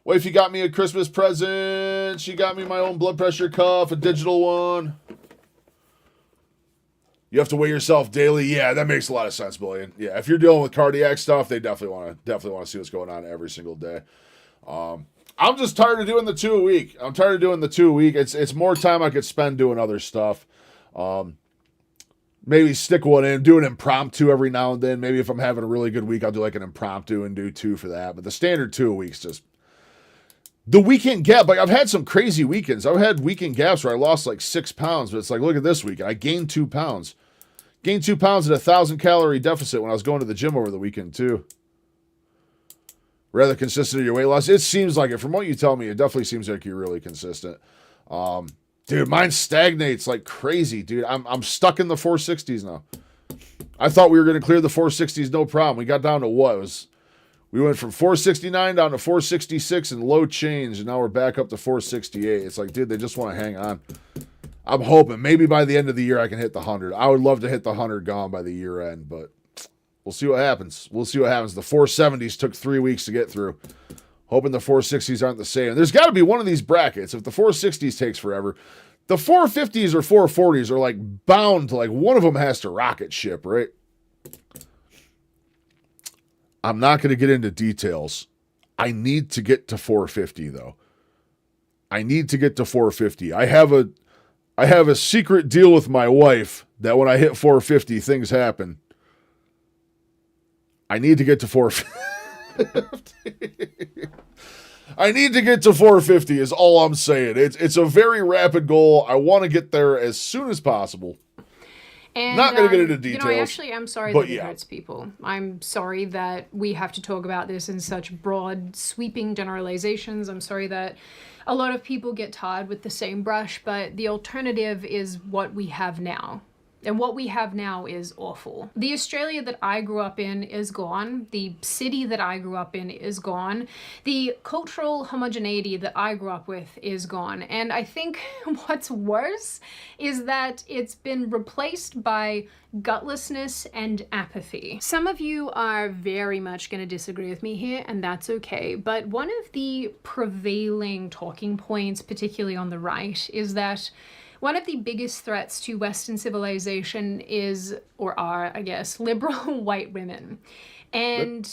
Speaker 2: Wifey got me a Christmas present. She got me my own blood pressure cuff, a digital one. You have to weigh yourself daily. Yeah, that makes a lot of sense, Billion. Yeah, if you're dealing with cardiac stuff, they definitely want to see what's going on every single day. I'm just tired of doing the 2 a week. I'm tired of doing the 2 a week. It's more time I could spend doing other stuff. Maybe stick one in, do an impromptu every now and then. Maybe if I'm having a really good week, I'll do like an impromptu and do 2 for that. But the standard 2 a week's just the weekend gap. Like I've had some crazy weekends. I've had weekend gaps where I lost like 6 pounds, but it's like, look at this week. I gained 2 pounds. Gained 2 pounds at 1,000-calorie deficit when I was going to the gym over the weekend too. Rather consistent of your weight loss. It seems like it. From what you tell me, it definitely seems like you're really consistent. Dude, mine stagnates like crazy, dude. I'm stuck in the 460s now. I thought we were going to clear the 460s, no problem. We got down to what? We went from 469 down to 466 and low change, and now we're back up to 468. It's like, dude, they just want to hang on. I'm hoping maybe by the end of the year I can hit the 100. I would love to hit the 100 gone by the year end, but we'll see what happens. We'll see what happens. The 470s took 3 weeks to get through. Hoping the 460s aren't the same. There's got to be one of these brackets. If the 460s takes forever, the 450s or 440s are like bound to, like, one of them has to rocket ship, right? I'm not going to get into details. I need to get to 450 though. I need to get to 450. I have a secret deal with my wife that when I hit 450, things happen. I need to get to 450. I need to get to 450 is all I'm saying. It's a very rapid goal. I want to get there as soon as possible.
Speaker 6: And,
Speaker 2: not going to get into details.
Speaker 6: You know, I actually am sorry that it hurts people. I'm sorry that we have to talk about this in such broad, sweeping generalizations. I'm sorry that a lot of people get tarred with the same brush, but the alternative is what we have now. And what we have now is awful. The Australia that I grew up in is gone. The city that I grew up in is gone. The cultural homogeneity that I grew up with is gone. And I think what's worse is that it's been replaced by gutlessness and apathy. Some of you are very much going to disagree with me here, and that's okay. But one of the prevailing talking points, particularly on the right, is that one of the biggest threats to Western civilization is, or are, I guess, liberal white women. And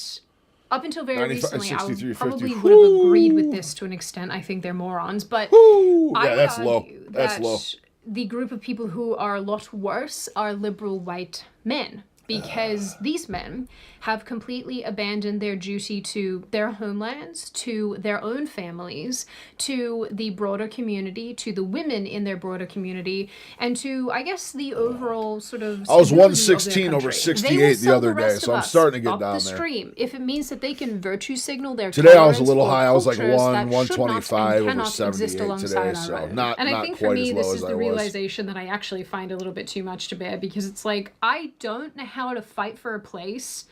Speaker 6: up until very recently, I probably would have agreed with this to an extent. I think they're morons, but I would argue that the group of people who are a lot worse are liberal white men. Because these men have completely abandoned their duty to their homelands, to their own families, to the broader community, to the women in their broader community, and to, I guess, the overall sort of...
Speaker 2: I was 116 over 68 the other day, so I'm starting to get down there.
Speaker 6: Stream, if it means that they can virtue signal their
Speaker 2: today I was a little high. I was like 125 over 78 today, so not
Speaker 6: and I think
Speaker 2: quite
Speaker 6: for me,
Speaker 2: as
Speaker 6: this
Speaker 2: low
Speaker 6: is
Speaker 2: as I
Speaker 6: the
Speaker 2: was.
Speaker 6: realization that I actually find a little bit too much to bear, because it's like, I don't know how to fight for a place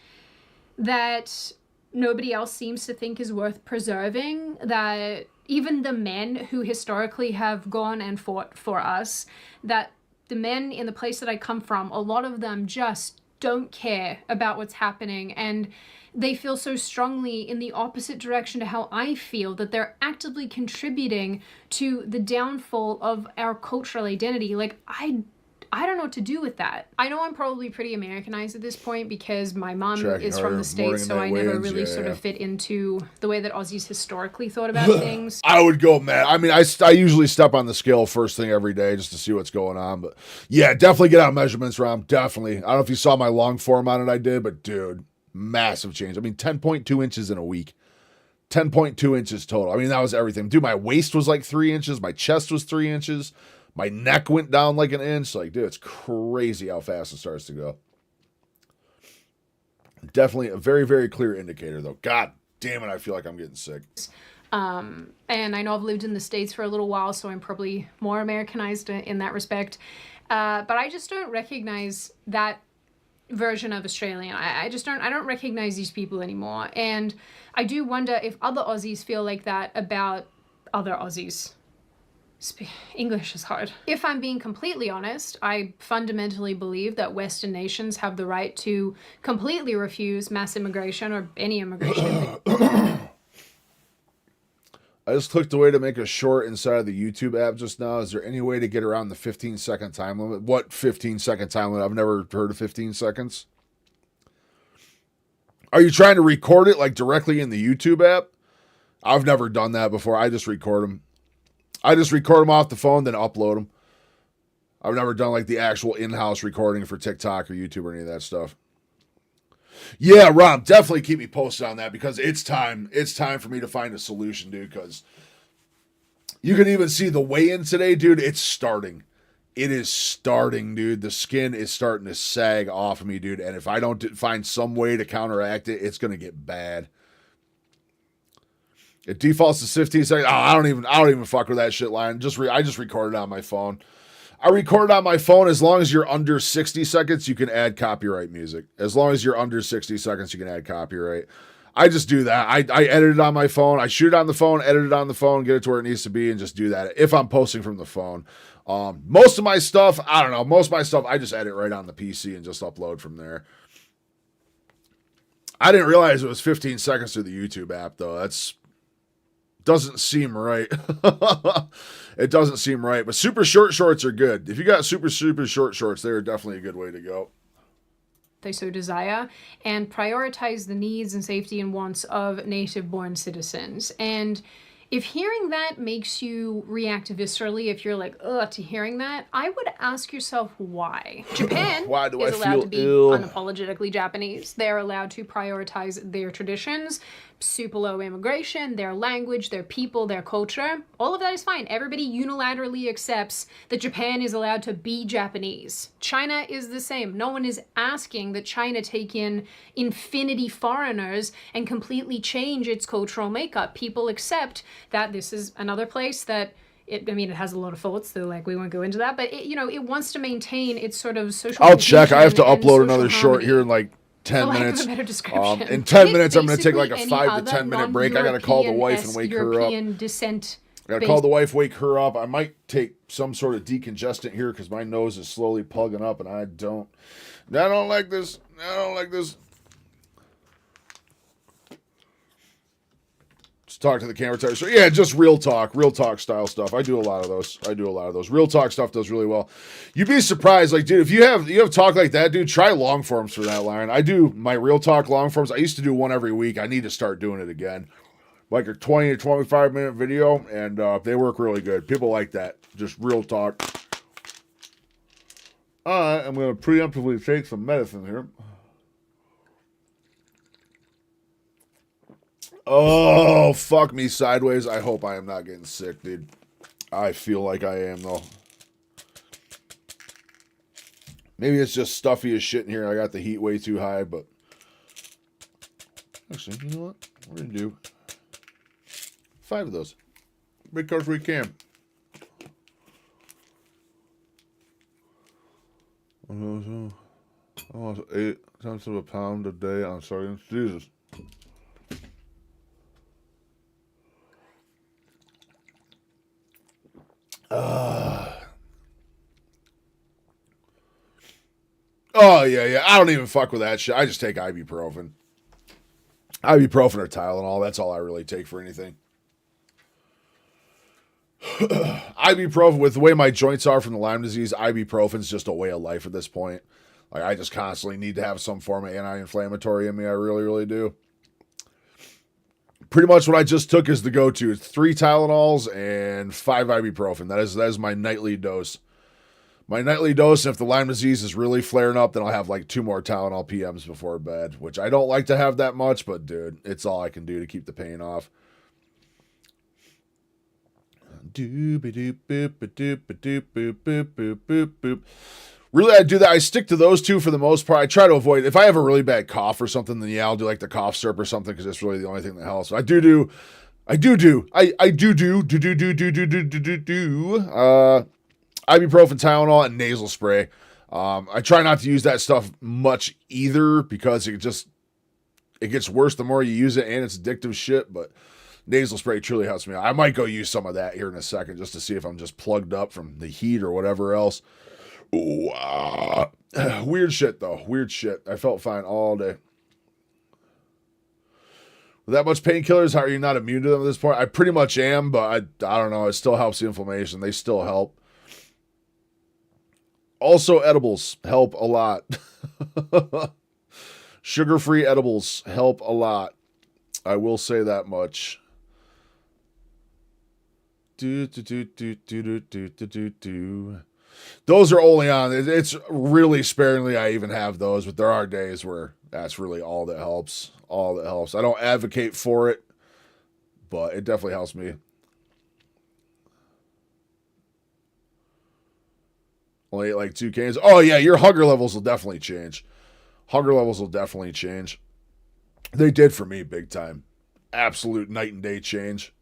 Speaker 6: that nobody else seems to think is worth preserving, that even the men who historically have gone and fought for us, that the men in the place that I come from, a lot of them just don't care about what's happening, and they feel so strongly in the opposite direction to how I feel, that they're actively contributing to the downfall of our cultural identity. Like, I don't know what to do with that. I know I'm probably pretty Americanized at this point because my mom is from the States, so I never really sort of fit into the way that Aussies historically thought about things.
Speaker 2: I would go mad. I mean, I usually step on the scale first thing every day just to see what's going on. But yeah, definitely get out measurements, Rom. Definitely. I don't know if you saw my long form on it I did, but dude, massive change. I mean, 10.2 inches in a week. 10.2 inches total. I mean, that was everything. Dude, my waist was like 3 inches. My chest was 3 inches. My neck went down like an inch. Like, dude, it's crazy how fast it starts to go. Definitely a very, very clear indicator, though. God damn it, I feel like I'm getting sick.
Speaker 6: And I know I've lived in the States for a little while, so I'm probably more Americanized in that respect. But I just don't recognize that version of Australian. I don't recognize these people anymore. And I do wonder if other Aussies feel like that about other Aussies. English is hard. If I'm being completely honest, I fundamentally believe that Western nations have the right to completely refuse mass immigration or any immigration.
Speaker 2: I just clicked away to make a short inside of the YouTube app just now. Is there any way to get around the 15-second time limit? What 15-second time limit? I've never heard of 15 seconds. Are you trying to record it like directly in the YouTube app? I've never done that before. I just record them. I just record them off the phone, then upload them. I've never done like the actual in-house recording for TikTok or YouTube or any of that stuff. Yeah, Rob, definitely keep me posted on that because it's time. It's time for me to find a solution, dude, because you can even see the weigh-in today, dude. It's starting. It is starting, dude. The skin is starting to sag off of me, dude. And if I don't find some way to counteract it, it's going to get bad. It defaults to 15 seconds. Oh, I don't even fuck with that shit line. I just recorded it on my phone. I recorded on my phone. As long as you're under 60 seconds, you can add copyright music. As long as you're under 60 seconds, you can add copyright. I just do that. I edit it on my phone. I shoot it on the phone, edit it on the phone, get it to where it needs to be, and just do that if I'm posting from the phone. Most of my stuff, I don't know. Most of my stuff, I just edit right on the PC and just upload from there. I didn't realize it was 15 seconds through the YouTube app, though. That's doesn't seem right. It doesn't seem right. But super short shorts are good. If you got super short shorts, they're definitely a good way to go.
Speaker 6: They so desire, and prioritize the needs and safety and wants of native-born citizens. And if hearing that makes you react viscerally, if you're like, ugh, to hearing that, I would ask yourself why. Japan
Speaker 2: Why do I
Speaker 6: is allowed
Speaker 2: feel
Speaker 6: to be
Speaker 2: ill?
Speaker 6: unapologetically Japanese. They're allowed to prioritize their traditions, super low immigration, their language, their people, their culture. All of that is fine. Everybody unilaterally accepts that Japan is allowed to be Japanese. China is the same. No one is asking that China take in infinity foreigners and completely change its cultural makeup. People accept that this is another place that it has a lot of faults, so like we won't go into that, but it wants to maintain its sort of social
Speaker 2: I'll check. I have to
Speaker 6: cohesion and
Speaker 2: upload
Speaker 6: social
Speaker 2: another short
Speaker 6: harmony.
Speaker 2: here in like 10
Speaker 6: For lack of a
Speaker 2: minutes.
Speaker 6: better description.
Speaker 2: In 10
Speaker 6: It
Speaker 2: minutes, I'm going to take like a
Speaker 6: basically
Speaker 2: 5 to 10 minute break. I got to call the wife and wake her up.
Speaker 6: European descent.
Speaker 2: I got to call the wife, wake her up. I might take some sort of decongestant here because my nose is slowly plugging up and I don't like this. I don't like this. Just talk to the camera. So yeah, just real talk style stuff. I do a lot of those. Real talk stuff does really well. You'd be surprised, like, dude, if you have talk like that, dude, try long forms for that line. I do my real talk long forms. I used to do one every week. I need to start doing it again. Like a 20 to 25 minute video, and they work really good. People like that. Just real talk. All right, I'm going to preemptively take some medicine here. Oh, fuck me sideways. I hope I am not getting sick, dude. I feel like I am, though. Maybe it's just stuffy as shit in here. I got the heat way too high, but... Actually, you know what? We're going to do 5 of those. Because we can. Almost 8 tenths of a pound a day on sardines. Jesus. Oh, yeah. I don't even fuck with that shit. I just take ibuprofen. Ibuprofen or Tylenol. That's all I really take for anything. Ibuprofen, with the way my joints are from the Lyme disease, ibuprofen's just a way of life at this point. Like, I just constantly need to have some form of anti-inflammatory in me. I really, really do. Pretty much what I just took is the go-to. It's 3 Tylenols and 5 ibuprofen. That is my nightly dose. My nightly dose, if the Lyme disease is really flaring up, then I'll have like 2 more Tylenol PMs before bed, which I don't like to have that much, but dude, it's all I can do to keep the pain off. Really, I do that. I stick to those 2 for the most part. I try to avoid, if I have a really bad cough or something, then yeah, I'll do like the cough syrup or something because it's really the only thing that helps. I do ibuprofen, Tylenol, and nasal spray. I try not to use that stuff much either because it gets worse the more you use it and it's addictive shit, but nasal spray truly helps me out. I might go use some of that here in a second just to see if I'm just plugged up from the heat or whatever else. Ooh, weird shit, though. Weird shit. I felt fine all day. With that much painkillers, how are you not immune to them at this point? I pretty much am, but I don't know. It still helps the inflammation. They still help. Also, edibles help a lot. Sugar-free edibles help a lot. I will say that much. Those are only on. It's really sparingly I even have those, but there are days where that's really all that helps. All that helps. I don't advocate for it, but it definitely helps me. Only ate like 2 cans. Oh yeah, your hunger levels will definitely change. Hunger levels will definitely change. They did for me big time. Absolute night and day change.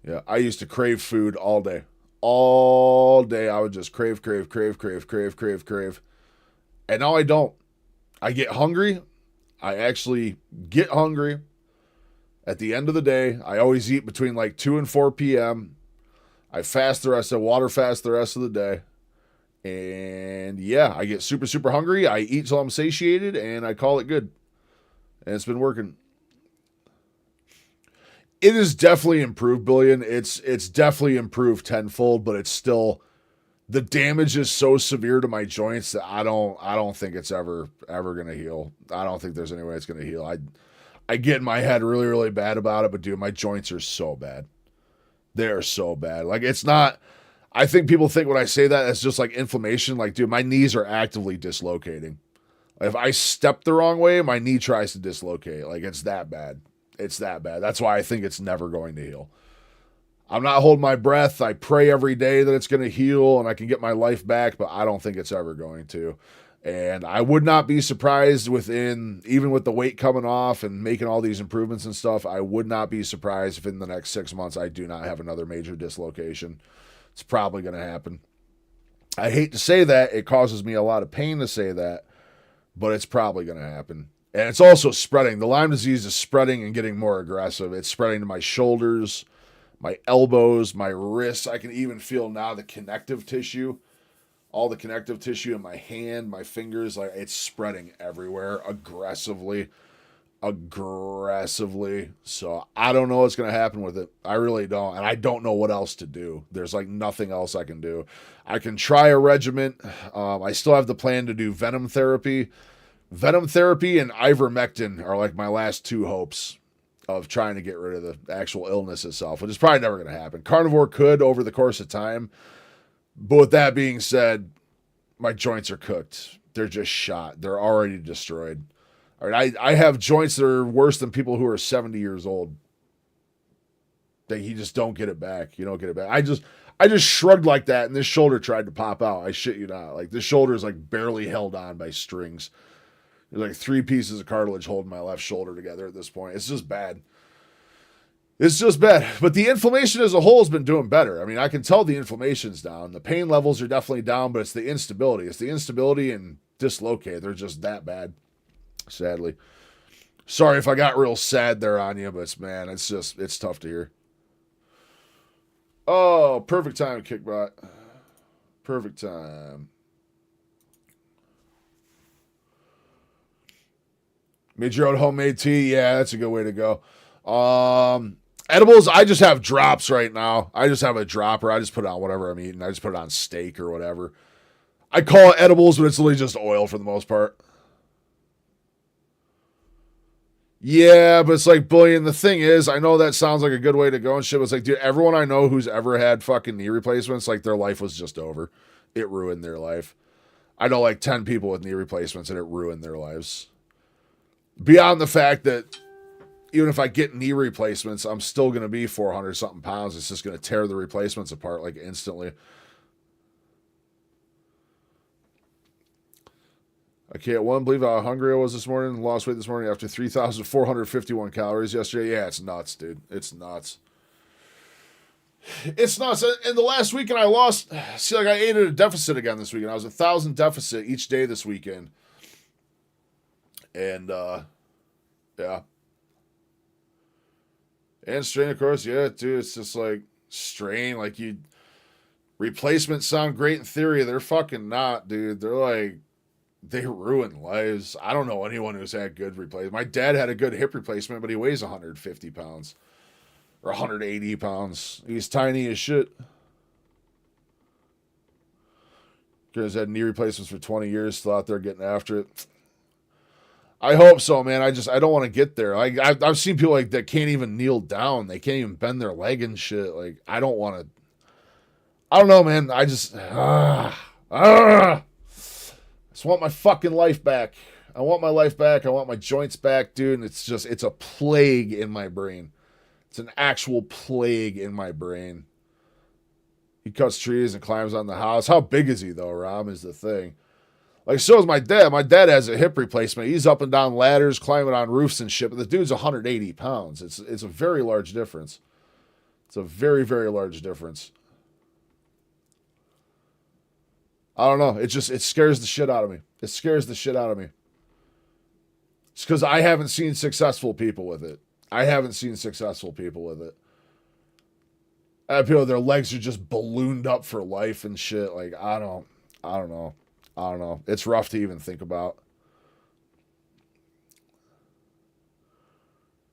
Speaker 2: Yeah, I used to crave food all day. All day I would just crave. And now I don't. I get hungry. I actually get hungry. At the end of the day, I always eat between like 2 and 4 p.m. I water fast the rest of the day. And yeah, I get super, super hungry. I eat till I'm satiated and I call it good. And it's been working. It is definitely improved, Billion. It's definitely improved tenfold, but it's still, the damage is so severe to my joints that I don't think it's ever gonna heal. I don't think there's any way it's gonna heal. I get in my head really, really bad about it, but dude, my joints are so bad. They are so bad. Like, it's not, I think people think when I say that, it's just like inflammation. Like, dude, my knees are actively dislocating. If I step the wrong way, my knee tries to dislocate. Like, it's that bad. It's that bad. That's why I think it's never going to heal. I'm not holding my breath. I pray every day that it's going to heal and I can get my life back, but I don't think it's ever going to. And I would not be surprised even with the weight coming off and making all these improvements and stuff, I would not be surprised if in the next 6 months I do not have another major dislocation. It's probably going to happen. I hate to say that. It causes me a lot of pain to say that, but it's probably going to happen. And it's also spreading. The Lyme disease is spreading and getting more aggressive. It's spreading to my shoulders, my elbows, my wrists. I can even feel now the connective tissue, all the connective tissue in my hand, my fingers. Like, it's spreading everywhere aggressively. So I don't know what's going to happen with it. I really don't. And I don't know what else to do. There's like nothing else I can do. I can try a regimen. I still have the plan to do venom therapy. Venom therapy and ivermectin are like my last 2 hopes of trying to get rid of the actual illness itself, which is probably never going to happen. Carnivore could over the course of time. But with that being said, my joints are cooked. They're just shot. They're already destroyed. All right, I have joints that are worse than people who are 70 years old. That you just don't get it back. You don't get it back. I just shrugged like that, and this shoulder tried to pop out. I shit you not. Like, this shoulder is like barely held on by strings. There's like 3 pieces of cartilage holding my left shoulder together at this point. It's just bad. It's just bad. But the inflammation as a whole has been doing better. I mean, I can tell the inflammation's down. The pain levels are definitely down, but it's the instability. It's the instability and dislocate. They're just that bad, sadly. Sorry if I got real sad there on you, but man, it's tough to hear. Oh, perfect time, Kickbot. Perfect time. Made your own homemade tea? Yeah, that's a good way to go. Edibles, I just have drops right now. I just have a dropper. I just put it on whatever I'm eating. I just put it on steak or whatever. I call it edibles, but it's literally just oil for the most part. Yeah, but it's like, Billion, the thing is, I know that sounds like a good way to go and shit, but it's like, dude, everyone I know who's ever had fucking knee replacements, like, their life was just over. It ruined their life. I know like 10 people with knee replacements and it ruined their lives. Beyond the fact that even if I get knee replacements, I'm still going to be 400 something pounds. It's just going to tear the replacements apart like instantly. I can't believe how hungry I was this morning. Lost weight this morning after 3,451 calories yesterday. Yeah, it's nuts, dude. It's nuts. It's nuts. And the last weekend I lost, see, like I ate at a deficit again this weekend. I was 1,000 deficit each day this weekend. And, yeah. And strain, of course, yeah, dude. It's just like strain. Like, replacements sound great in theory. They're fucking not, dude. They're like, they ruin lives. I don't know anyone who's had good replacement. My dad had a good hip replacement, but he weighs 150 pounds or 180 pounds. He's tiny as shit. Guys had knee replacements for 20 years, still out there getting after it. I hope so, man. I don't want to get there. Like I've seen people like that can't even kneel down. They can't even bend their leg and shit. Like I don't want to. I don't know, man. I just want my fucking life back. I want my life back. I want my joints back, dude. And it's a plague in my brain. It's an actual plague in my brain. He cuts trees and climbs on the house. How big is he though, Rom, is the thing. Like, so is my dad. My dad has a hip replacement. He's up and down ladders, climbing on roofs and shit, but the dude's 180 pounds. It's a very large difference. It's a very, very large difference. I don't know. It scares the shit out of me. It scares the shit out of me. It's because I haven't seen successful people with it. I have people, their legs are just ballooned up for life and shit. Like, I don't know. It's rough to even think about.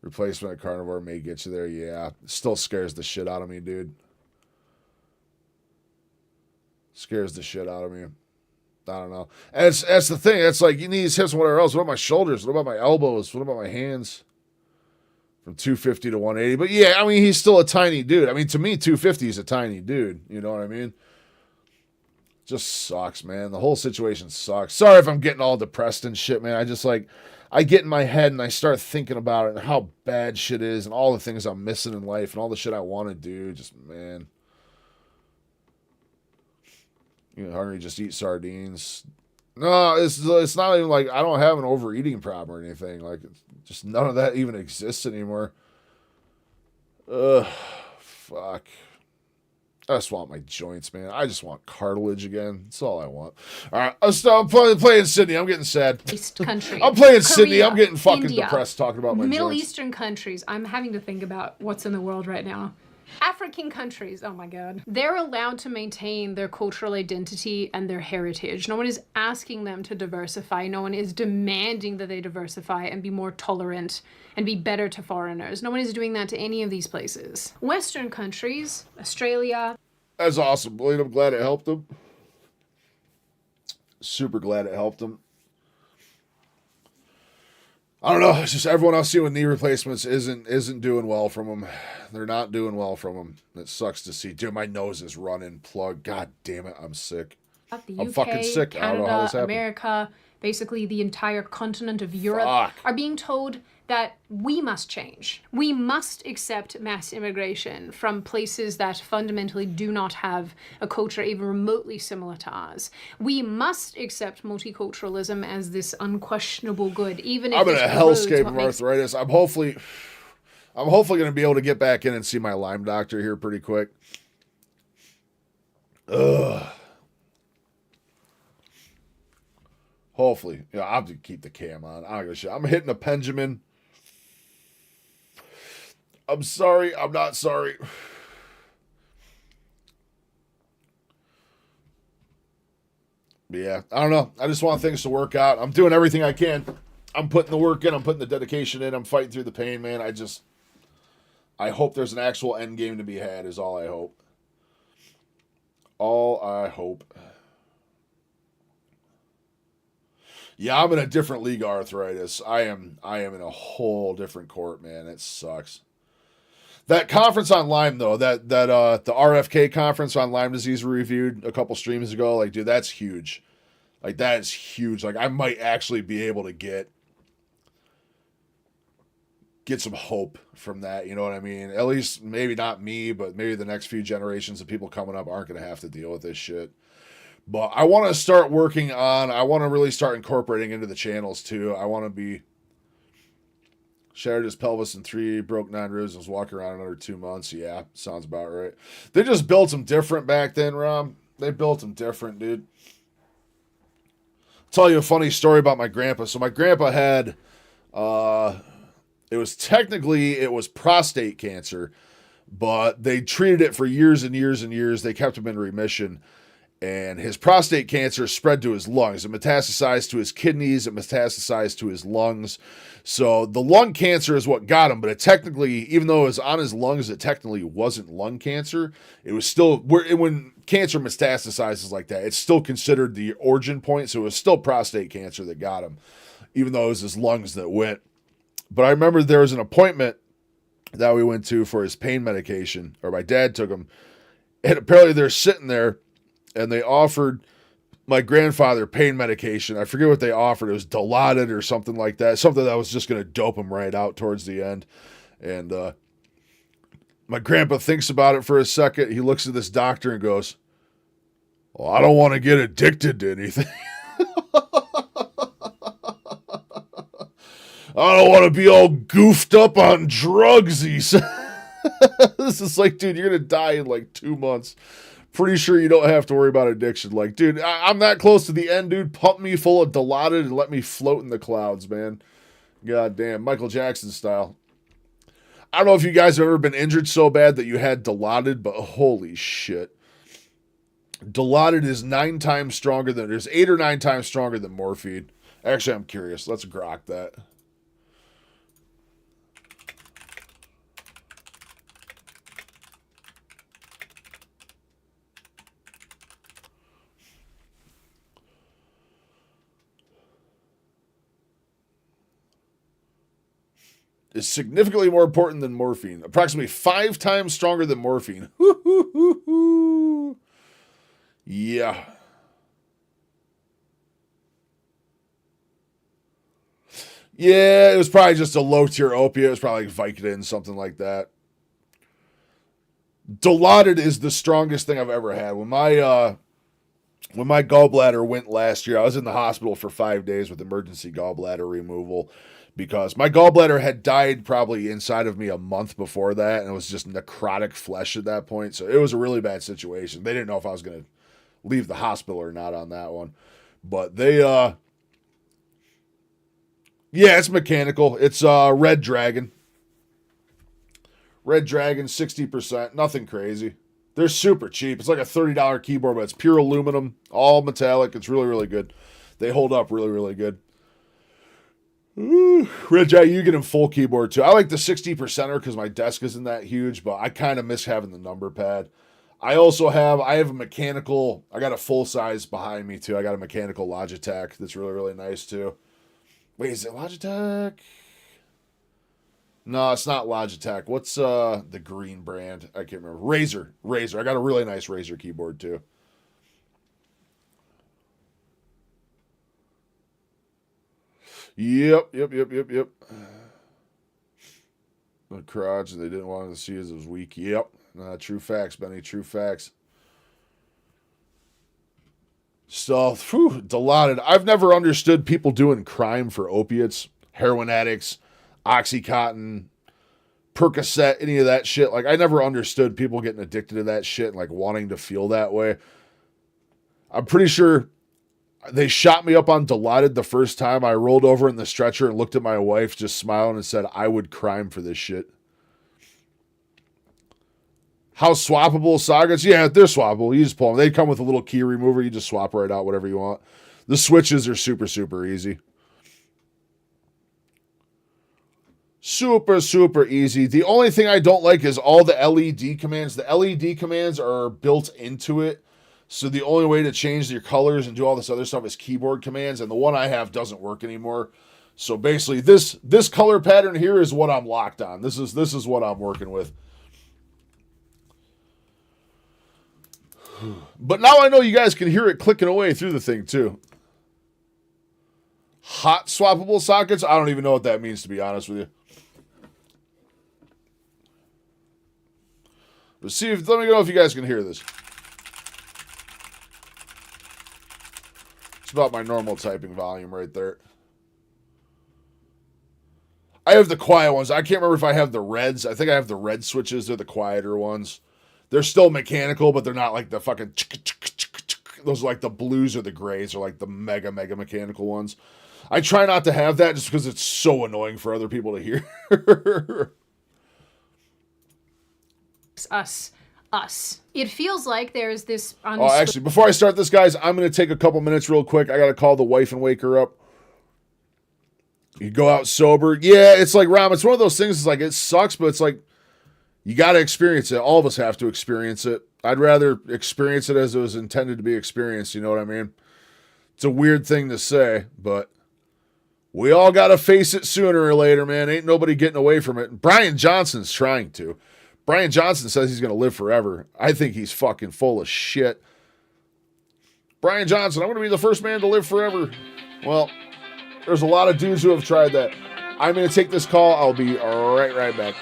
Speaker 2: Replacement of carnivore may get you there. Yeah. Still scares the shit out of me, dude. Scares the shit out of me. I don't know. And that's the thing. It's like, you need these hips and whatever else. What about my shoulders? What about my elbows? What about my hands? From 250 to 180. But yeah, I mean, he's still a tiny dude. I mean, to me, 250 is a tiny dude. You know what I mean? Just sucks, man. The whole situation sucks. Sorry if I'm getting all depressed and shit, man. I get in my head and I start thinking about it and how bad shit is and all the things I'm missing in life and all the shit I want to do. Just, man. You know, hungry, just eat sardines. No, it's not even like I don't have an overeating problem or anything. Like, just none of that even exists anymore. Ugh, fuck. I just want my joints, man. I just want cartilage again. That's all I want. All right, I'm playing Sydney. I'm getting sad.
Speaker 6: East country.
Speaker 2: I'm playing Sydney. I'm getting fucking
Speaker 6: India,
Speaker 2: depressed talking about my
Speaker 6: Middle
Speaker 2: joints.
Speaker 6: Eastern countries. I'm having to think about what's in the world right now. African countries, oh my god. They're allowed to maintain their cultural identity and their heritage. No one is asking them to diversify. No one is demanding that they diversify and be more tolerant and be better to foreigners. No one is doing that to any of these places. Western countries, Australia.
Speaker 2: That's awesome, Blaine. I'm glad it helped them. Super glad it helped them. I don't know. It's just everyone else seeing with knee replacements isn't doing well from them. They're not doing well from them. It sucks to see. Dude, my nose is running plug. God damn it, I'm sick.
Speaker 6: The
Speaker 2: I'm
Speaker 6: UK,
Speaker 2: fucking sick.
Speaker 6: Canada,
Speaker 2: I don't know how this happened.
Speaker 6: America, basically the entire continent of Europe are being told that we must change. We must accept mass immigration from places that fundamentally do not have a culture even remotely similar to ours. We must accept multiculturalism as this unquestionable good, even if
Speaker 2: I'm in a hellscape of
Speaker 6: makes...
Speaker 2: arthritis. I'm hopefully going to be able to get back in and see my Lyme doctor here pretty quick. Ugh. Hopefully. Yeah, I'll have to keep the cam on. I don't give a shit. I'm hitting a Benjamin. I'm sorry. I'm not sorry. But yeah, I don't know. I just want things to work out. I'm doing everything I can. I'm putting the work in. I'm putting the dedication in. I'm fighting through the pain, man. I hope there's an actual end game to be had is all I hope. All I hope. Yeah, I'm in a different league of arthritis. I am in a whole different court, man. It sucks. That conference on Lyme, though, the RFK conference on Lyme disease we reviewed a couple streams ago, like, dude, that's huge. Like, that is huge. Like, I might actually be able to get some hope from that, you know what I mean? At least maybe not me, but maybe the next few generations of people coming up aren't going to have to deal with this shit. But I want to start working on, I want to really start incorporating into the channels, too. I want to be... Shattered his pelvis in 3, broke 9 ribs, and was walking around another 2 months. Yeah, sounds about right. They just built him different back then, Rom. They built him different, dude. I'll tell you a funny story about my grandpa. So my grandpa had, it was prostate cancer, but they treated it for years and years and years. They kept him in remission. And his prostate cancer spread to his lungs. It metastasized to his kidneys. It metastasized to his lungs. So the lung cancer is what got him. But it technically, even though it was on his lungs, it technically wasn't lung cancer. It was still, when cancer metastasizes like that, it's still considered the origin point. So it was still prostate cancer that got him. even though it was his lungs that went. But I remember there was an appointment that we went to for his pain medication, or my dad took him, and apparently they're sitting there, and they offered my grandfather pain medication. I forget what they offered. It was Dilaudid or something like that, something that was just going to dope him right out towards the end. And my grandpa thinks about it for a second. He looks at this doctor and goes, well, I don't want to get addicted to anything. I don't want to be all goofed up on drugs, he said. This is like, dude, you're going to die in like 2 months. Pretty sure you don't have to worry about addiction. Like, dude, I'm that close to the end, dude. Pump me full of Dilaudid and let me float in the clouds, man. God damn, Michael Jackson style. I don't know if you guys have ever been injured so bad that you had Dilaudid, but holy shit. Dilaudid is 9 times stronger than, there's 8 or 9 times stronger than morphine. Actually, I'm curious. Let's grok that. Is significantly more important than morphine. Approximately 5 times stronger than morphine. Yeah. Yeah, it was probably just a low-tier opiate. It was probably like Vicodin, something like that. Dilaudid is the strongest thing I've ever had. When my gallbladder went last year, I was in the hospital for 5 days with emergency gallbladder removal, because my gallbladder had died probably inside of me a month before that, and it was just necrotic flesh at that point. So it was a really bad situation. They didn't know if I was going to leave the hospital or not on that one. But they, yeah, it's mechanical. It's Red Dragon. Red Dragon, 60%. Nothing crazy. They're super cheap. It's like a $30 keyboard, but it's pure aluminum, all metallic. It's really, really good. They hold up really, really good. Ooh, Red Dragon, you get a full keyboard too. I like the 60%er because my desk isn't that huge, but I kind of miss having the number pad. I have a mechanical, I got a full size behind me too. I got a mechanical Logitech that's really, really nice too. Wait, is it Logitech? No, it's not Logitech. What's the green brand? I can't remember. Razer. I got a really nice Razer keyboard too. Yep. The crotch they didn't want to see as it was weak. Yep. True facts, Benny. True facts. So, Dilaudid. I've never understood people doing crime for opiates, heroin addicts, Oxycontin, Percocet, any of that shit. Like, I never understood people getting addicted to that shit and, like, wanting to feel that way. I'm pretty sure they shot me up on Dilaudid the first time. I rolled over in the stretcher and looked at my wife, just smiling, and said, I would crime for this shit. How swappable sockets? Yeah, they're swappable. You just pull them. They come with a little key remover. You just swap right out whatever you want. The switches are super, super easy. Super, super easy. The only thing I don't like is all the LED commands. The LED commands are built into it. So the only way to change your colors and do all this other stuff is keyboard commands. And the one I have doesn't work anymore. So basically this color pattern here is what I'm locked on. This is what I'm working with. But now I know you guys can hear it clicking away through the thing too. Hot swappable sockets? I don't even know what that means, to be honest with you. But let me know if you guys can hear this. It's about my normal typing volume right there. I have the quiet ones. I can't remember if I have the reds. I think I have the red switches. They're the quieter ones. They're still mechanical, but they're not like the fucking... Those are like the blues or the grays, or like the mega mechanical ones. I try not to have that just because it's so annoying for other people to hear.
Speaker 6: Us. It feels like there's this...
Speaker 2: Actually, before I start this, guys, I'm going to take a couple minutes real quick. I got to call the wife and wake her up. You go out sober. Yeah, it's like, Ram, it's one of those things, it's like, it sucks, but it's like, you got to experience it. All of us have to experience it. I'd rather experience it as it was intended to be experienced. You know what I mean? It's a weird thing to say, but We all got to face it sooner or later, man. Ain't nobody getting away from it. Brian Johnson's trying to. Brian Johnson says he's going to live forever. I think he's fucking full of shit. Brian Johnson, I'm going to be the first man to live forever. Well, there's a lot of dudes who have tried that. I'm going to take this call. I'll be right back.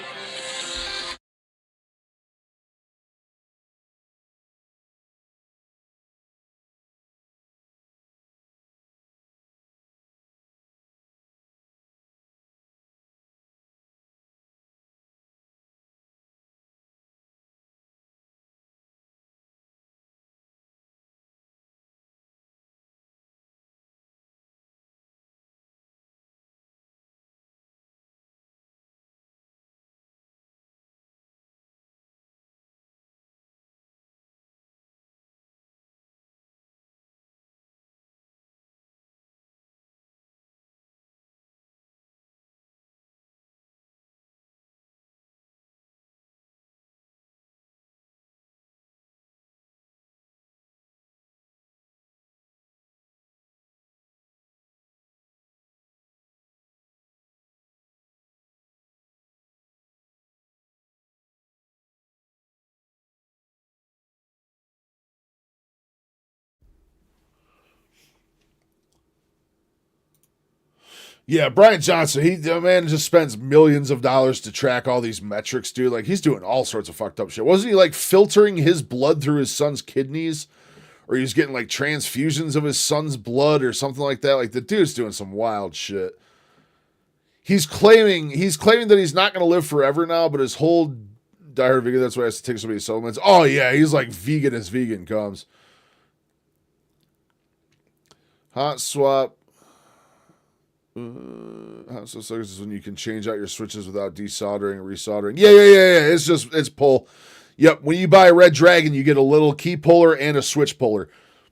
Speaker 2: Yeah, Brian Johnson, the man just spends millions of dollars to track all these metrics, dude. Like, he's doing all sorts of fucked up shit. Wasn't he, like, filtering his blood through his son's kidneys? Or he was getting, like, transfusions of his son's blood or something like that? Like, the dude's doing some wild shit. He's claiming that he's not going to live forever now, but his whole diehard vegan, that's why he has to take so many supplements. Oh, yeah, he's, like, vegan as vegan comes. Hot swap. So this is when you can change out your switches without desoldering and resoldering. Yeah. It's pull. Yep. When you buy a Red Dragon, you get a little key puller and a switch puller.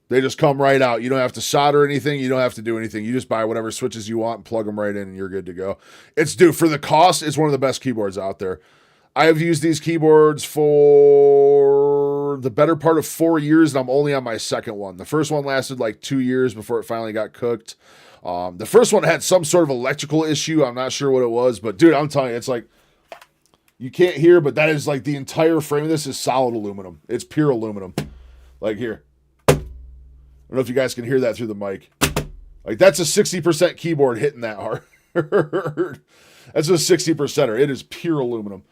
Speaker 2: They just come right out. You don't have to solder anything. You don't have to do anything. You just buy whatever switches you want and plug them right in, and you're good to go. For the cost, it's one of the best keyboards out there. I have used these keyboards for the better part of 4 years, and I'm only on my second one. The first one lasted like 2 years before it finally got cooked. The first one had some sort of electrical issue. I'm not sure what it was, but dude, I'm telling you, it's like, you can't hear, but that is like the entire frame of this is solid aluminum. It's pure aluminum. Like here. I don't know if you guys can hear that through the mic. Like that's a 60% keyboard hitting that hard. That's a 60%er. It is pure aluminum.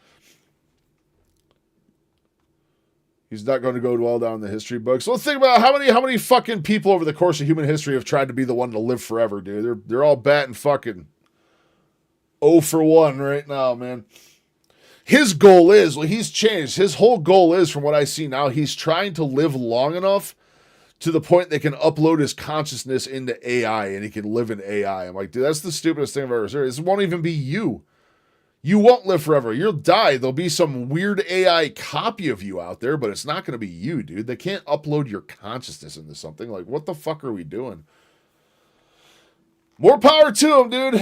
Speaker 2: He's not going to go well down in the history books. So think about how many fucking people over the course of human history have tried to be the one to live forever, dude. They're all batting fucking 0 for 1 right now, man. His goal is, well, he's changed. His whole goal is, from what I see now, he's trying to live long enough to the point they can upload his consciousness into AI and he can live in AI. I'm like, dude, that's the stupidest thing I've ever heard. This won't even be you. You won't live forever. You'll die. There'll be some weird AI copy of you out there, but it's not going to be you, dude. They can't upload your consciousness into something. Like, what the fuck are we doing? More power to him, dude.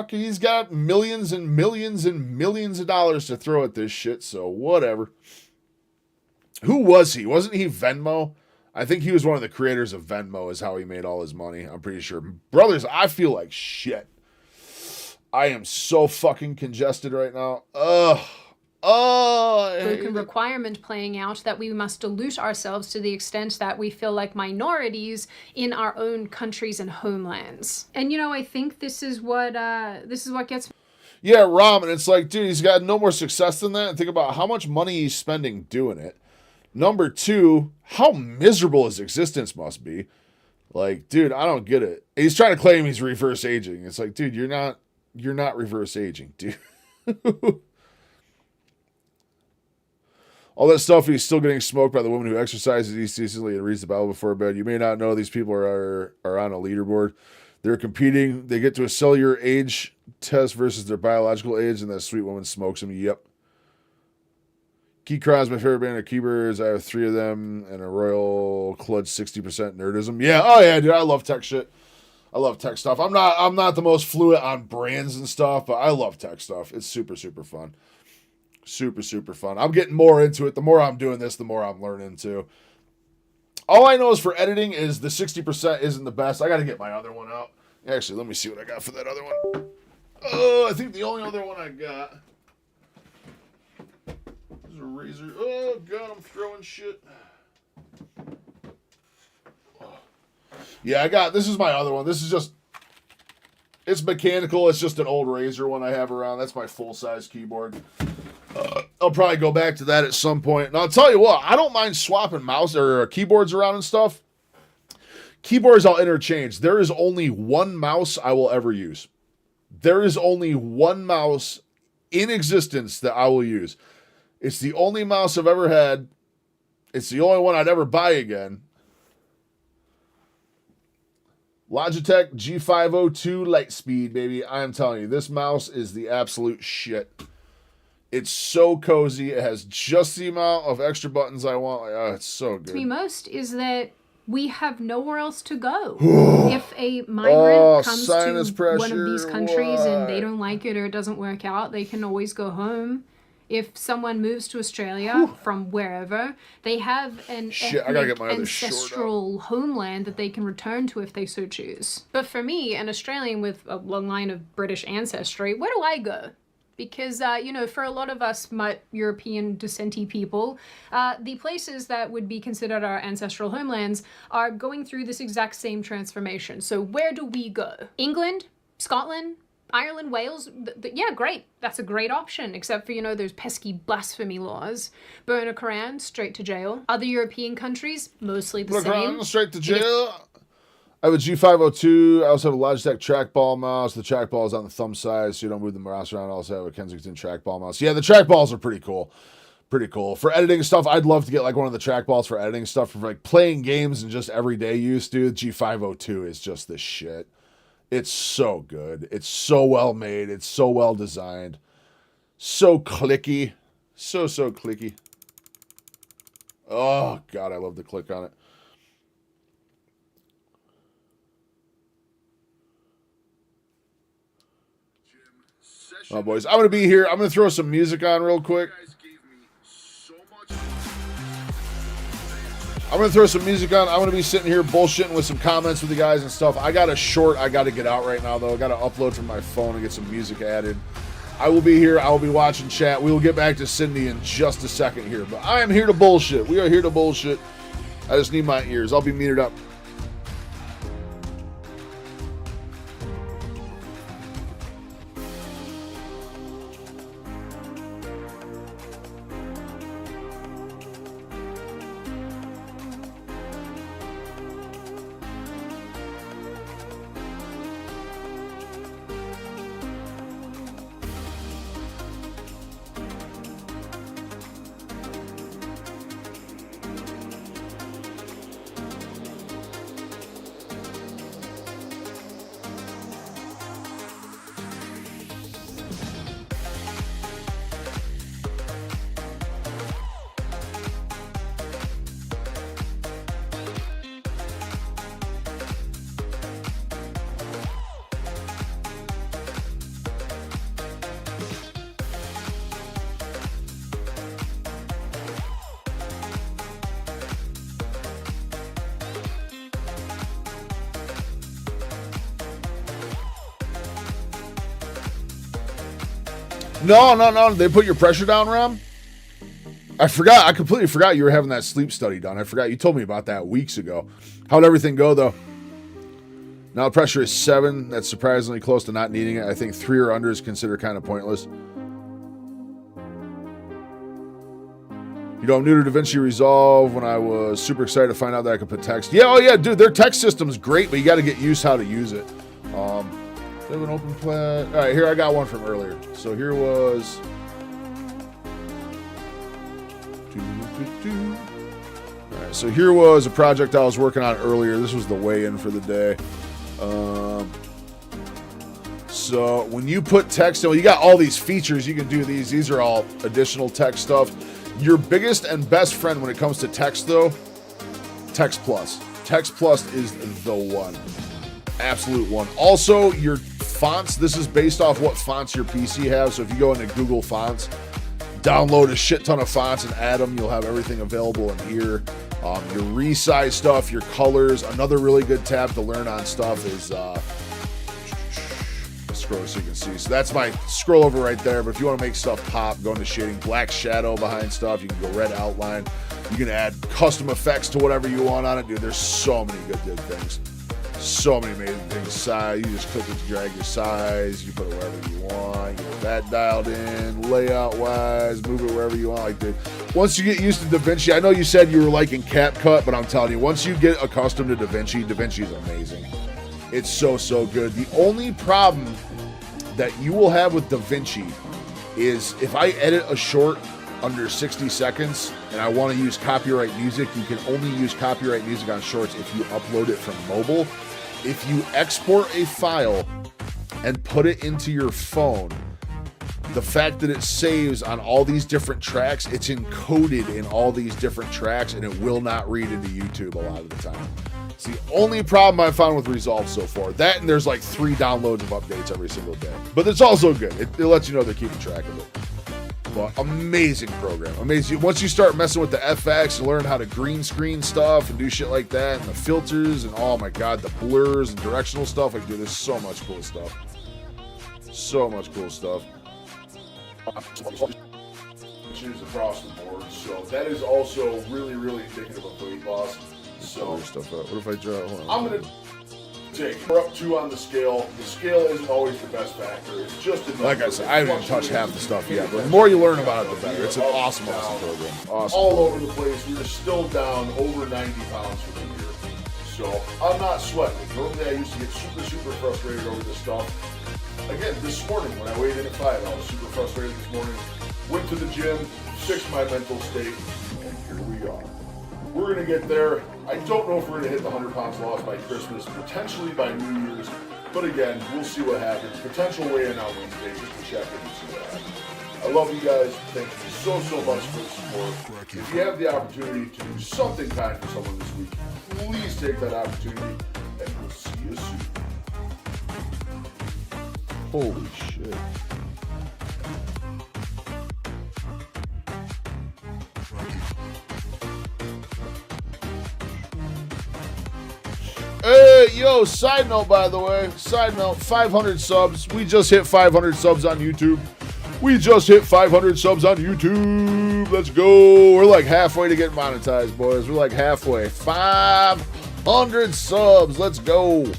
Speaker 2: He's got millions and millions and millions of dollars to throw at this shit, so whatever. Who was he? Wasn't he Venmo? I think he was one of the creators of Venmo is how he made all his money. I'm pretty sure. Brothers, I feel like shit. I am so fucking congested right now.
Speaker 6: Broken requirement playing out that we must dilute ourselves to the extent that we feel like minorities in our own countries and homelands. And I think this is what gets.
Speaker 2: Yeah, Ramen. It's like, dude, he's got no more success than that. And think about how much money he's spending doing it. Number two, how miserable his existence must be. Like, dude, I don't get it. He's trying to claim he's reverse aging. It's like, dude, you're not reverse aging, dude. All that stuff, he's still getting smoked by the woman who exercises decently and reads the Bible before bed. You may not know these people are on a leaderboard. They're competing. They get to a cellular age test versus their biological age, and that sweet woman smokes them. Yep. Keychron is my favorite band of keyboards. I have 3 of them and a Royal Clutch 60% nerdism. Yeah, oh yeah, dude, I love tech shit. I love tech stuff. I'm not the most fluent on brands and stuff, but I love tech stuff. It's super, super fun. Super, super fun. I'm getting more into it. The more I'm doing this, the more I'm learning too. All I know is for editing is the 60% isn't the best. I got to get my other one out. Actually, let me see what I got for that other one. Oh, I think the only other one I got is a Razer. Oh, God, I'm throwing shit. Yeah, this is my other one. This is just, it's mechanical. It's just an old Razer one I have around. That's my full-size keyboard. I'll probably go back to that at some point. And I'll tell you what, I don't mind swapping mouse or keyboards around and stuff. Keyboards I'll interchange. There is only one mouse I will ever use. There is only one mouse in existence that I will use. It's the only mouse I've ever had. It's the only one I'd ever buy again. Logitech G502 Lightspeed, baby. I am telling you, this mouse is the absolute shit. It's so cozy. It has just the amount of extra buttons I want. Oh, it's so good.
Speaker 6: To me most is that we have nowhere else to go. If a migrant comes to one of these countries and they don't like it or it doesn't work out, they can always go home. If someone moves to Australia from wherever, they have an ancestral homeland that they can return to if they so choose. But for me, an Australian with a long line of British ancestry, where do I go? Because, for a lot of us European descenty people, the places that would be considered our ancestral homelands are going through this exact same transformation. So where do we go? England? Scotland? Ireland, Wales, yeah, great. That's a great option, except for, those pesky blasphemy laws. Burn a Quran, straight to jail. Other European countries, mostly the same.
Speaker 2: Straight to jail. I have a G502. I also have a Logitech trackball mouse. The trackball is on the thumb side, so you don't move the mouse around. I also have a Kensington trackball mouse. Yeah, the trackballs are pretty cool. Pretty cool. For editing stuff, I'd love to get like one of the trackballs for editing stuff. For like playing games and just everyday use, dude, G502 is just the shit. It's so good. It's so well made. It's so well designed. So clicky. So clicky. Oh, God, I love to click on it. Oh, boys, I'm going to be here. I'm going to throw some music on real quick. I'm going to throw some music on. I'm going to be sitting here bullshitting with some comments with the guys and stuff. I got a short I got to get out right now, though. I got to upload from my phone and get some music added. I will be here. I will be watching chat. We will get back to Cindy in just a second here. But I am here to bullshit. We are here to bullshit. I just need my ears. I'll be metered up. No. They put your pressure down, Rom? I forgot. I completely forgot you were having that sleep study done. I forgot. You told me about that weeks ago. How'd everything go, though? Now the pressure is 7. That's surprisingly close to not needing it. I think 3 or under is considered kind of pointless. I'm new to DaVinci Resolve. When I was super excited to find out that I could put text. Yeah, oh yeah, dude, their text system's great, but you got to get used how to use it. They have an open plan. All right, here I got one from earlier. So here was. All right, so here was a project I was working on earlier. This was the weigh-in for the day. So when you put text in, you got all these features. You can do these. These are all additional text stuff. Your biggest and best friend when it comes to text, though, Text Plus. Text Plus is the one. Absolute one. Also, your fonts. This is based off what fonts your PC has. So if you go into Google Fonts, download a shit ton of fonts and add them. You'll have everything available in here. Your resize stuff, your colors. Another really good tab to learn on stuff is scroll so you can see. So that's my scroll over right there. But if you want to make stuff pop, go into shading, black shadow behind stuff. You can go red outline. You can add custom effects to whatever you want on it, dude. There's so many good things. So many amazing things. Size, you just click it to drag your size. You put it wherever you want. You get that dialed in, layout wise, move it wherever you want. Like, dude, once you get used to DaVinci, I know you said you were liking CapCut, but I'm telling you, once you get accustomed to DaVinci, DaVinci is amazing. It's so good. The only problem that you will have with DaVinci is if I edit a short under 60 seconds and I want to use copyright music, you can only use copyright music on shorts if you upload it from mobile. If you export a file and put it into your phone, the fact that it saves on all these different tracks, it's encoded in all these different tracks and it will not read into YouTube a lot of the time. It's the only problem I've found with Resolve so far. That and there's like 3 downloads of updates every single day. But it's also good. It lets you know they're keeping track of it. But amazing program. Amazing. Once you start messing with the FX and learn how to green screen stuff and do shit like that and the filters and oh my god, the blurs and directional stuff. Like, dude, there's so much cool stuff. So much cool stuff. Choose across the board. So that is also really indicative of weight loss. So stuff up. What if I draw? I'm gonna take. We're up 2 on the scale. The scale isn't always the best factor. It's just enough. Like I said, I haven't even touched half the stuff yet. But the more you learn about it, the better. It's an awesome program. Awesome. All over the place. We are still down over 90 pounds for the year. So I'm not sweating. Normally I used to get super frustrated over this stuff. Again, this morning when I weighed in at 5, I was super frustrated this morning. Went to the gym, fixed my mental state, and here we are. We're going to get there. I don't know if we're going to hit the 100 pounds lost by Christmas, potentially by New Year's. But again, we'll see what happens. Potential weigh-in on Wednesday just to check in and see what happens. I love you guys. Thank you so much for the support. If you have the opportunity to do something kind for someone this week, please take that opportunity, and we'll see you soon. Holy shit. Hey, yo, side note, by the way. Side note, 500 subs. We just hit 500 subs on YouTube. Let's go. We're like halfway to getting monetized, boys. We're like halfway. 500 subs. Let's go.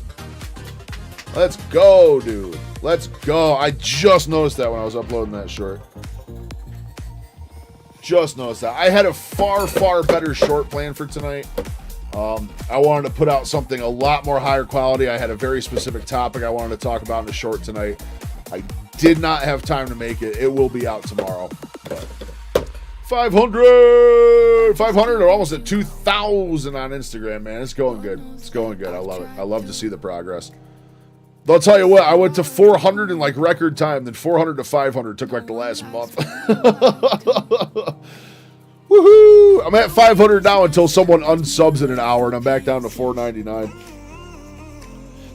Speaker 2: Let's go, dude. Let's go. I just noticed that when I was uploading that short. Just noticed that. I had a far better short plan for tonight. I wanted to put out something a lot more higher quality. I had a very specific topic I wanted to talk about in the short tonight. I did not have time to make it. It will be out tomorrow. But 500 or almost at 2,000 on Instagram, man. It's going good. It's going good. I love it. I love to see the progress. I'll tell you what, I went to 400 in like record time, then 400 to 500 took like the last month. Woohoo! I'm at 500 now until someone unsubs in an hour, and I'm back down to 499.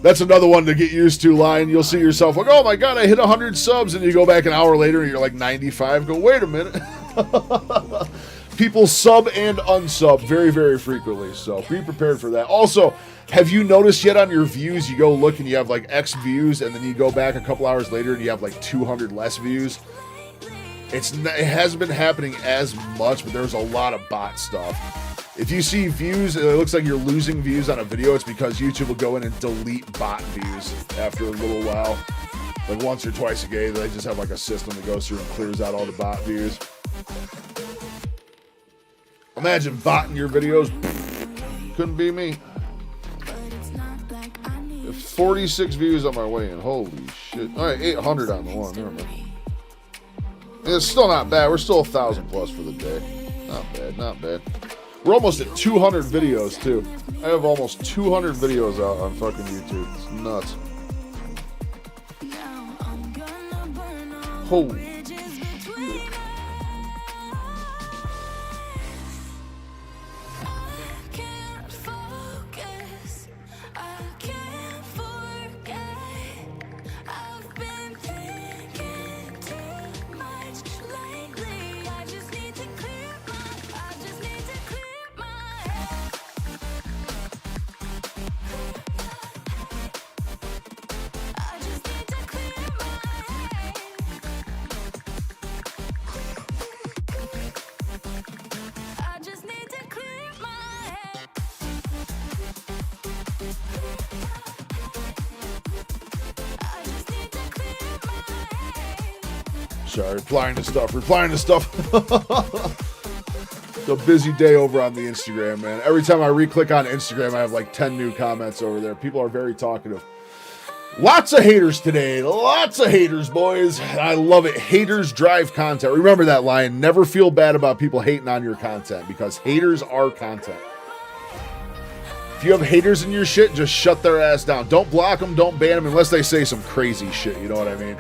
Speaker 2: That's another one to get used to, Lion. You'll see yourself like, oh my god, I hit 100 subs, and you go back an hour later and you're like 95. Go, wait a minute. People sub and unsub very frequently, so be prepared for that. Also, have you noticed yet on your views, you go look and you have like X views, and then you go back a couple hours later and you have like 200 less views? It hasn't been happening as much, but there's a lot of bot stuff. If you see views, it looks like you're losing views on a video, it's because YouTube will go in and delete bot views after a little while. Like once or twice a day, they just have like a system that goes through and clears out all the bot views. Imagine botting your videos. Couldn't be me. 46 views on my way in. Holy shit. All right, 800 on the one. Never mind. It's still not bad. We're still 1,000 plus for the day. Not bad. We're almost at 200 videos, too. I have almost 200 videos out on fucking YouTube. It's nuts. Holy shit. Sorry, replying to stuff. It's a busy day over on the Instagram, man. Every time I re-click on Instagram, I have like 10 new comments over there. People are very talkative. Lots of haters today. Lots of haters, boys. I love it. Haters drive content. Remember that line. Never feel bad about people hating on your content because haters are content. If you have haters in your shit, just shut their ass down. Don't block them. Don't ban them unless they say some crazy shit. You know what I mean?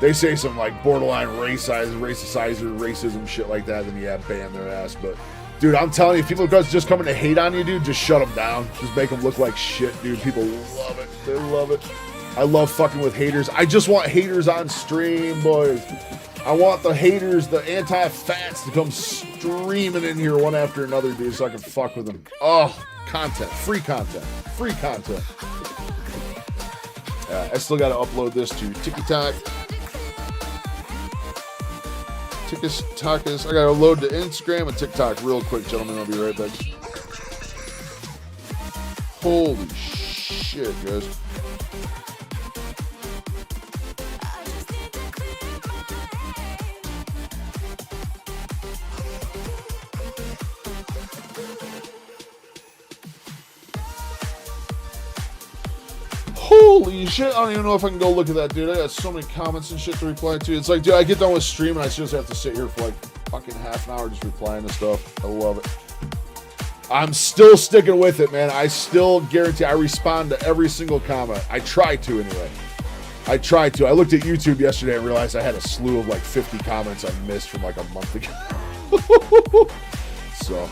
Speaker 2: They say some like borderline racism shit like that, then yeah, ban their ass. But dude, I'm telling you, if people just coming to hate on you, dude, just shut them down. Just make them look like shit, dude. People love it. They love it. I love fucking with haters. I just want haters on stream, boys. I want the haters, the anti-fats to come streaming in here one after another, dude, so I can fuck with them. Oh, content. Free content. Free content. I still got to upload this to TikTok. I gotta load to Instagram and TikTok real quick, gentlemen. I'll be right back. Holy shit, guys. Holy shit, I don't even know if I can go look at that, dude. I got so many comments and shit to reply to. It's like, dude, I get done with stream and I just have to sit here for like fucking half an hour just replying to stuff. I love it. I'm still sticking with it, man. I still guarantee I respond to every single comment. I try to, anyway. I try to. I looked at YouTube yesterday and realized I had a slew of like 50 comments I missed from like a month ago. So...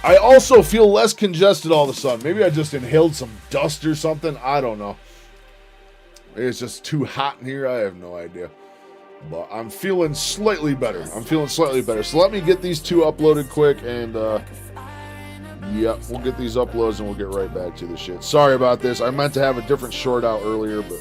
Speaker 2: I also feel less congested all of a sudden. Maybe I just inhaled some dust or something. I don't know. Maybe it's just too hot in here. I have no idea. But I'm feeling slightly better. So let me get these two uploaded quick and, yeah, we'll get these uploads and we'll get right back to the shit. Sorry about this. I meant to have a different short out earlier, but...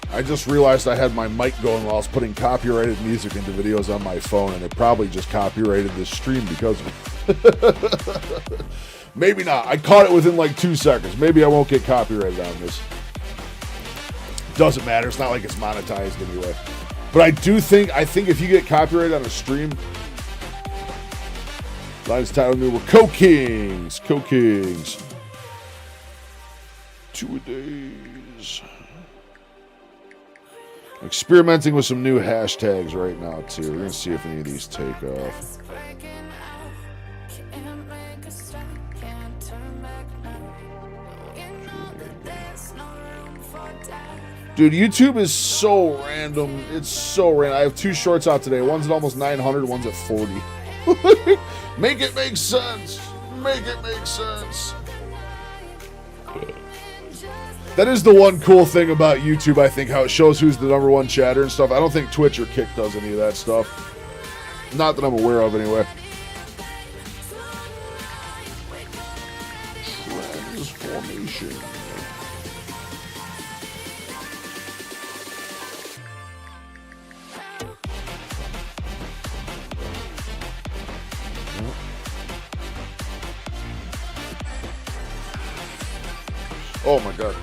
Speaker 2: I just realized I had my mic going while I was putting copyrighted music into videos on my phone, and it probably just copyrighted this stream because of it. Maybe not. I caught it within like 2 seconds. Maybe I won't get copyrighted on this. Doesn't matter. It's not like it's monetized anyway. But I think if you get copyrighted on a stream, line's title new, we're Co-Kings. Co-Kings. 2-a-days. Experimenting with some new hashtags right now, too. We're going to see if any of these take off. Dude, YouTube is so random. It's so random. I have 2 shorts out today. One's at almost 900, one's at 40. Make it make sense. Make it make sense. That is the one cool thing about YouTube, I think, how it shows who's the #1 chatter and stuff. I don't think Twitch or Kick does any of that stuff. Not that I'm aware of, anyway. Transformation. Oh my god.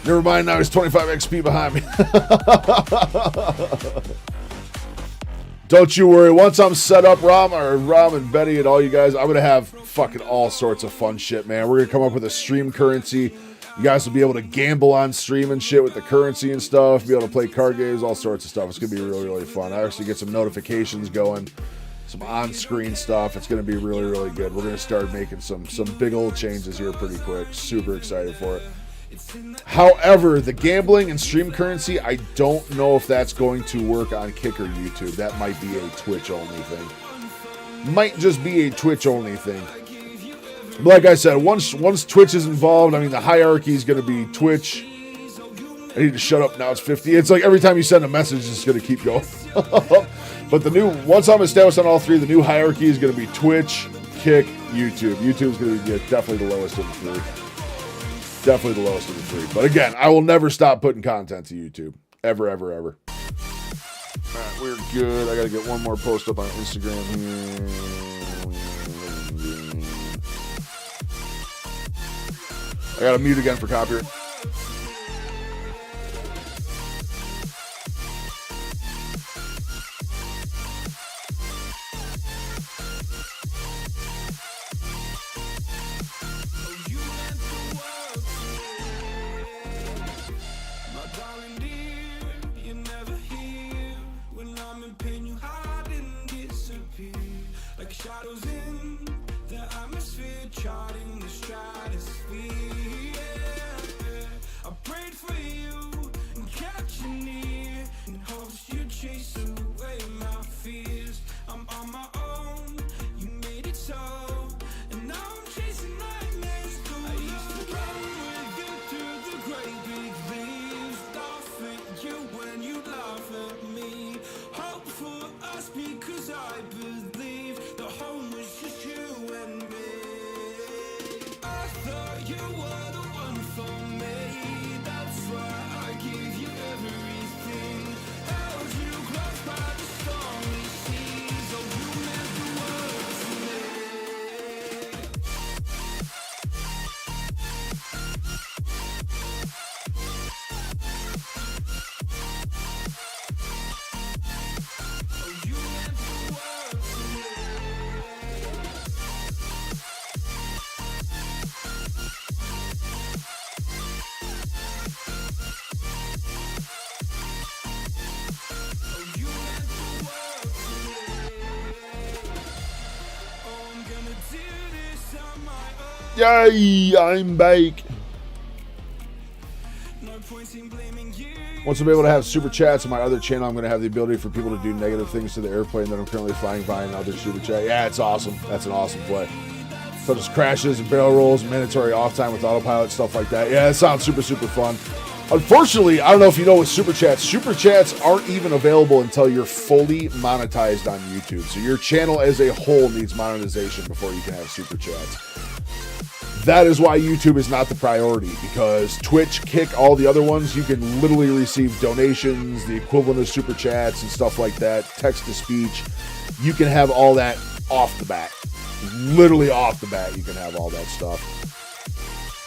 Speaker 2: Never mind, now he's 25 XP behind me. Don't you worry. Once I'm set up, Rom and Betty and all you guys, I'm going to have fucking all sorts of fun shit, man. We're going to come up with a stream currency. You guys will be able to gamble on stream and shit with the currency and stuff, be able to play card games, all sorts of stuff. It's going to be really, really fun. I actually get some notifications going, some on-screen stuff. It's going to be really, really good. We're going to start making some big old changes here pretty quick. Super excited for it. However, the gambling and stream currency, I don't know if that's going to work on Kick or YouTube. That might be a Twitch-only thing. Might just be a Twitch-only thing. But like I said, once Twitch is involved, I mean, the hierarchy is going to be Twitch. I need to shut up now. It's 50. It's like every time you send a message, it's going to keep going. But once I'm established on all three, the new hierarchy is going to be Twitch, Kick, YouTube. YouTube is going to be definitely the lowest of the three. Definitely the lowest of the three. But again, I will never stop putting content to YouTube. Ever, ever, ever. All right, we're good. I got to get one more post up on Instagram here. I got to mute again for copyright.
Speaker 1: Shadows in the atmosphere, charting the stratosphere. I prayed for you and kept you near in hopes you'd chase away my fears. I'm on my own, you made it so, and now I'm chasing nightmares through. I used to run with you through the great big leaves, laugh at you when you laugh at me. Hope for us because I believe the home was just you and me. I thought you were the one for me. That's why I gave you everything. Held you close by the stormy seas. Oh, you meant the world to me. Oh, you meant the world to me. Oh, you meant the world to me. Oh, I'm gonna do this on my own.
Speaker 2: Yay, I'm back.
Speaker 1: No point in blaming you.
Speaker 2: Once I'm able to have super chats on my other channel, I'm going to have the ability for people to do negative things to the airplane that I'm currently flying by and other super chat. Yeah, it's awesome. That's an awesome play. Such as crashes and barrel rolls, mandatory off time with autopilot, stuff like that. Yeah, it sounds super, super fun. Unfortunately, I don't know if you know with super chats aren't even available until you're fully monetized on YouTube. So your channel as a whole needs monetization before you can have super chats. That is why YouTube is not the priority, because Twitch, Kick, all the other ones, you can literally receive donations, the equivalent of super chats and stuff like that, text to speech. You can have all that off the bat. Literally off the bat, you can have all that stuff.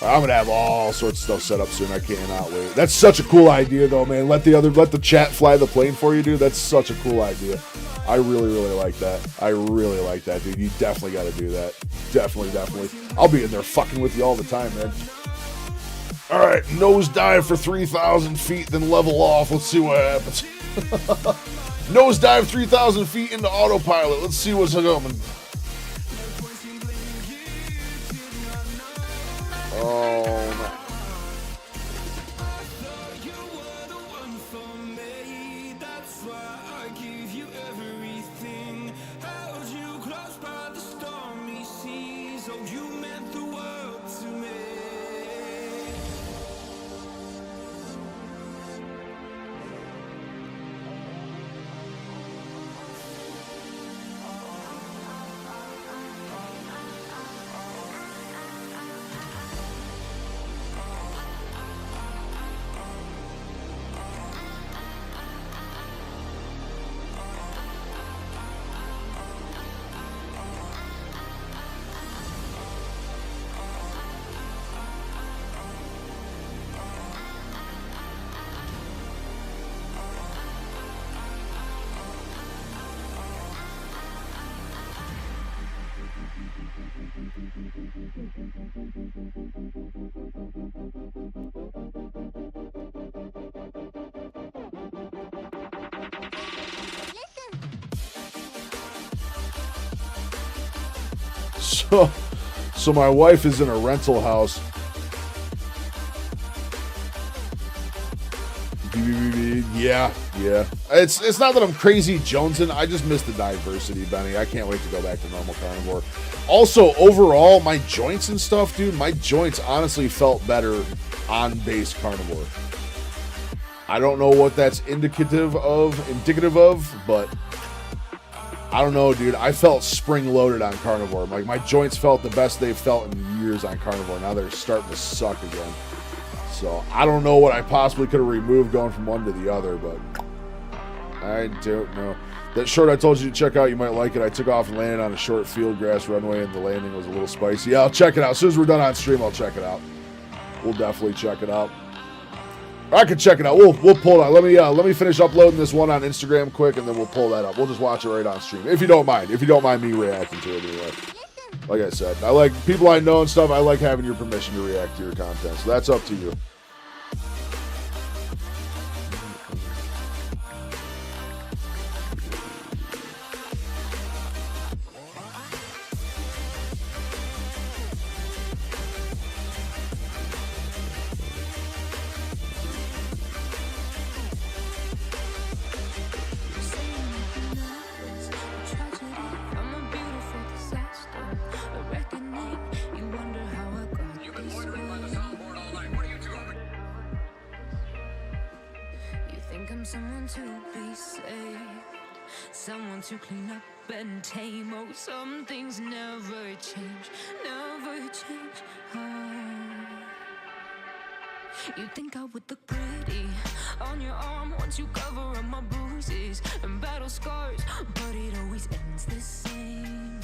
Speaker 2: I'm gonna have all sorts of stuff set up soon. I cannot wait. That's such a cool idea, though, man. Let the chat fly the plane for you, dude. That's such a cool idea. I really, really like that. I really like that, dude. You definitely got to do that. Definitely, definitely. I'll be in there fucking with you all the time, man. All right, nosedive for 3,000 feet, then level off. Let's see what happens. Nosedive 3,000 feet into autopilot. Let's see what's coming. Oh, no.
Speaker 1: You were the one for me. That's why I gave you everything. Held you close by the stormy seas. Oh, you meant the world to me.
Speaker 2: So my wife is in a rental house. Yeah. It's not that I'm crazy jonesing. I just miss the diversity, Benny. I can't wait to go back to normal carnivore. Also, overall, my joints and stuff, dude, my joints honestly felt better on base carnivore. I don't know what that's indicative of, but I don't know, dude. I felt spring-loaded on carnivore. Like, my joints felt the best they've felt in years on carnivore. Now they're starting to suck again. So, I don't know what I possibly could have removed going from one to the other, but I don't know. That short I told you to check out, you might like it. I took off and landed on a short field grass runway, and the landing was a little spicy. Yeah, I'll check it out. As soon as we're done on stream, I'll check it out. We'll definitely check it out. I can check it out. We'll pull it out. Let me finish uploading this one on Instagram quick, and then we'll pull that up. We'll just watch it right on stream, if you don't mind. If you don't mind me reacting to it anyway. Like I said, I like people I know and stuff. I like having your permission to react to your content. So that's up to you.
Speaker 7: Someone to be saved, someone to clean up and tame. Oh, some things never change, never change. Oh. You think I would look pretty on your arm once you cover up my bruises and battle scars, but it always ends the same.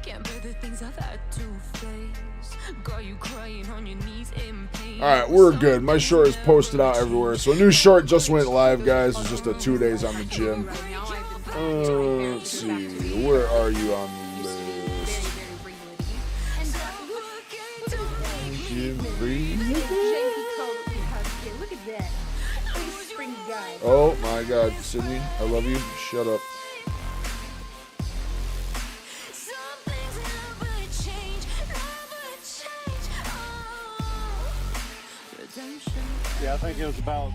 Speaker 7: Can't bear the things I've had to face. Got you crying on your knees in pain.
Speaker 2: Alright, we're good. My short is posted out everywhere. So a new short just went live, guys. It's just a 2 days on the gym. Let's see. Where are you on the list? Oh my god, Sydney, I love you. Shut up.
Speaker 8: Yeah, I think it was about.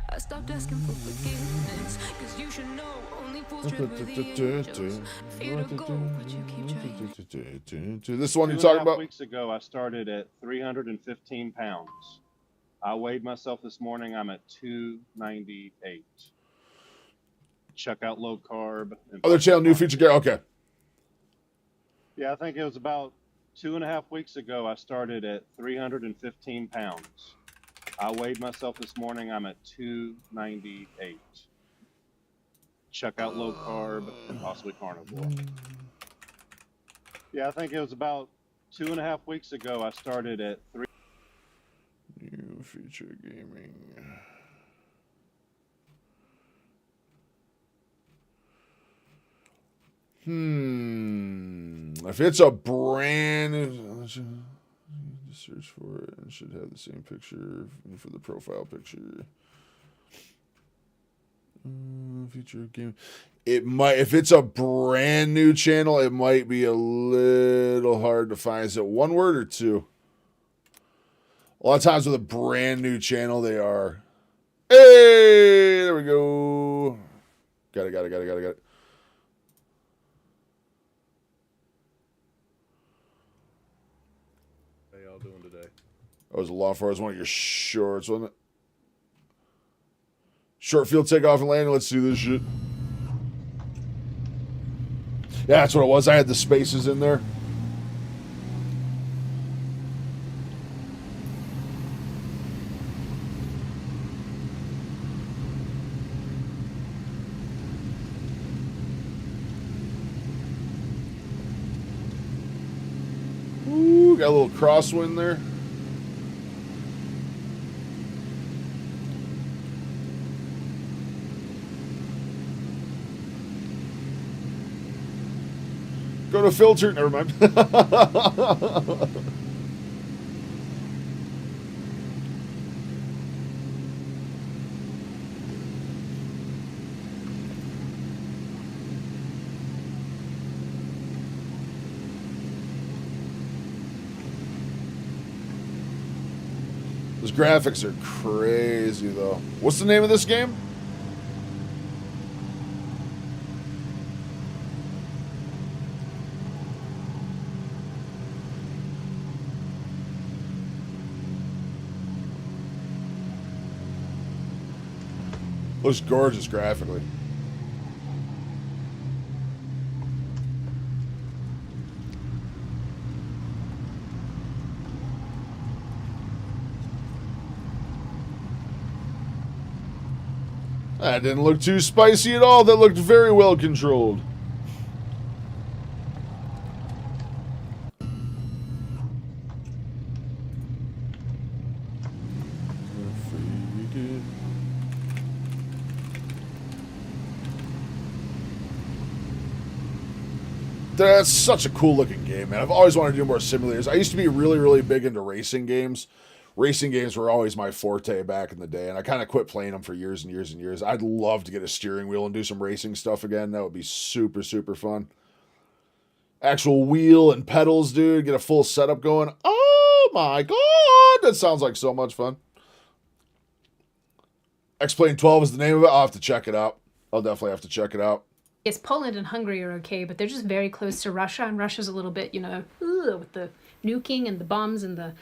Speaker 7: I stopped asking for forgiveness, cause you should know only fools trip with the angels. Fear to go, but you keep trying.
Speaker 2: This one you're talking
Speaker 8: 2.5
Speaker 2: about?
Speaker 8: weeks ago, I started at 315 pounds. I weighed myself this morning. I'm at 298. Check out low carb.
Speaker 2: Other channel, new feature, Gary. Okay.
Speaker 8: Yeah, I think it was about 2.5 weeks ago. I started at 315 pounds. I weighed myself this morning. I'm at 298. Check out low carb and possibly carnivore. Yeah, I think it was about 2.5 weeks ago. I started at 3.
Speaker 2: New feature gaming. If it's a brand, search for it and should have the same picture for the profile picture. Feature game. It might, if it's a brand new channel, it might be a little hard to find. Is it one word or two? A lot of times with a brand new channel, they are. Hey, there we go. Got it.
Speaker 9: How y'all doing today?
Speaker 2: That was a long for us. One of your shorts, wasn't it? Short field takeoff and landing. Let's do this shit. Yeah, that's what it was. I had the spaces in there. Ooh, got a little crosswind there. Go to filter. Never mind. Those graphics are crazy, though. What's the name of this game? Looks gorgeous graphically. That didn't look too spicy at all. That looked very well controlled. That's such a cool looking game, man. I've always wanted to do more simulators. I used to be really, really big into racing games. Racing games were always my forte back in the day, and I kind of quit playing them for years and years and years. I'd love to get a steering wheel and do some racing stuff again. That would be super, super fun. Actual wheel and pedals, dude. Get a full setup going. Oh my god! That sounds like so much fun. X-Plane 12 is the name of it. I'll have to check it out. I'll definitely have to check it out.
Speaker 6: Yes, Poland and Hungary are okay, but they're just very close to Russia, and Russia's a little bit, with the nuking and the bombs and the...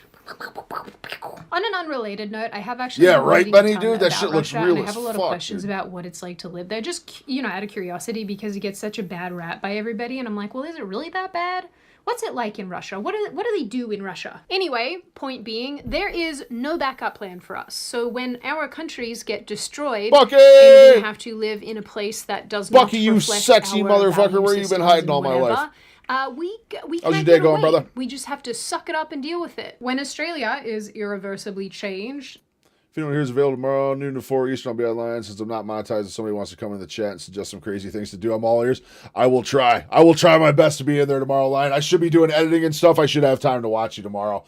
Speaker 6: On an unrelated note, I have actually...
Speaker 2: Yeah,
Speaker 6: been
Speaker 2: right,
Speaker 6: reading
Speaker 2: Benny,
Speaker 6: a ton
Speaker 2: dude? That
Speaker 6: about
Speaker 2: shit looks
Speaker 6: Russia,
Speaker 2: real
Speaker 6: and I
Speaker 2: as
Speaker 6: have a lot of
Speaker 2: fuck,
Speaker 6: questions
Speaker 2: dude.
Speaker 6: about what it's like to live there, just, out of curiosity, because it gets such a bad rap by everybody, and I'm like, well, is it really that bad? What's it like in Russia? What do they do in Russia? Anyway, point being, there is no backup plan for us. So when our countries get destroyed,
Speaker 2: Bucky!
Speaker 6: and we have to live in a place that does not
Speaker 2: Bucky, you
Speaker 6: reflect
Speaker 2: sexy
Speaker 6: our
Speaker 2: motherfucker,
Speaker 6: value
Speaker 2: where you been
Speaker 6: systems
Speaker 2: hiding
Speaker 6: and
Speaker 2: all my life?
Speaker 6: We
Speaker 2: How's
Speaker 6: can't
Speaker 2: your day
Speaker 6: get
Speaker 2: going,
Speaker 6: away.
Speaker 2: brother?
Speaker 6: We just have to suck it up and deal with it. When Australia is irreversibly changed,
Speaker 2: If anyone here is available tomorrow, noon to 4 Eastern, I'll be online. Since I'm not monetized, if somebody wants to come in the chat and suggest some crazy things to do, I'm all ears. I will try. I will try my best to be in there tomorrow, Lion. I should be doing editing and stuff. I should have time to watch you tomorrow.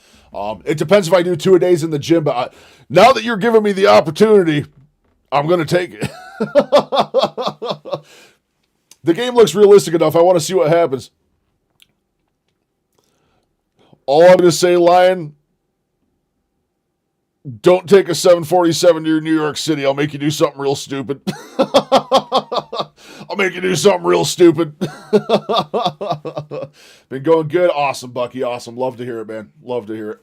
Speaker 2: It depends if I do 2 a days in the gym, but now that you're giving me the opportunity, I'm going to take it. The game looks realistic enough. I want to see what happens. All I'm going to say, Lion, don't take a 747 to New York City. I'll make you do something real stupid. I'll make you do something real stupid. Been going good. Awesome, Bucky. Awesome. Love to hear it, man. Love to hear it.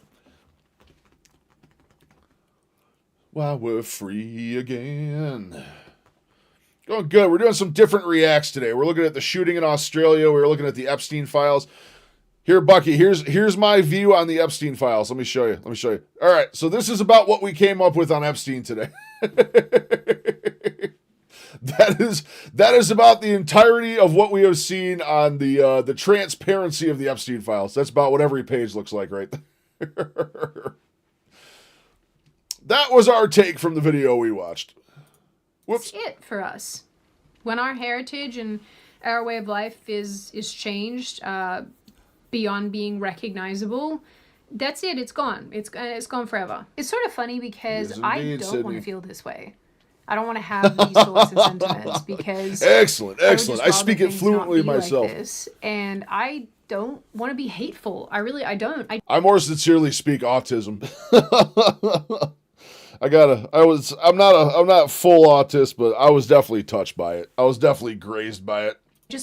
Speaker 2: While we're free again. Going good. We're doing some different reacts today. We're looking at the shooting in Australia. We're looking at the Epstein files. Here, Bucky, here's my view on the Epstein files. Let me show you. All right, so this is about what we came up with on Epstein today. That is about the entirety of what we have seen on the transparency of the Epstein files. That's about what every page looks like right there. That was our take from the video we watched. Whoops.
Speaker 6: that's it for us. When our heritage and our way of life is changed beyond being recognizable, that's it. It's gone. It's gone forever. It's sort of funny because
Speaker 2: Yes,
Speaker 6: I
Speaker 2: indeed,
Speaker 6: don't want
Speaker 2: Sydney.
Speaker 6: to feel this way. I don't want to have these thoughts and sentiments because
Speaker 2: Excellent.
Speaker 6: I would just
Speaker 2: I speak
Speaker 6: rather
Speaker 2: it
Speaker 6: things not
Speaker 2: fluently
Speaker 6: be like
Speaker 2: myself.
Speaker 6: this, and I don't want to be hateful. I don't.
Speaker 2: I more sincerely speak autism. I'm not full autist, but I was definitely touched by it. I was definitely grazed by it.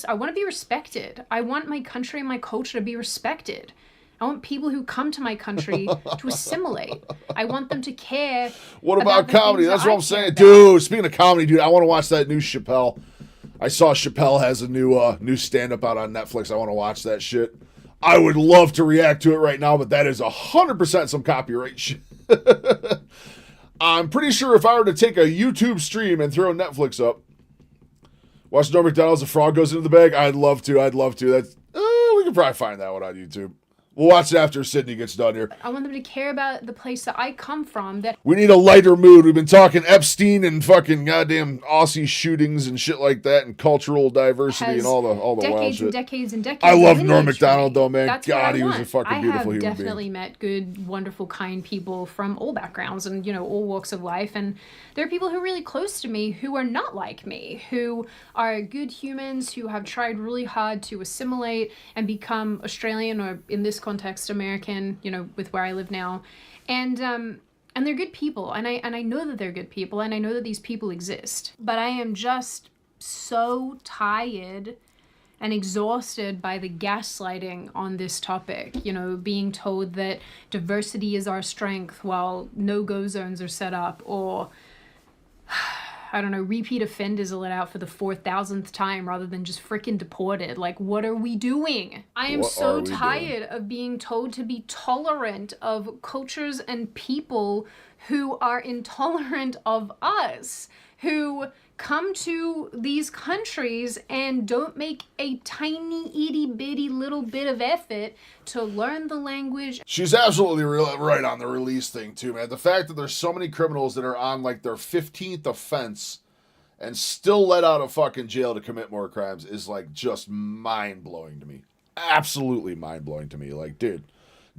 Speaker 6: I want to be respected. I want my country and my culture to be respected. I want people who come to my country to assimilate. I want them to care.
Speaker 2: What about
Speaker 6: the
Speaker 2: comedy?
Speaker 6: things
Speaker 2: That's
Speaker 6: that
Speaker 2: what
Speaker 6: I
Speaker 2: I'm saying.
Speaker 6: care about.
Speaker 2: Dude, speaking of comedy, dude, I want to watch that new Chappelle. I saw Chappelle has a new stand-up out on Netflix. I want to watch that shit. I would love to react to it right now, but that is 100% some copyright shit. I'm pretty sure if I were to take a YouTube stream and throw Netflix up, watch Norm Macdonald's The Frog Goes Into the Bag, I'd love to. That's we could probably find that one on YouTube. We'll watch it after Sydney gets done here.
Speaker 6: I want them to care about the place that I come from. That
Speaker 2: We need a lighter mood. We've been talking Epstein and fucking goddamn Aussie shootings and shit like that, and cultural diversity
Speaker 6: has
Speaker 2: and all the wild
Speaker 6: decades
Speaker 2: shit.
Speaker 6: and decades and decades.
Speaker 2: I
Speaker 6: of
Speaker 2: love
Speaker 6: lineage
Speaker 2: Norm
Speaker 6: for
Speaker 2: Macdonald,
Speaker 6: me.
Speaker 2: though, man.
Speaker 6: That's
Speaker 2: God,
Speaker 6: what I
Speaker 2: he was a
Speaker 6: want.
Speaker 2: fucking beautiful human being.
Speaker 6: I have definitely met good, wonderful, kind people from all backgrounds and all walks of life. And there are people who are really close to me who are not like me, who are good humans, who have tried really hard to assimilate and become Australian, or in this context, American. With where I live now, and And they're good people, and I know that they're good people, and I know that these people exist. But I am just so tired and exhausted by the gaslighting on this topic. You know, being told that diversity is our strength while no-go zones are set up, or I don't know, repeat offenders are let out for the 4,000th time rather than just freaking deported. Like, what are we doing? I am so tired of being told to be tolerant of cultures and people who are intolerant of us, who come to these countries and don't make a tiny itty bitty little bit of effort to learn the language.
Speaker 2: She's absolutely right on the release thing too, man. The fact that there's so many criminals that are on like their 15th offense and still let out of fucking jail to commit more crimes is like just mind-blowing to me. Absolutely mind-blowing to me. Like, dude,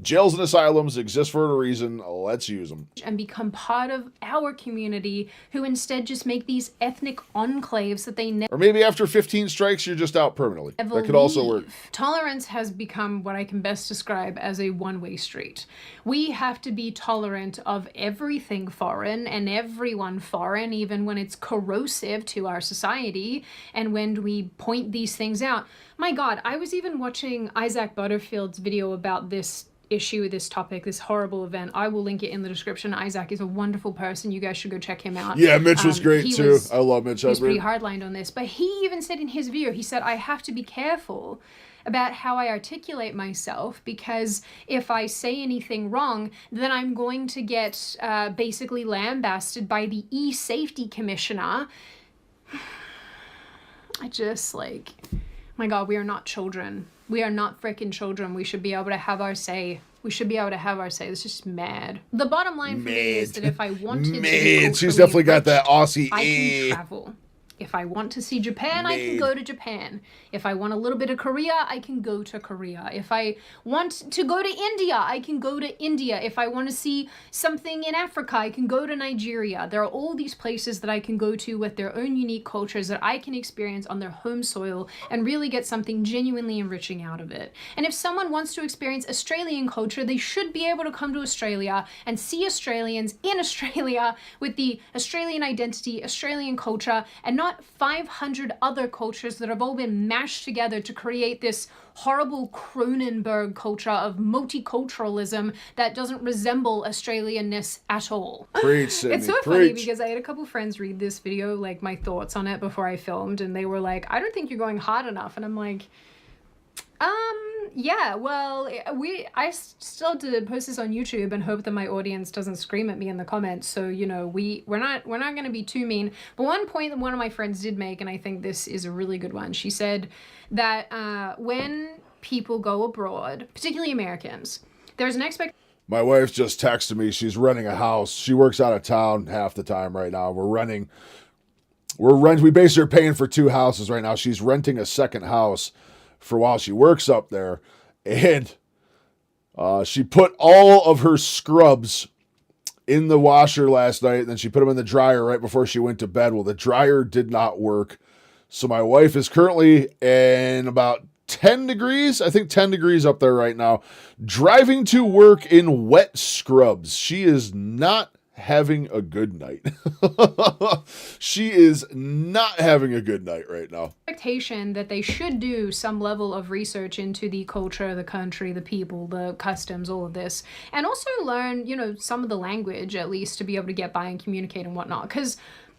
Speaker 2: jails and asylums exist for a reason. Let's use them.
Speaker 6: And become part of our community, who instead just make these ethnic enclaves that they never.
Speaker 2: Or maybe after 15 strikes, you're just out permanently. That could also work.
Speaker 6: Tolerance has become what I can best describe as a one-way street. We have to be tolerant of everything foreign and everyone foreign, even when it's corrosive to our society and when we point these things out. My God, I was even watching Isaac Butterfield's video about this issue, this topic, this horrible event. I will link it in the description. Isaac is a wonderful person. You guys should go check him out.
Speaker 2: Yeah, Mitch was great too. I love Mitch.
Speaker 6: He's pretty hardlined on this, but he even said in his video, he said, I have to be careful about how I articulate myself, because if I say anything wrong, then I'm going to get basically lambasted by the e-safety commissioner. I just like, my God, we are not children. We are not freaking children. We should be able to have our say. We should be able to have our say. This is just mad. The bottom line for me is that if I wanted to be
Speaker 2: she's definitely got that Aussie
Speaker 6: I can travel. If I want to see Japan, I can go to Japan. If I want a little bit of Korea, I can go to Korea. If I want to go to India, I can go to India. If I want to see something in Africa, I can go to Nigeria. There are all these places that I can go to with their own unique cultures that I can experience on their home soil and really get something genuinely enriching out of it. And if someone wants to experience Australian culture, they should be able to come to Australia and see Australians in Australia with the Australian identity, Australian culture, and not 500 other cultures that have all been mashed together to create this horrible Cronenberg culture of multiculturalism that doesn't resemble Australianness at all.
Speaker 2: Preach, Sydney,
Speaker 6: it's so funny because I had a couple friends read this video, like my thoughts on it before I filmed, and they were like, I don't think you're going hard enough. And I'm like, yeah, well, I still have to post this on YouTube and hope that my audience doesn't scream at me in the comments. So, you know, we're not going to be too mean. But one point that one of my friends did make, and I think this is a really good one, she said that when people go abroad, particularly Americans, there's an expectation.
Speaker 2: My wife just texted me. She's renting a house. She works out of town half the time right now. We basically are paying for 2 houses right now. She's renting a second house for while she works up there, and she put all of her scrubs in the washer last night, and then she put them in the dryer right before she went to bed. Well, the dryer did not work, so my wife is currently in about 10 degrees, I think 10 degrees up there right now, driving to work in wet scrubs. She is not having a good night. She is not having a good night right now.
Speaker 6: Expectation that they should do some level of research into the culture, the country, the people, the customs, all of this, and also learn, you know, some of the language at least to be able to get by and communicate and whatnot. Because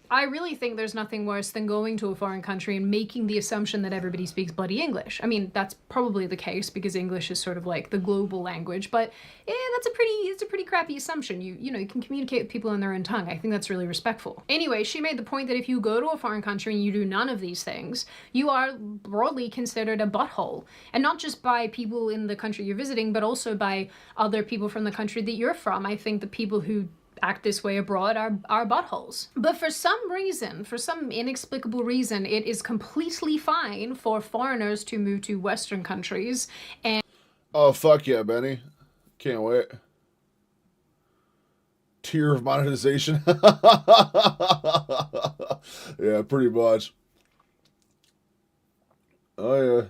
Speaker 6: I really think there's nothing worse than going to a foreign country and making the assumption that everybody speaks bloody English. I mean, that's probably the case because English is sort of like the global language, but it's a pretty crappy assumption. You know, you can communicate with people in their own tongue. I think that's really respectful. Anyway, she made the point that if you go to a foreign country and you do none of these things, you are broadly considered a butthole. And not just by people in the country you're visiting, but also by other people from the country that you're from. I think the people who act this way abroad are buttholes. But for some reason, for some inexplicable reason, it is completely fine for foreigners to move to Western countries and...
Speaker 2: Oh, fuck yeah, Benny. Can't wait. Tier of monetization. Yeah, pretty much. Oh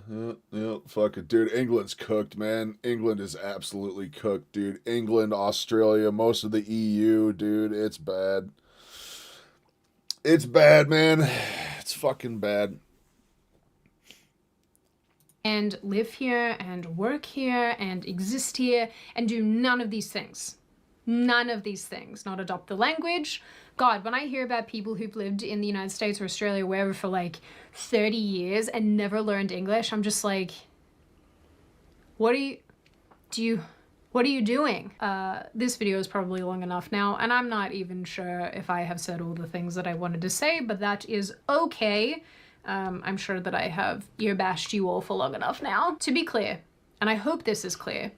Speaker 2: yeah. Fuck it, dude. England's cooked, man. England is absolutely cooked, dude. England, Australia, most of the EU, dude. It's bad. It's bad, man. It's fucking bad.
Speaker 6: And live here and work here and exist here and do none of these things. None of these things. Not adopt the language. God, when I hear about people who've lived in the United States or Australia, wherever, for like 30 years and never learned English, I'm just like, what are you doing? This video is probably long enough now, and I'm not even sure if I have said all the things that I wanted to say, but that is okay. I'm sure that I have ear bashed you all for long enough now. To be clear, and I hope this is clear,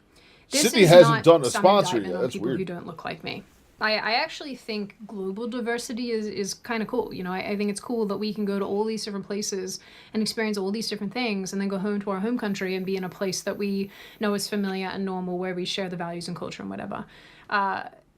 Speaker 6: this
Speaker 2: Sydney
Speaker 6: is
Speaker 2: hasn't
Speaker 6: not
Speaker 2: done a
Speaker 6: some
Speaker 2: sponsor
Speaker 6: indictment
Speaker 2: yet.
Speaker 6: on
Speaker 2: That's
Speaker 6: people
Speaker 2: weird.
Speaker 6: who don't look like me. I actually think global diversity is kind of cool. You know, I think it's cool that we can go to all these different places and experience all these different things and then go home to our home country and be in a place that we know is familiar and normal, where we share the values and culture and whatever.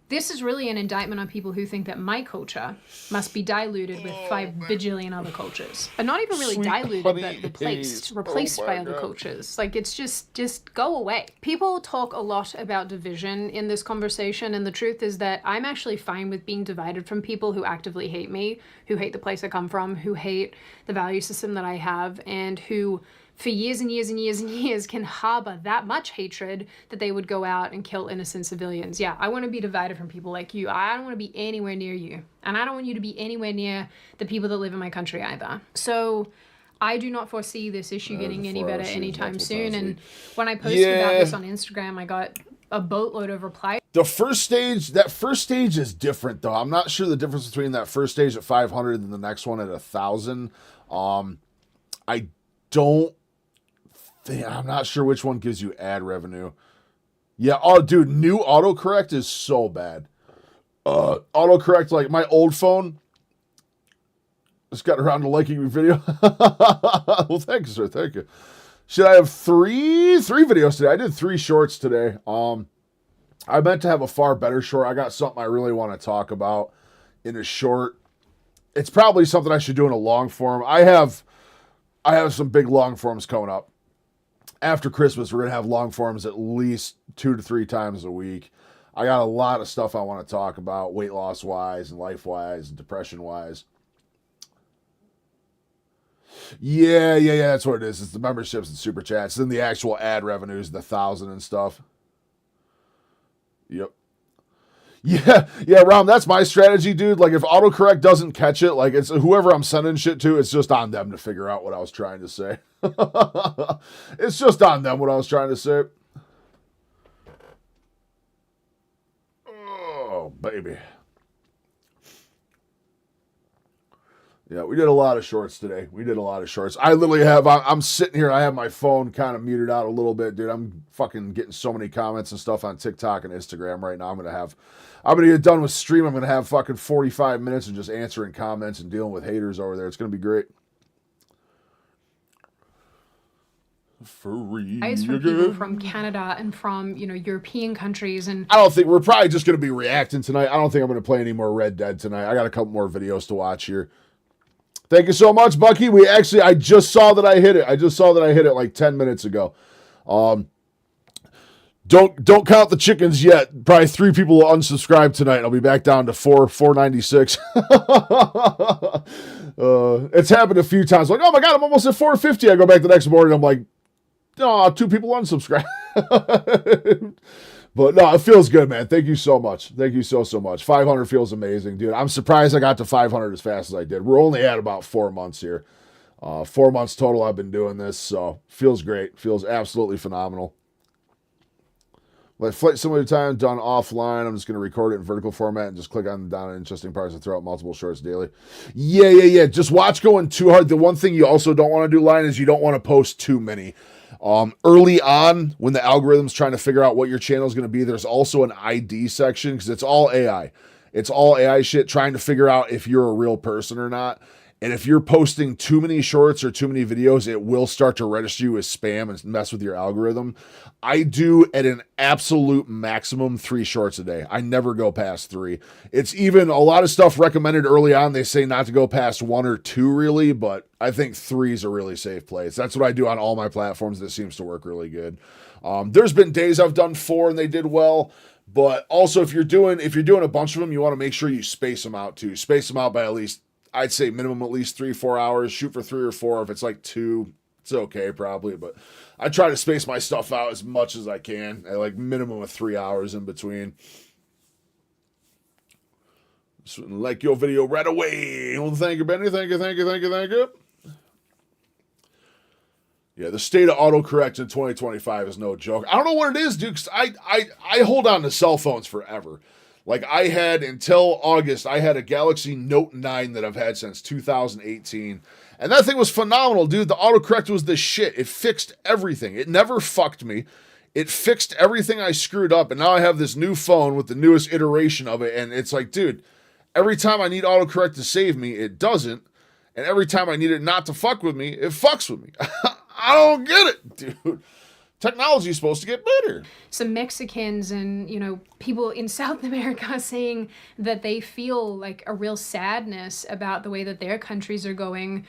Speaker 6: This is really an indictment on people who think that my culture must be diluted with 5 bajillion other cultures. And not even really
Speaker 2: Sweet
Speaker 6: diluted,
Speaker 2: honey
Speaker 6: but replaced
Speaker 2: haze.
Speaker 6: replaced
Speaker 2: Oh
Speaker 6: by
Speaker 2: my
Speaker 6: other
Speaker 2: God.
Speaker 6: cultures. Like, it's just go away. People talk a lot about division in this conversation, and the truth is that I'm actually fine with being divided from people who actively hate me, who hate the place I come from, who hate the value system that I have, and who for years and years and years and years can harbor that much hatred that they would go out and kill innocent civilians. Yeah, I want to be divided from people like you. I don't want to be anywhere near you. And I don't want you to be anywhere near the people that live in my country either. So I do not foresee this issue getting any
Speaker 2: 4
Speaker 6: better
Speaker 2: hours shoes,
Speaker 6: anytime
Speaker 2: multiple
Speaker 6: soon.
Speaker 2: times a
Speaker 6: And
Speaker 2: week.
Speaker 6: when I posted about
Speaker 2: Yeah.
Speaker 6: this on Instagram, I got a boatload of replies.
Speaker 2: That first stage is different though. I'm not sure the difference between that first stage at 500 and the next one at 1,000. I don't think, I'm not sure which one gives you ad revenue. Yeah, oh dude, new autocorrect is so bad. Autocorrect, like my old phone just got around to liking your video. Well, thank you, sir. Thank you. Should I have three videos today? I did 3 shorts today. I meant to have a far better short. I got something I really want to talk about in a short. It's probably something I should do in a long form. I have some big long forms coming up. After Christmas, we're going to have long forms at least 2 to 3 times a week. I got a lot of stuff I want to talk about, weight loss wise and life wise and depression wise. Yeah, that's what it is. It's the memberships and super chats. Then the actual ad revenues, the 1,000 and stuff. Yep. Yeah, Rom, that's my strategy, dude. Like, if autocorrect doesn't catch it, like, it's whoever I'm sending shit to, it's just on them to figure out what I was trying to say. It's just on them what I was trying to say. Oh, baby. Yeah, we did a lot of shorts today. I literally have, I'm sitting here, I have my phone kind of muted out a little bit, dude. I'm fucking getting so many comments and stuff on TikTok and Instagram right now. I'm going to get done with stream. I'm going to have fucking 45 minutes of just answering comments and dealing with haters over there. It's going to be great.
Speaker 6: From people from Canada and from, European countries. And
Speaker 2: I don't think we're probably just going to be reacting tonight. I don't think I'm going to play any more Red Dead tonight. I got a couple more videos to watch here. Thank you so much, Bucky. I just saw that I hit it. Like 10 minutes ago. Don't count the chickens yet. Probably 3 people will unsubscribe tonight. I'll be back down to 496. It's happened a few times. Like, oh my God, I'm almost at 450. I go back the next morning. I'm like, oh, 2 people unsubscribe. But no, it feels good, man. Thank you so much. Thank you so much. 500 feels amazing, dude. I'm surprised I got to 500 as fast as I did. We're only at about 4 months here. 4 months total I've been doing this, so feels great. Feels absolutely phenomenal. Like flight similar time done offline. I'm just going to record it in vertical format and just click on down on interesting parts and throw out multiple shorts daily. Yeah. Just watch going too hard. The one thing you also don't want to do, Line, is you don't want to post too many. Early on, when the algorithm's trying to figure out what your channel is going to be, there's also an ID section because it's all AI. It's all AI shit trying to figure out if you're a real person or not. And if you're posting too many shorts or too many videos, it will start to register you as spam and mess with your algorithm. I do at an absolute maximum 3 shorts a day. I never go past 3. It's even a lot of stuff recommended early on. They say not to go past 1 or 2 really, but I think 3 is a really safe place. That's what I do on all my platforms. That seems to work really good. There's been days I've done 4 and they did well. But also if you're doing a bunch of them, you want to make sure you space them out too. Space them out by at least, I'd say minimum at least 3-4 hours. Shoot for 3 or 4. If it's like 2, it's okay probably. But I try to space my stuff out as much as I can. At like minimum of 3 hours in between. So, like your video right away. Well, thank you, Benny. Thank you. Yeah, the state of autocorrect in 2025 is no joke. I don't know what it is, dude, 'cause I hold on to cell phones forever. Like I had until August, I had a Galaxy Note 9 that I've had since 2018. And that thing was phenomenal, dude. The autocorrect was the shit. It fixed everything. It never fucked me. It fixed everything I screwed up. And now I have this new phone with the newest iteration of it. And it's like, dude, every time I need autocorrect to save me, it doesn't. And every time I need it not to fuck with me, it fucks with me. I don't get it, dude. Technology is supposed to get better.
Speaker 6: Some Mexicans and, people in South America saying that they feel like a real sadness about the way that their countries are going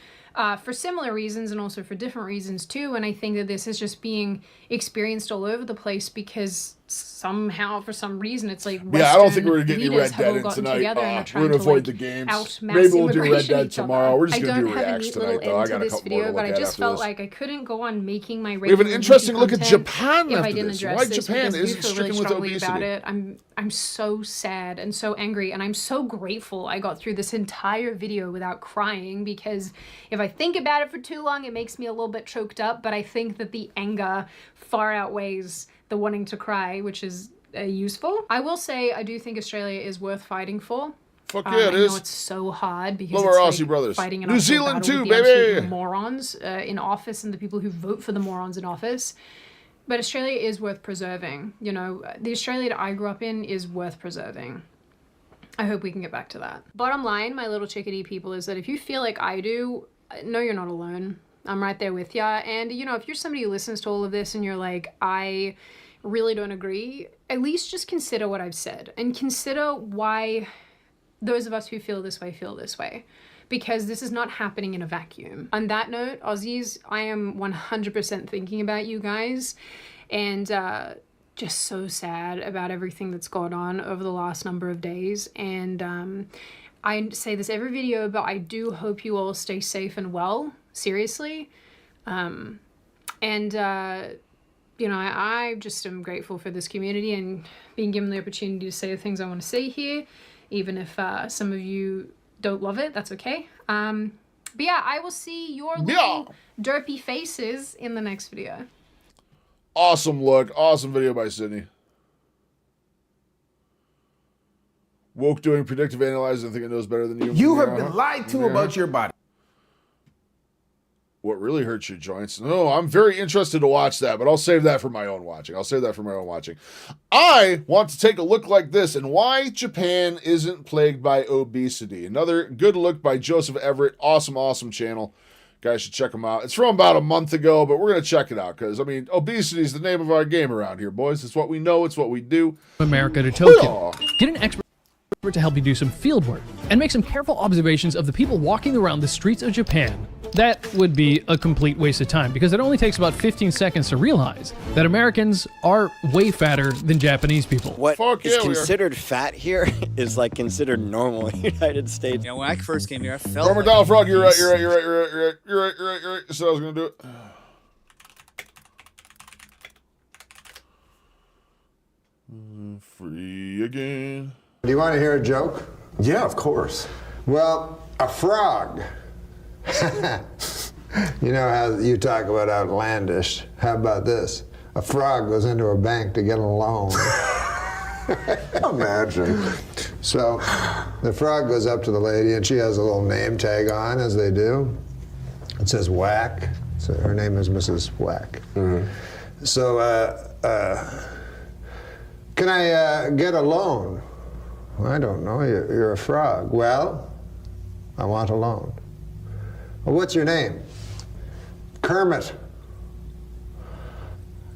Speaker 6: for similar reasons and also for different reasons too. And I think that this is just being experienced all over the place because somehow, for some reason, it's like Western
Speaker 2: I don't think we're getting
Speaker 6: leaders
Speaker 2: Red
Speaker 6: have all
Speaker 2: Dead
Speaker 6: gotten
Speaker 2: tonight.
Speaker 6: together and are
Speaker 2: We're
Speaker 6: trying
Speaker 2: gonna
Speaker 6: to
Speaker 2: avoid the games.
Speaker 6: outmass
Speaker 2: Maybe we'll do Red
Speaker 6: immigration
Speaker 2: Dead
Speaker 6: each other.
Speaker 2: tomorrow. We're just
Speaker 6: I
Speaker 2: gonna
Speaker 6: don't
Speaker 2: do
Speaker 6: have a
Speaker 2: reacts
Speaker 6: neat
Speaker 2: tonight,
Speaker 6: little
Speaker 2: though. I
Speaker 6: end
Speaker 2: got
Speaker 6: to
Speaker 2: a
Speaker 6: this
Speaker 2: couple more
Speaker 6: video,
Speaker 2: to
Speaker 6: but
Speaker 2: look
Speaker 6: I
Speaker 2: at
Speaker 6: just
Speaker 2: after
Speaker 6: felt
Speaker 2: this.
Speaker 6: like I couldn't go on making my
Speaker 2: We have an
Speaker 6: regular
Speaker 2: interesting
Speaker 6: weekly
Speaker 2: look at
Speaker 6: content
Speaker 2: Japan
Speaker 6: if I
Speaker 2: after
Speaker 6: didn't
Speaker 2: this.
Speaker 6: address
Speaker 2: Why
Speaker 6: this
Speaker 2: Japan
Speaker 6: because I do
Speaker 2: isn't
Speaker 6: feel
Speaker 2: stricken
Speaker 6: really
Speaker 2: with
Speaker 6: strongly about
Speaker 2: obesity?
Speaker 6: it. I'm so sad and so angry, and I'm so grateful I got through this entire video without crying, because if I think about it for too long, it makes me a little bit choked up, but I think that the anger far outweighs the wanting to cry, which is useful. I will say I do think Australia is worth fighting for.
Speaker 2: Fuck yeah, it
Speaker 6: I
Speaker 2: is.
Speaker 6: know it's so hard because
Speaker 2: Love
Speaker 6: it's
Speaker 2: our
Speaker 6: like
Speaker 2: Aussie brothers.
Speaker 6: fighting an
Speaker 2: New
Speaker 6: uphill
Speaker 2: Zealand
Speaker 6: battle
Speaker 2: too,
Speaker 6: with the absolute
Speaker 2: baby.
Speaker 6: morons in office and the people who vote for the morons in office. But Australia is worth preserving. The Australia that I grew up in is worth preserving. I hope we can get back to that. Bottom line, my little chickadee people, is that if you feel like I do, no, you're not alone. I'm right there with ya. And, if you're somebody who listens to all of this and you're like, I really don't agree, at least just consider what I've said and consider why those of us who feel this way. Because this is not happening in a vacuum. On that note, Aussies, I am 100% thinking about you guys and just so sad about everything that's gone on over the last number of days. And I say this every video, but I do hope you all stay safe and well, seriously. I just am grateful for this community and being given the opportunity to say the things I want to say here, even if some of you don't love it, that's okay. But yeah, I will see your little derpy faces in the next video.
Speaker 2: Awesome look. Awesome video by Sydney. Woke doing predictive analysis and think it knows better than you.
Speaker 9: You have been lied to about your body.
Speaker 2: What really hurts your joints? No, I'm very interested to watch that, but I'll save that for my own watching. I want to take a look like this and why Japan isn't plagued by obesity. Another good look by Joseph Everett. Awesome channel. Guys should check him out. It's from about a month ago, but we're going to check it out because, obesity is the name of our game around here, boys. It's what we know. It's what we do.
Speaker 10: America to Tokyo. Get an expert to help you do some field work and make some careful observations of the people walking around the streets of Japan. That would be a complete waste of time because it only takes about 15 seconds to realize that Americans are way fatter than Japanese people.
Speaker 11: What is considered fat here is like considered normal in the United States.
Speaker 12: When I first came here, I felt
Speaker 2: Farmer
Speaker 12: like
Speaker 2: Donald Frog, you're right. That's what I was going to do it. Free again.
Speaker 13: Do you want to hear a joke?
Speaker 9: Yeah, of course.
Speaker 13: Well, a frog. You know how you talk about outlandish. How about this? A frog goes into a bank to get a loan.
Speaker 9: Imagine.
Speaker 13: So the frog goes up to the lady and she has a little name tag on, as they do. It says Whack. So her name is Mrs. Whack.
Speaker 9: Mm-hmm.
Speaker 13: So, can I get a loan? Well, I don't know. You're a frog. Well, I want a loan. Well, what's your name? Kermit.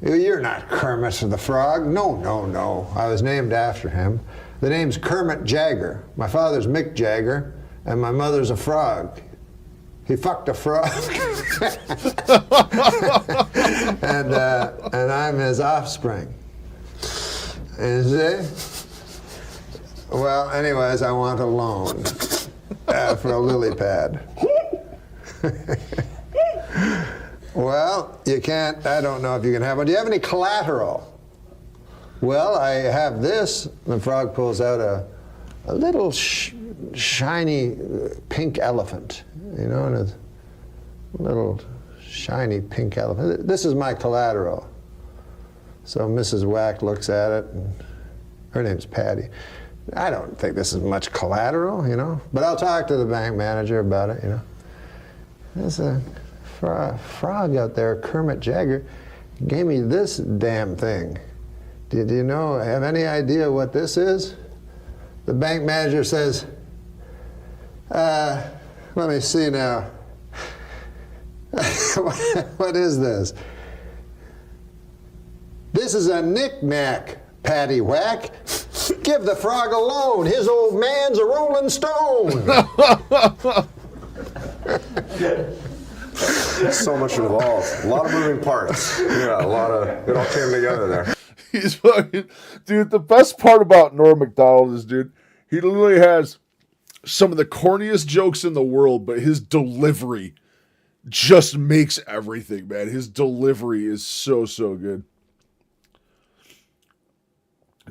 Speaker 13: You're not Kermit the Frog. No, no, no. I was named after him. The name's Kermit Jagger. My father's Mick Jagger, and my mother's a frog. He fucked a frog. and I'm his offspring. You see? Well, anyways, I want a loan for a lily pad. Well, you can't, I don't know if you can have one. Do you have any collateral? Well, I have this. The frog pulls out a little shiny pink elephant, you know, and a little shiny pink elephant. This is my collateral. So Mrs. Wack looks at it, and her name's Patty. I don't think this is much collateral, you know, but I'll talk to the bank manager about it, you know. There's a frog out there, Kermit Jagger, gave me this damn thing. Did you know, have any idea what this is? The bank manager says, let me see now. What is this? This is a knick-knack, Patty Whack. Give the frog a loan. His old man's a rolling stone.
Speaker 9: So much involved. A lot of moving parts. Yeah, a lot of, it all came together there.
Speaker 2: He's fucking, dude, the best part about Norm Macdonald is, dude, he literally has some of the corniest jokes in the world, but his delivery just makes everything, man. His delivery is so, so good.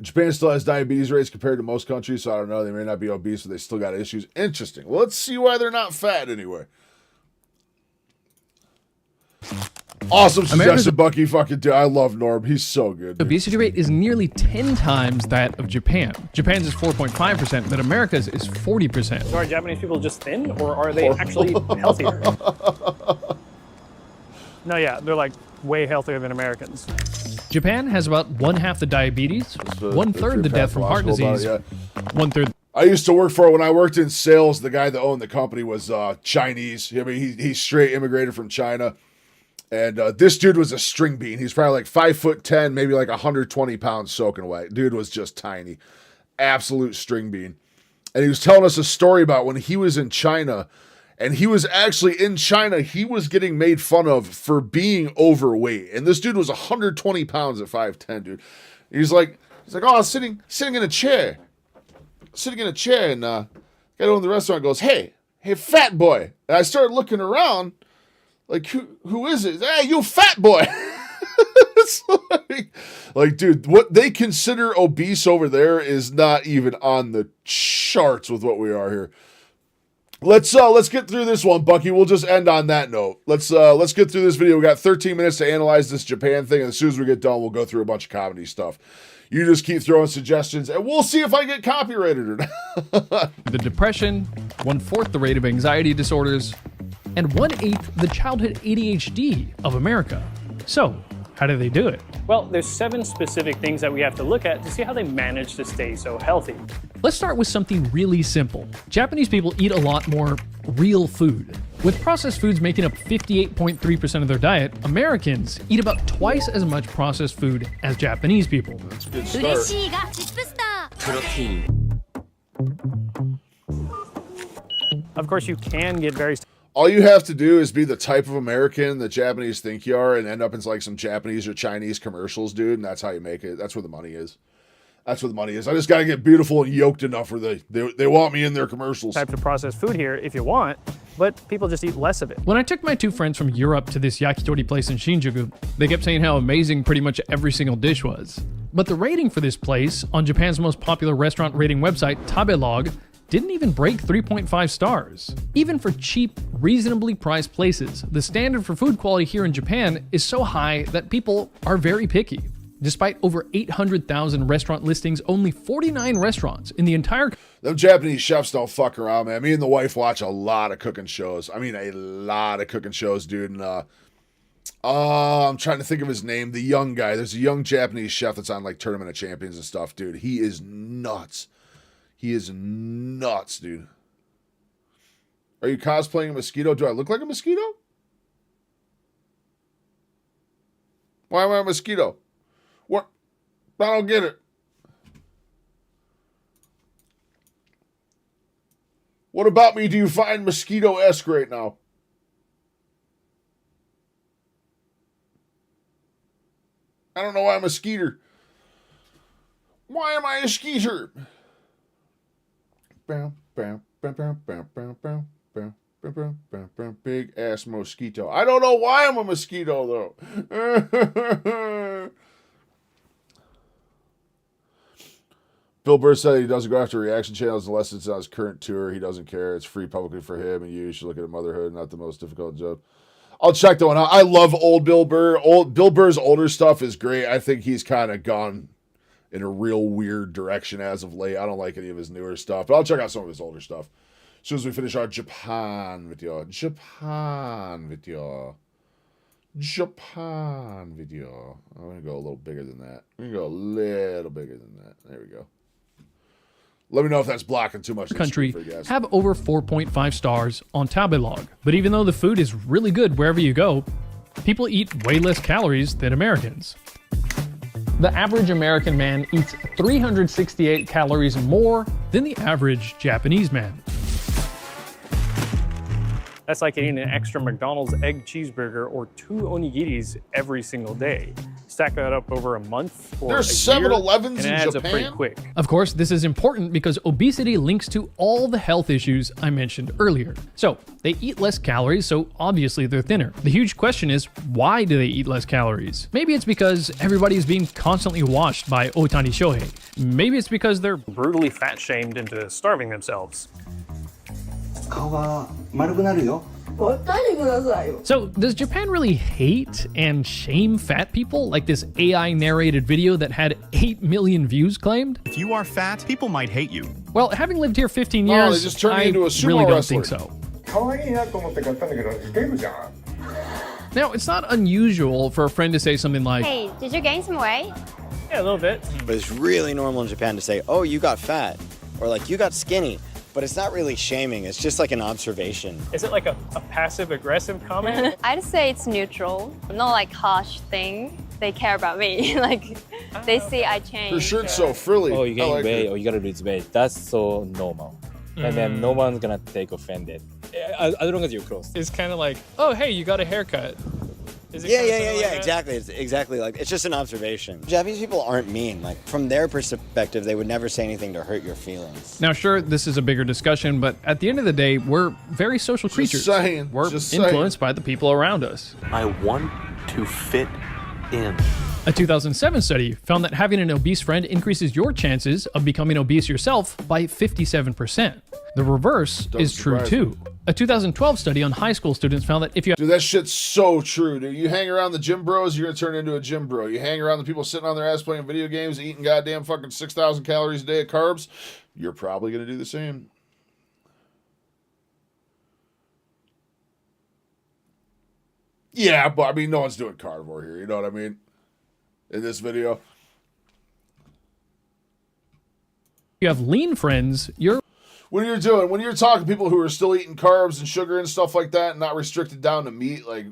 Speaker 2: Japan still has diabetes rates compared to most countries, so I don't know. They may not be obese, but they still got issues. Interesting. Well, let's see why they're not fat anyway. Awesome suggestion, Bucky. Fucking dude. I love Norm. He's so good. Dude.
Speaker 10: Obesity rate is nearly 10 times that of Japan. Japan's is 4.5%, but America's is 40%.
Speaker 12: So are Japanese people just thin, or are they actually healthier? No, yeah, they're like way healthier than Americans.
Speaker 10: Japan has about one half the diabetes, one third the death from heart disease, one third.
Speaker 2: I used to work for, when I worked in sales, the guy that owned the company was Chinese. I mean, he's straight immigrated from China. And this dude was a string bean. He's probably like 5'10", maybe like 120 pounds soaking wet. Dude was just tiny. Absolute string bean. And he was telling us a story about when he was in China. And he was actually in China, he was getting made fun of for being overweight. And this dude was 120 pounds at 5'10", dude. He's like, oh, I was sitting in a chair. Sitting in a chair, and guy owning the restaurant goes, hey, fat boy. And I started looking around, like, who is it? Hey, you fat boy. It's like, dude, what they consider obese over there is not even on the charts with what we are here. Let's get through this one, Bucky. We'll just end on that note. Let's get through this video. We got 13 minutes to analyze this Japan thing, and as soon as we get done, we'll go through a bunch of comedy stuff. You just keep throwing suggestions, and we'll see if I get copyrighted or not.
Speaker 10: The depression, 1/4 the rate of anxiety disorders, and 1/8 the childhood ADHD of America. So, how do they do it?
Speaker 12: Well, there's 7 specific things that we have to look at to see how they manage to stay so healthy.
Speaker 10: Let's start with something really simple. Japanese people eat a lot more real food. With processed foods making up 58.3% of their diet, Americans eat about twice as much processed food as Japanese people.
Speaker 2: That's a good start.
Speaker 7: Protein.
Speaker 12: Of course, you can get very...
Speaker 2: All you have to do is be the type of American that Japanese think you are and end up in like some Japanese or Chinese commercials, dude, and that's how you make it. That's where the money is. That's what the money is. I just got to get beautiful and yoked enough where they want me in their commercials.
Speaker 12: Types of processed food here if you want, but people just eat less of it.
Speaker 10: When I took my 2 friends from Europe to this yakitori place in Shinjuku, they kept saying how amazing pretty much every single dish was. But the rating for this place on Japan's most popular restaurant rating website, Tabelog, didn't even break 3.5 stars. Even for cheap, reasonably priced places, the standard for food quality here in Japan is so high that people are very picky. Despite over 800,000 restaurant listings, only 49 restaurants in the entire...
Speaker 2: Them Japanese chefs don't fuck around, man. Me and the wife watch a lot of cooking shows. I mean, a lot of cooking shows, dude. And I'm trying to think of his name. The young guy. There's a young Japanese chef that's on like Tournament of Champions and stuff, dude. He is nuts. He is nuts, dude. Are you cosplaying a mosquito? Do I look like a mosquito? Why am I a mosquito? What? I don't get it. What about me do you find mosquito-esque right now? I don't know why I'm a skeeter. Why am I a skeeter? Big ass mosquito. I don't know why I'm a mosquito though. Bill Burr said he doesn't go after reaction channels unless it's on his current tour. He doesn't care. It's free publicly for him, and you should look at motherhood, not the most difficult job. I'll check that one out. I love old Bill Burr. Bill Burr's older stuff is great. I think he's kind of gone in a real weird direction as of late. I don't like any of his newer stuff, but I'll check out some of his older stuff as soon as we finish our Japan video. Japan video. I'm going to go a little bigger than that. I'm going to go a little bigger than that. There we go. Let me know if that's blocking too much.
Speaker 10: Country have over 4.5 stars on Tabelog. But even though the food is really good wherever you go, people eat way less calories than Americans. The average American man eats 368 calories more than the average Japanese man.
Speaker 12: That's like eating an extra McDonald's egg cheeseburger or 2 onigiris every single day. Stack that up over a month or
Speaker 2: There's
Speaker 12: a year,
Speaker 2: 7-Elevens
Speaker 12: and it
Speaker 2: in
Speaker 12: adds up
Speaker 2: Japan?
Speaker 12: pretty quick.
Speaker 10: Of course, this is important because obesity links to all the health issues I mentioned earlier. So, they eat less calories, so obviously they're thinner. The huge question is, why do they eat less calories? Maybe it's because everybody is being constantly watched by Ohtani Shohei. Maybe it's because they're
Speaker 12: brutally fat-shamed into starving themselves.
Speaker 10: So, does Japan really hate and shame fat people like this AI narrated video that had 8 million views claimed?
Speaker 14: If you are fat, people might hate you.
Speaker 10: Well, having lived here 15
Speaker 2: Oh,
Speaker 10: years,
Speaker 2: they just turned
Speaker 10: I
Speaker 2: me into a sumo
Speaker 10: really don't
Speaker 2: wrestler.
Speaker 10: think so. Now, it's not unusual for a friend to say something like,
Speaker 15: Hey, did you gain some weight?
Speaker 12: Yeah, a little bit.
Speaker 11: But it's really normal in Japan to say, oh, you got fat, or like, you got skinny. But it's not really shaming, it's just like an observation.
Speaker 12: Is it like a passive-aggressive comment?
Speaker 15: I'd say it's neutral, not like harsh thing. They care about me, like they see I change.
Speaker 2: Her shirt's so frilly.
Speaker 16: Oh, you gain
Speaker 2: like
Speaker 16: weight
Speaker 2: it.
Speaker 16: or you gotta lose weight. That's so normal. And then no one's gonna take offended. As long as you're close.
Speaker 10: It's kind of like, oh, hey, you got a haircut. Is it
Speaker 11: Yeah,
Speaker 10: kinda something like that?
Speaker 11: exactly. It's exactly like, it's just an observation. Japanese people aren't mean. Like, from their perspective, they would never say anything to hurt your feelings.
Speaker 10: Now, sure, this is a bigger discussion, but at the end of the day, we're very social creatures.
Speaker 2: saying,
Speaker 10: We're
Speaker 2: just saying.
Speaker 10: influenced by the people around us.
Speaker 17: I want to fit in.
Speaker 10: A 2007 study found that having an obese friend increases your chances of becoming obese yourself by 57%. The reverse is true
Speaker 2: surprise
Speaker 10: too. A 2012 study on high school students found that if you
Speaker 2: Dude, that shit's so true, dude. You hang around the gym bros, you're gonna turn into a gym bro. You hang around the people sitting on their ass playing video games, eating goddamn fucking 6,000 calories a day of carbs, you're probably gonna do the same. Yeah, but I mean, no one's doing carnivore here, you know what I mean? In this video.
Speaker 10: you have lean friends, you're
Speaker 2: When you're talking to people who are still eating carbs and sugar and stuff like that and not restricted down to meat, like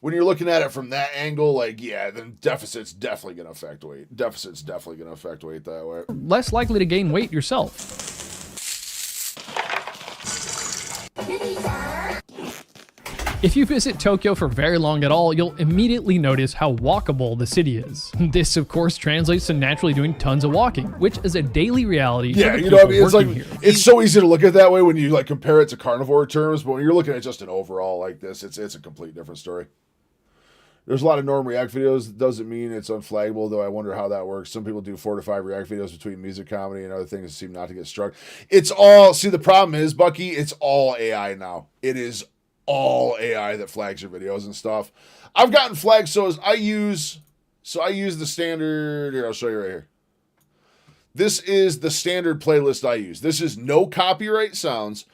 Speaker 2: when you're looking at it from that angle, like, yeah, then deficit's definitely going to affect weight. Deficit's definitely going to affect weight that way.
Speaker 10: less likely to gain weight yourself. If you visit Tokyo for very long at all, you'll immediately notice how walkable the city is. This, of course, translates to naturally doing tons of walking, which is a daily reality.
Speaker 2: Yeah,
Speaker 10: for the
Speaker 2: you know what I mean?
Speaker 10: people
Speaker 2: It's like,
Speaker 10: working here.
Speaker 2: it's so easy to look at it that way when you like compare it to carnivore terms, but when you're looking at just an overall like this, it's a complete different story. There's a lot of norm react videos. Doesn't mean it's unflaggable, though I wonder how that works. Some people do 4 to 5 react videos between music comedy and other things that seem not to get struck. It's all, see, the problem is, Bucky, it's all AI now. It is all AI that flags your videos and stuff. I've gotten flagged, so I use the standard, here, I'll show you right here. This is the standard playlist I use. This is no copyright sounds.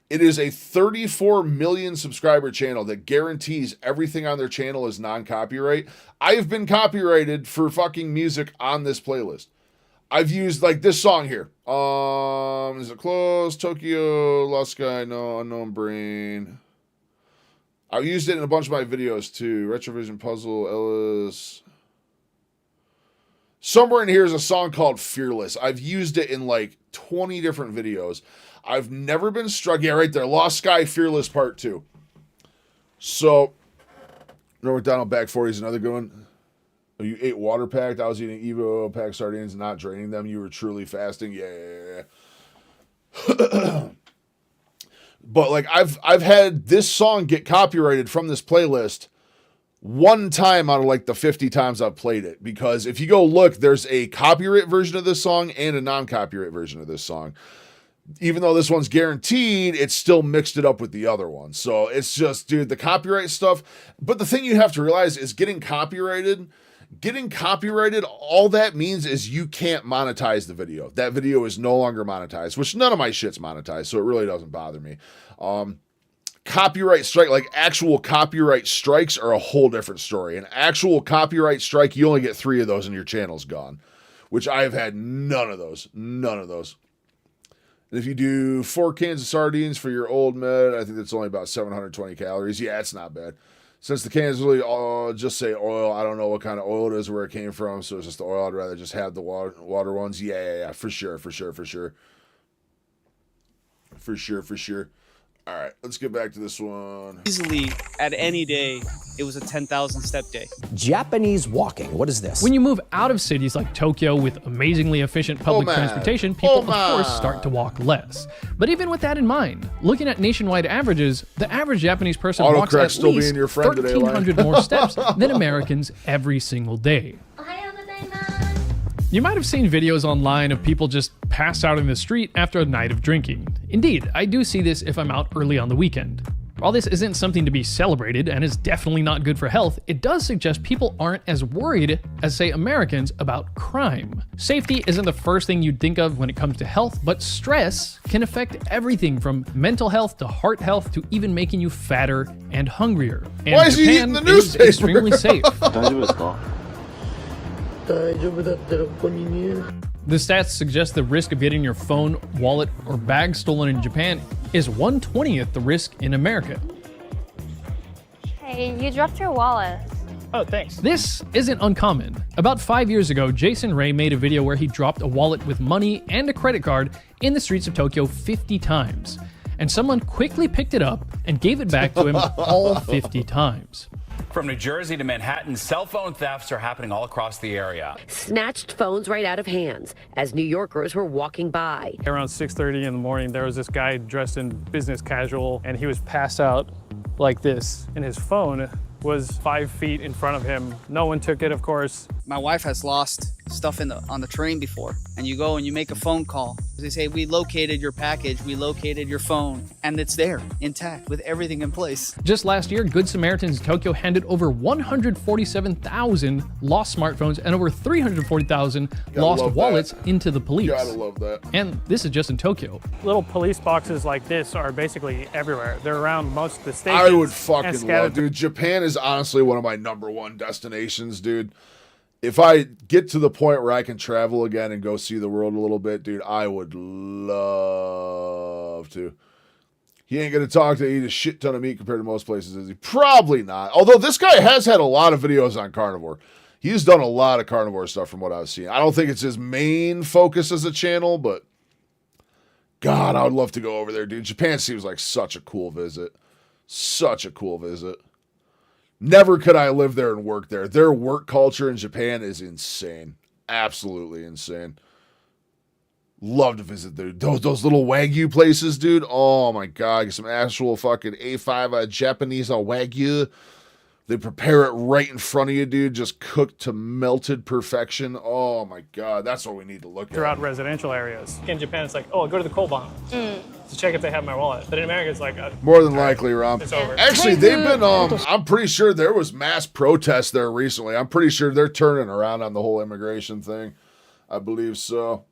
Speaker 2: It is a 34 million subscriber channel that guarantees everything on their channel is non-copyright. I've been copyrighted for fucking music on this playlist. I've used like this song here. Is it close? Tokyo, Lost Sky, no, Unknown Brain. I've used it in a bunch of my videos too. Retrovision Puzzle, Ellis. Somewhere in here is a song called Fearless. I've used it in like 20 different videos. I've never been struck. Yeah, right there. Lost Sky, Fearless Part 2. So, North McDonald Bag 40 is another good one. Oh, you ate water packed. I was eating Evo pack sardines and not draining them. You were truly fasting. Yeah. But like I've had this song get copyrighted from this playlist one time out of like the 50 times I've played it, because if you go look, there's a copyright version of this song and a non-copyright version of this song. Even though this one's guaranteed, it's still mixed it up with the other one. So it's just, dude, the copyright stuff. But the thing you have to realize is getting copyrighted, all that means is you can't monetize the video. That video is no longer monetized, which none of my shit's monetized, so it really doesn't bother me. Copyright strike, like actual copyright strikes, are a whole different story. An actual copyright strike, you only get 3 of those and your channel's gone, which I have had none of those. And if you do 4 cans of sardines for your old med, I think that's only about 720 calories. Yeah, it's not bad. Since the cans really just say oil, I don't know what kind of oil it is, where it came from, so it's just the oil. I'd rather just have the water ones. Yeah, for sure. All right, let's get back to this one.
Speaker 18: Easily, at any day, it was a 10,000 step day.
Speaker 19: Japanese walking. What is this?
Speaker 10: When you move out of cities like Tokyo with amazingly efficient public transportation, people of course start to walk less. But even with that in mind, looking at nationwide averages, the average Japanese person walks at least 1,300 more steps than Americans every single day. You might have seen videos online of people just pass out in the street after a night of drinking. Indeed, I do see this if I'm out early on the weekend. While this isn't something to be celebrated and is definitely not good for health, it does suggest people aren't as worried as, say, Americans about crime. Safety isn't the first thing you'd think of when it comes to health, but stress can affect everything from mental health to heart health to even making you fatter and hungrier. And
Speaker 2: why is he eating the newspaper?
Speaker 10: Is extremely safe. The stats suggest the risk of getting your phone, wallet, or bag stolen in Japan is 1/20th the risk in America.
Speaker 15: Hey, you dropped your wallet.
Speaker 18: Oh, thanks.
Speaker 10: This isn't uncommon. About 5 years ago, Jason Ray made a video where he dropped a wallet with money and a credit card in the streets of Tokyo 50 times. And someone quickly picked it up and gave it back to him all 50 times.
Speaker 20: From New Jersey to Manhattan, cell phone thefts are happening all across the area.
Speaker 21: Snatched phones right out of hands as New Yorkers were walking by.
Speaker 12: Around 6:30 in the morning, there was this guy dressed in business casual, and he was passed out like this, and his phone was 5 feet in front of him. No one took it, of course.
Speaker 18: My wife has lost stuff on the train before, and you go and you make a phone call. They say, we located your package, we located your phone, and it's there, intact, with everything in place.
Speaker 10: Just last year, Good Samaritans in Tokyo handed over 147,000 lost smartphones and over 340,000 lost wallets into the police.
Speaker 2: Gotta love that.
Speaker 10: And this is just in Tokyo.
Speaker 12: Little police boxes like this are basically everywhere. They're around most of the stations.
Speaker 2: I would fucking love, dude. Japan is honestly one of my #1 destinations, dude. If I get to the point where I can travel again and go see the world a little bit, dude, I would love to. He ain't going to talk to eat a shit ton of meat compared to most places, is he? Probably not. Although this guy has had a lot of videos on carnivore. He's done a lot of carnivore stuff from what I've seen. I don't think it's his main focus as a channel, but God, I would love to go over there, dude. Japan seems like such a cool visit. Such a cool visit. Never could I live there and work there. Their work culture in Japan is insane. Absolutely insane. Love to visit those little Wagyu places, dude. Oh my God. Get some actual fucking A5 Japanese Wagyu. They prepare it right in front of you, dude. Just cooked to melted perfection. Oh my God. That's what we need to look at.
Speaker 12: Throughout residential areas. In Japan, it's like, oh, I'll go to the coal bomb to check if they have my wallet. But in America, it's like...
Speaker 2: more than likely, Rom.
Speaker 12: It's over.
Speaker 2: Actually, they've been... I'm pretty sure there was mass protests there recently. I'm pretty sure they're turning around on the whole immigration thing. I believe so.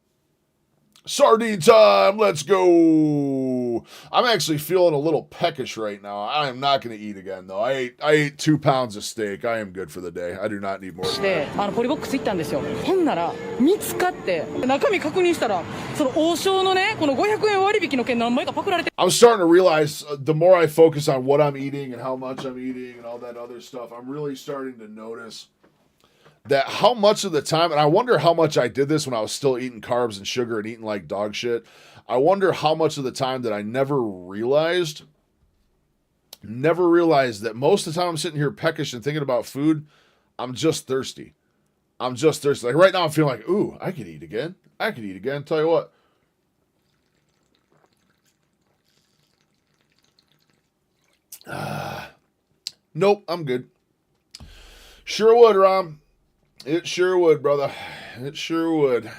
Speaker 2: Sardine time. Let's go. Ooh, I'm actually feeling a little peckish right now. I am not going to eat again, though. I ate 2 pounds of steak. I am good for the day. I do not need more than that.
Speaker 4: ポリボックス行ったんですよ。ほんなら見つかって中身確認したらその王将のねこの500円割引の券何枚かパクられて。
Speaker 2: I'm starting to realize the more I focus on what I'm eating and how much I'm eating and all that other stuff, I'm really starting to notice that how much of the time, and I wonder how much I did this when I was still eating carbs and sugar and eating like dog shit. I wonder how much of the time that I never realized that most of the time I'm sitting here peckish and thinking about food, I'm just thirsty. Like right now I'm feeling like, ooh, I could eat again. Tell you what. Nope, I'm good. Sure would, Rom. It sure would, brother. It sure would.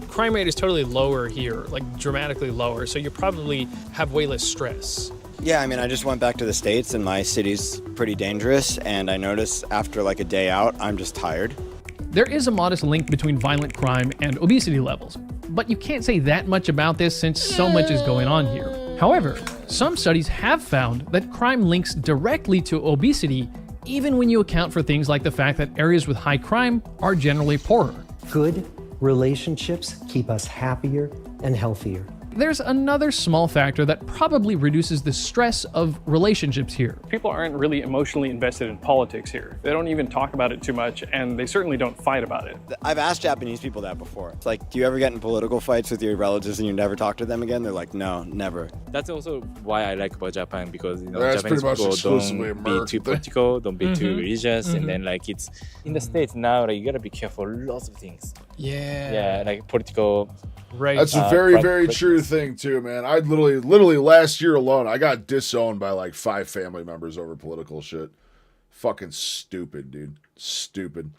Speaker 10: Crime rate is totally lower here, like dramatically lower, so you probably have way less stress.
Speaker 11: Yeah, I mean, I just went back to the States and my city's pretty dangerous, and I notice after like a day out, I'm just tired.
Speaker 10: There is a modest link between violent crime and obesity levels, but you can't say that much about this since so much is going on here. However, some studies have found that crime links directly to obesity, even when you account for things like the fact that areas with high crime are generally poorer.
Speaker 19: Good relationships keep us happier and healthier.
Speaker 10: There's another small factor that probably reduces the stress of relationships here.
Speaker 12: People aren't really emotionally invested in politics here. They don't even talk about it too much, and they certainly don't fight about it.
Speaker 11: I've asked Japanese people that before. It's like, do you ever get in political fights with your relatives and you never talk to them again? They're like, no, never.
Speaker 16: That's also why I like about Japan, because
Speaker 2: That's
Speaker 16: Japanese people
Speaker 2: exclusively
Speaker 16: don't be too political, don't be too religious, and then like it's in the States now, like you gotta be careful lots of things. Yeah, like political.
Speaker 10: Right.
Speaker 2: That's a very, very true thing too, man. I literally last year alone, I got disowned by like 5 family members over political shit. Fucking stupid, dude. Stupid.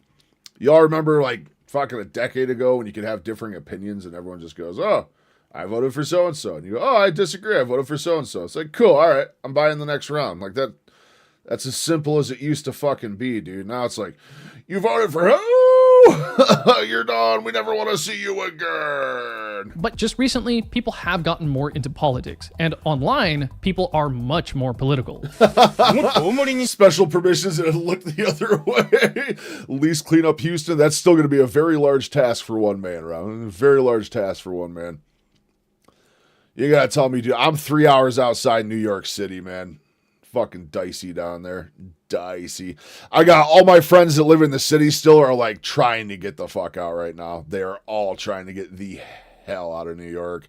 Speaker 2: Y'all remember like fucking a decade ago when you could have differing opinions and everyone just goes, oh, I voted for so-and-so. And you go, oh, I disagree. I voted for so-and-so. It's like, cool. All right. I'm buying the next round. Like that's as simple as it used to fucking be, dude. Now it's like, you voted for who? You're done. We never want to see you again.
Speaker 10: But just recently, people have gotten more into politics, and online, people are much more political.
Speaker 2: Special permissions and look the other way. At least clean up Houston. That's still going to be a very large task for one man, Ron. A very large task for one man. You got to tell me, dude, I'm 3 hours outside New York City, man. Fucking dicey down there. Dicey. I got all my friends that live in the city still are like trying to get the fuck out right now. They are all trying to get the hell out of New York.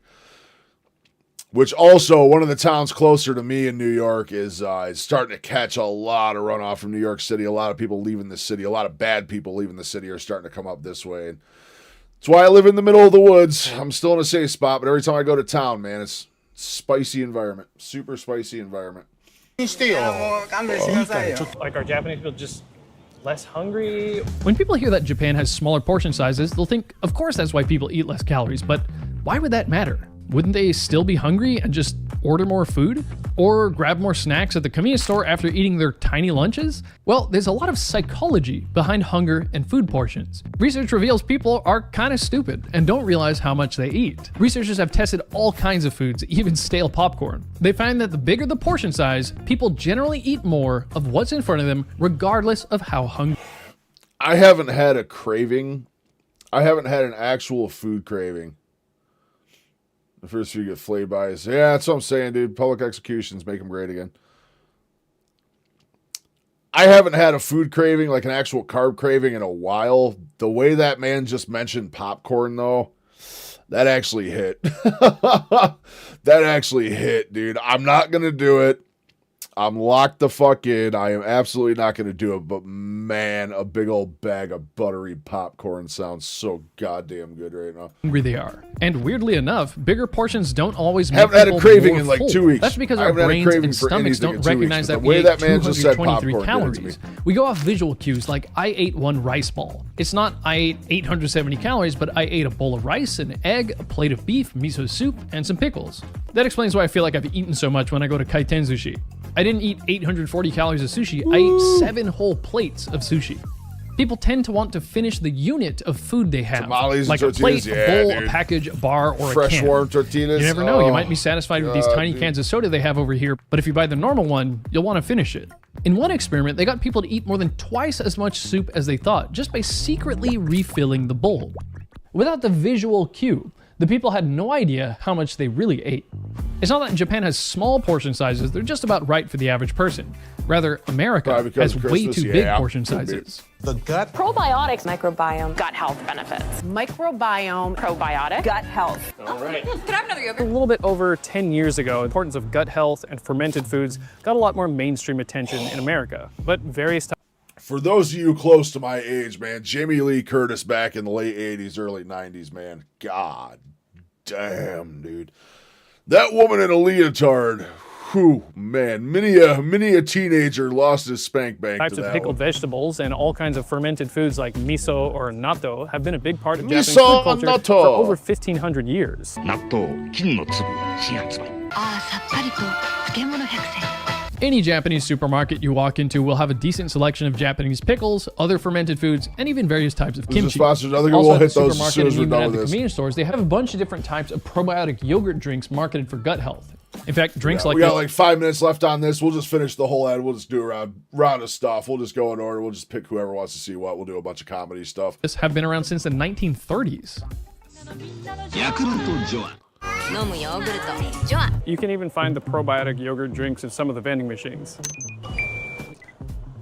Speaker 2: Which also, one of the towns closer to me in New York is starting to catch a lot of runoff from New York City. A lot of people leaving the city. A lot of bad people leaving the city are starting to come up this way. And that's why I live in the middle of the woods. I'm still in a safe spot, but every time I go to town, man, it's spicy environment. Super spicy environment.
Speaker 10: Like, are Japanese people just less hungry? When people hear that Japan has smaller portion sizes, they'll think, of course that's why people eat less calories, but why would that matter? Wouldn't they still be hungry and just order more food? Or grab more snacks at the convenience store after eating their tiny lunches? Well, there's a lot of psychology behind hunger and food portions. Research reveals people are kind of stupid and don't realize how much they eat. Researchers have tested all kinds of foods, even stale popcorn. They find that the bigger the portion size, people generally eat more of what's in front of them, regardless of how hungry.
Speaker 2: I haven't had a craving. I haven't had an actual food craving. The first few get flayed by is, yeah, that's what I'm saying, dude. Public executions make them great again. I haven't had a food craving, like an actual carb craving, in a while. The way that man just mentioned popcorn, though, that actually hit. That actually hit, dude. I'm not going to do it. I'm locked the fuck in. I am absolutely not going to do it. But man, a big old bag of buttery popcorn sounds so goddamn good right now.
Speaker 10: Hungry they are. And weirdly enough, bigger portions don't always make
Speaker 2: haven't had a craving
Speaker 10: more
Speaker 2: in like
Speaker 10: full.
Speaker 2: 2 weeks.
Speaker 10: That's because our brains and stomachs don't recognize that we ate 223 calories. We go off visual cues like I ate 1 rice ball. It's not I ate 870 calories, but I ate a bowl of rice, an egg, a plate of beef, miso soup, and some pickles. That explains why I feel like I've eaten so much when I go to Kaiten Sushi. I didn't eat 840 calories of sushi, I ate 7 whole plates of sushi. People tend to want to finish the unit of food they have.
Speaker 2: Tamales and
Speaker 10: like a plate,
Speaker 2: tortillas,
Speaker 10: a
Speaker 2: yeah,
Speaker 10: bowl,
Speaker 2: dude.
Speaker 10: a package, a bar, or
Speaker 2: Fresh
Speaker 10: a can.
Speaker 2: warm tortillas.
Speaker 10: You never know. You
Speaker 2: Oh,
Speaker 10: might be satisfied with these tiny
Speaker 2: dude.
Speaker 10: cans of soda they have over here, but if you buy the normal one, you'll want to finish it. In one experiment, they got people to eat more than twice as much soup as they thought, just by secretly refilling the bowl. Without the visual cue, the people had no idea how much they really ate. It's not that Japan has small portion sizes, they're just about right for the average person. Rather, America
Speaker 2: because
Speaker 10: has
Speaker 2: of
Speaker 10: way
Speaker 2: Christmas,
Speaker 10: too big
Speaker 2: yeah.
Speaker 10: portion sizes.
Speaker 5: The gut.
Speaker 22: Probiotics, microbiome, gut health benefits. Microbiome, probiotic, gut health.
Speaker 12: All right.
Speaker 22: Can I have another
Speaker 12: A
Speaker 22: yogurt?
Speaker 12: little bit over 10 years ago, the importance of gut health and fermented foods got a lot more mainstream attention in America. But various times.
Speaker 2: For those of you close to my age, man, Jamie Lee Curtis back in the late 80s, early 90s, man. God damn, dude. That woman in a leotard. Whew, man. Many a teenager lost his spank bank
Speaker 12: Types
Speaker 2: to
Speaker 12: of
Speaker 2: that
Speaker 12: pickled
Speaker 2: one.
Speaker 12: vegetables and all kinds of fermented foods like miso or natto have been a big part of Japanese
Speaker 2: Miso
Speaker 12: food culture
Speaker 2: and natto.
Speaker 12: for over 1,500 years.
Speaker 23: 納豆金の粒新発売。
Speaker 7: ああ、さっぱりと漬物百選。
Speaker 10: Any Japanese supermarket you walk into will have a decent selection of Japanese pickles, other fermented foods, and even various types of
Speaker 2: Who's the
Speaker 10: kimchi.
Speaker 2: sponsors? I think
Speaker 10: Also
Speaker 2: we'll
Speaker 10: at the
Speaker 2: hit those as
Speaker 10: supermarket
Speaker 2: soon as
Speaker 10: and
Speaker 2: we're
Speaker 10: even
Speaker 2: done
Speaker 10: at
Speaker 2: with
Speaker 10: the
Speaker 2: this.
Speaker 10: convenience stores, they have a bunch of different types of probiotic yogurt drinks marketed for gut health. In fact, drinks like
Speaker 2: we got
Speaker 10: this
Speaker 2: like 5 minutes left on this. We'll just finish the whole ad. We'll just do a round of stuff. We'll just go in order. We'll just pick whoever wants to see what. We'll do a bunch of comedy stuff.
Speaker 10: have been around since the 1930s.
Speaker 23: ヤクルトジョア。
Speaker 7: 飲むヨーグルト。ジョア。
Speaker 12: You can even find the probiotic yogurt drinks in some of the vending machines.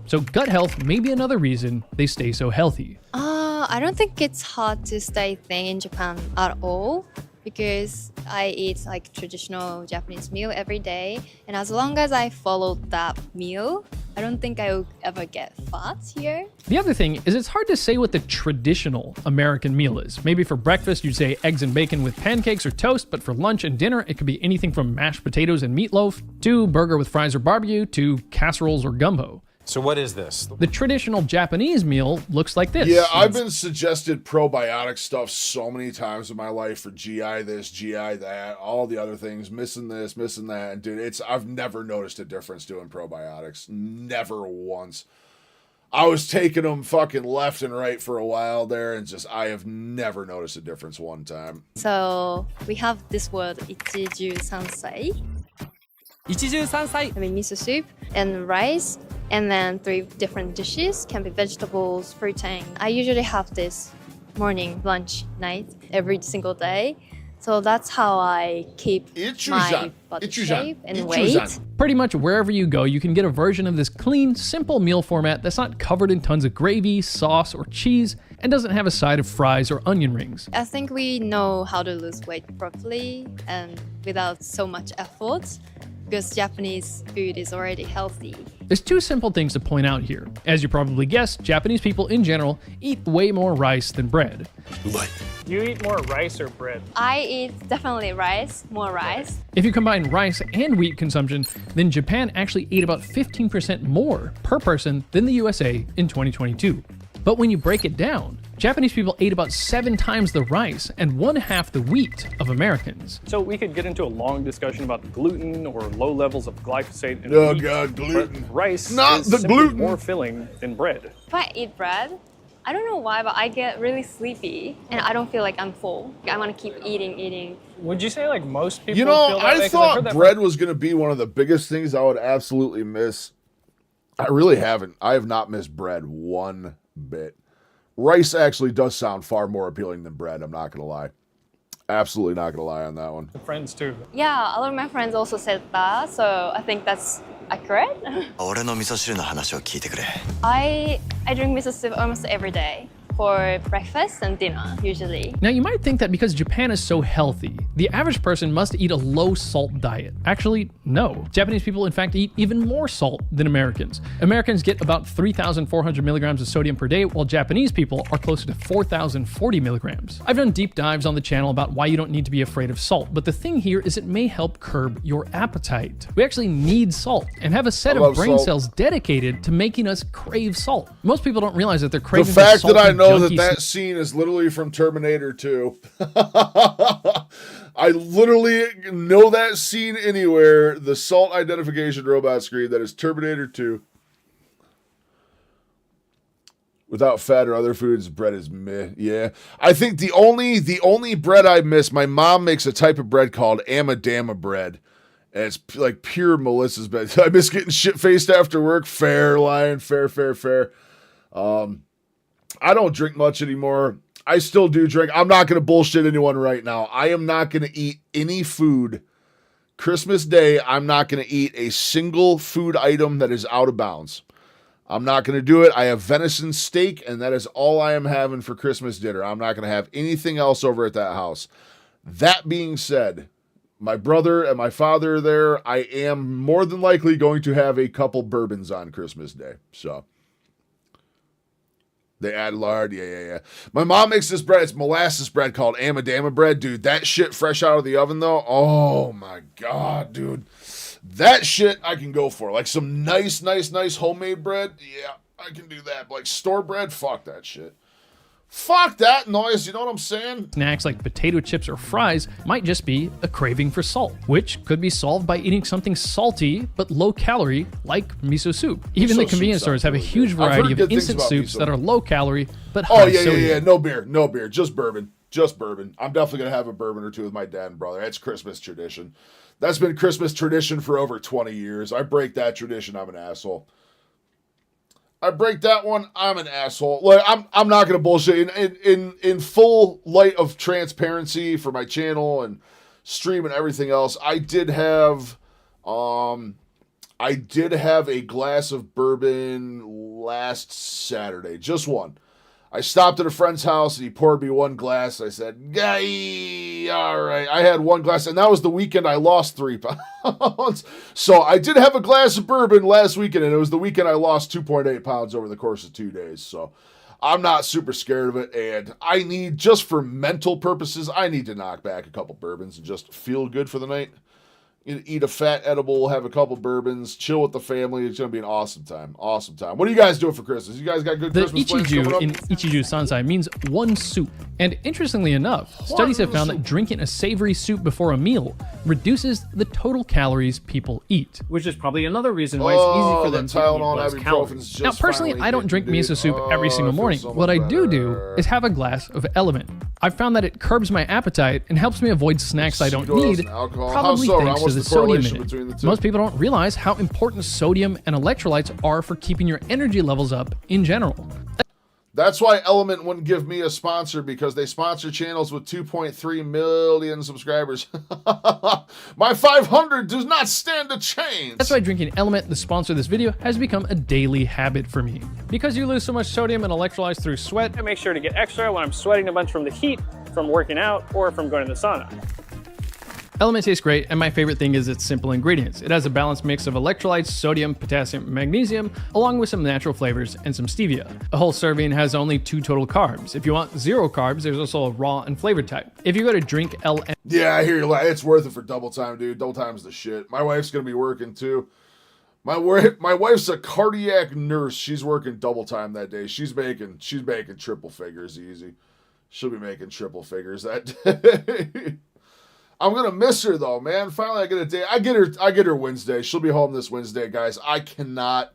Speaker 10: So gut health may be another reason they stay so healthy.
Speaker 15: I don't think it's hard to stay thin in Japan at all because I eat like traditional Japanese meal every day, and as long as I follow that meal, I don't think I will ever get fat here.
Speaker 10: The other thing is it's hard to say what the traditional American meal is. Maybe for breakfast you'd say eggs and bacon with pancakes or toast, but for lunch and dinner it could be anything from mashed potatoes and meatloaf to burger with fries or barbecue to casseroles or gumbo.
Speaker 5: So what is this?
Speaker 10: The traditional Japanese meal looks like this.
Speaker 2: Yeah, I've been suggested probiotic stuff so many times in my life for GI this, GI that, all the other things, missing this, missing that. And dude, I've never noticed a difference doing probiotics. Never once. I was taking them fucking left and right for a while there, and I have never noticed a difference one time.
Speaker 15: So we have this word ichiju sansai. Ichiju sansai. I mean miso soup and rice. And then 3 different dishes can be vegetables, protein. I usually have this morning, lunch, night, every single day. So that's how I keep my body shape and weight.
Speaker 10: Pretty much wherever you go, you can get a version of this clean, simple meal format that's not covered in tons of gravy, sauce, or cheese, and doesn't have a side of fries or onion rings.
Speaker 15: I think we know how to lose weight properly and without so much effort because Japanese food is already healthy.
Speaker 10: There's 2 simple things to point out here. As you probably guessed, Japanese people in general eat way more rice than bread.
Speaker 12: You eat more rice or bread?
Speaker 15: I eat definitely rice, more rice.
Speaker 10: If you combine rice and wheat consumption, then Japan actually ate about 15% more per person than the USA in 2022. But when you break it down, Japanese people ate about 7 times the rice and 1/2 the wheat of Americans.
Speaker 12: So we could get into a long discussion about gluten or low levels of glyphosate in
Speaker 2: Oh
Speaker 12: wheat,
Speaker 2: God, gluten.
Speaker 12: but rice
Speaker 2: Not
Speaker 12: is
Speaker 2: the
Speaker 12: simply
Speaker 2: gluten.
Speaker 12: more filling than bread.
Speaker 15: If I eat bread, I don't know why, but I get really sleepy and I don't feel like I'm full. I want to keep eating.
Speaker 12: Would you say like most people
Speaker 2: You know,
Speaker 12: feel that way?
Speaker 2: I
Speaker 12: 'Cause I've
Speaker 2: thought
Speaker 12: heard that
Speaker 2: bread was going to be one of the biggest things I would absolutely miss. I really haven't. I have not missed bread one bit. Rice actually does sound far more appealing than bread, I'm not going to lie. Absolutely not going to lie on that one.
Speaker 12: Friends too.
Speaker 15: Yeah, a lot of my friends also said that, so I think that's accurate.
Speaker 23: 俺の味噌汁の話を聞いてくれ。
Speaker 15: I drink miso soup almost every day for breakfast and dinner, usually.
Speaker 10: Now you might think that because Japan is so healthy, the average person must eat a low salt diet. Actually, no. Japanese people in fact eat even more salt than Americans. Americans get about 3,400 milligrams of sodium per day, while Japanese people are closer to 4,040 milligrams. I've done deep dives on the channel about why you don't need to be afraid of salt, but the thing here is it may help curb your appetite. We actually need salt and have a set
Speaker 2: I
Speaker 10: of
Speaker 2: love
Speaker 10: brain
Speaker 2: salt.
Speaker 10: cells dedicated to making us crave salt. Most people don't realize that they're
Speaker 2: The
Speaker 10: craving
Speaker 2: fact that I know
Speaker 10: junky
Speaker 2: that scene is literally from Terminator 2. I literally know that scene anywhere. The salt identification robot screen that is Terminator 2. Without fat or other foods, bread is meh. Yeah. I think the only bread I miss, my mom makes a type of bread called Amadama bread. And it's like pure Melissa's bread. I miss getting shit-faced after work. Fair, Lion. Fair. I don't drink much anymore. I still do drink. I'm not going to bullshit anyone right now. I am not going to eat any food. Christmas Day, I'm not going to eat a single food item that is out of bounds. I'm not going to do it. I have venison steak, and that is all I am having for Christmas dinner. I'm not going to have anything else over at that house. That being said, my brother and my father are there. I am more than likely going to have a couple bourbons on Christmas Day. So, they add lard. Yeah. My mom makes this bread. It's molasses bread called Amadama bread. Dude, that shit fresh out of the oven, though. Oh, my God, dude. That shit I can go for. Like some nice homemade bread. Yeah, I can do that. But like store bread, fuck that shit. Fuck that noise, you know what I'm saying?
Speaker 10: Snacks like potato chips or fries might just be a craving for salt, which could be solved by eating something salty but low calorie like miso soup. Even the convenience stores have a huge variety of instant soups that are low calorie but high sodium.
Speaker 2: Yeah. No beer. Just bourbon. I'm definitely going to have a bourbon or two with my dad and brother. That's Christmas tradition. That's been Christmas tradition for over 20 years. I break that tradition, I'm an asshole. I break that one, I'm an asshole. Like I'm not gonna bullshit. In full light of transparency for my channel and stream and everything else, I did have a glass of bourbon last Saturday, just one. I stopped at a friend's house and he poured me one glass. I said, "Yay, all right." I had one glass, and that was the weekend I lost 3 pounds. So I did have a glass of bourbon last weekend, and it was the weekend I lost 2.8 pounds over the course of 2 days. So I'm not super scared of it, and I need, just for mental purposes, I need to knock back a couple bourbons and just feel good for the night. Eat a fat edible, have a couple bourbons, chill with the family. It's going to be an awesome time. Awesome time. What are you guys doing for Christmas? You guys got good Christmas plans coming up?
Speaker 10: The Ichiju in Ichiju Sansai means one soup. And interestingly enough, studies have found that drinking a savory soup before a meal reduces the total calories people eat.
Speaker 12: Which is probably another reason why it's easy for them to eat less calories.
Speaker 10: Now, personally, I don't drink miso soup every single morning. What I do is have a glass of Element. I've found that it curbs my appetite and helps me avoid snacks I don't need, probably thanks to the sodium in it. Most people don't realize how important sodium and electrolytes are for keeping your energy levels up in general.
Speaker 2: That's why Element wouldn't give me a sponsor, because they sponsor channels with 2.3 million subscribers. My 500 does not stand a chance.
Speaker 10: That's why drinking Element, the sponsor of this video, has become a daily habit for me.
Speaker 12: Because you lose so much sodium and electrolytes through sweat, I make sure to get extra when I'm sweating a bunch from the heat, from working out, or from going to the sauna.
Speaker 10: Element tastes great, and my favorite thing is its simple ingredients. It has a balanced mix of electrolytes, sodium, potassium, and magnesium, along with some natural flavors and some stevia. A whole serving has only 2 total carbs. If you want 0 carbs, there's also a raw and flavored type. If you go to DrinkLM...
Speaker 2: Yeah, I hear you. It's worth it for double time, dude. Double time's the shit. My wife's going to be working, too. My wife's a cardiac nurse. She's working double time that day. She's making triple figures easy. She'll be making triple figures that day. I'm gonna miss her though, man. Finally, I get a day. I get her Wednesday. She'll be home this Wednesday, guys. I cannot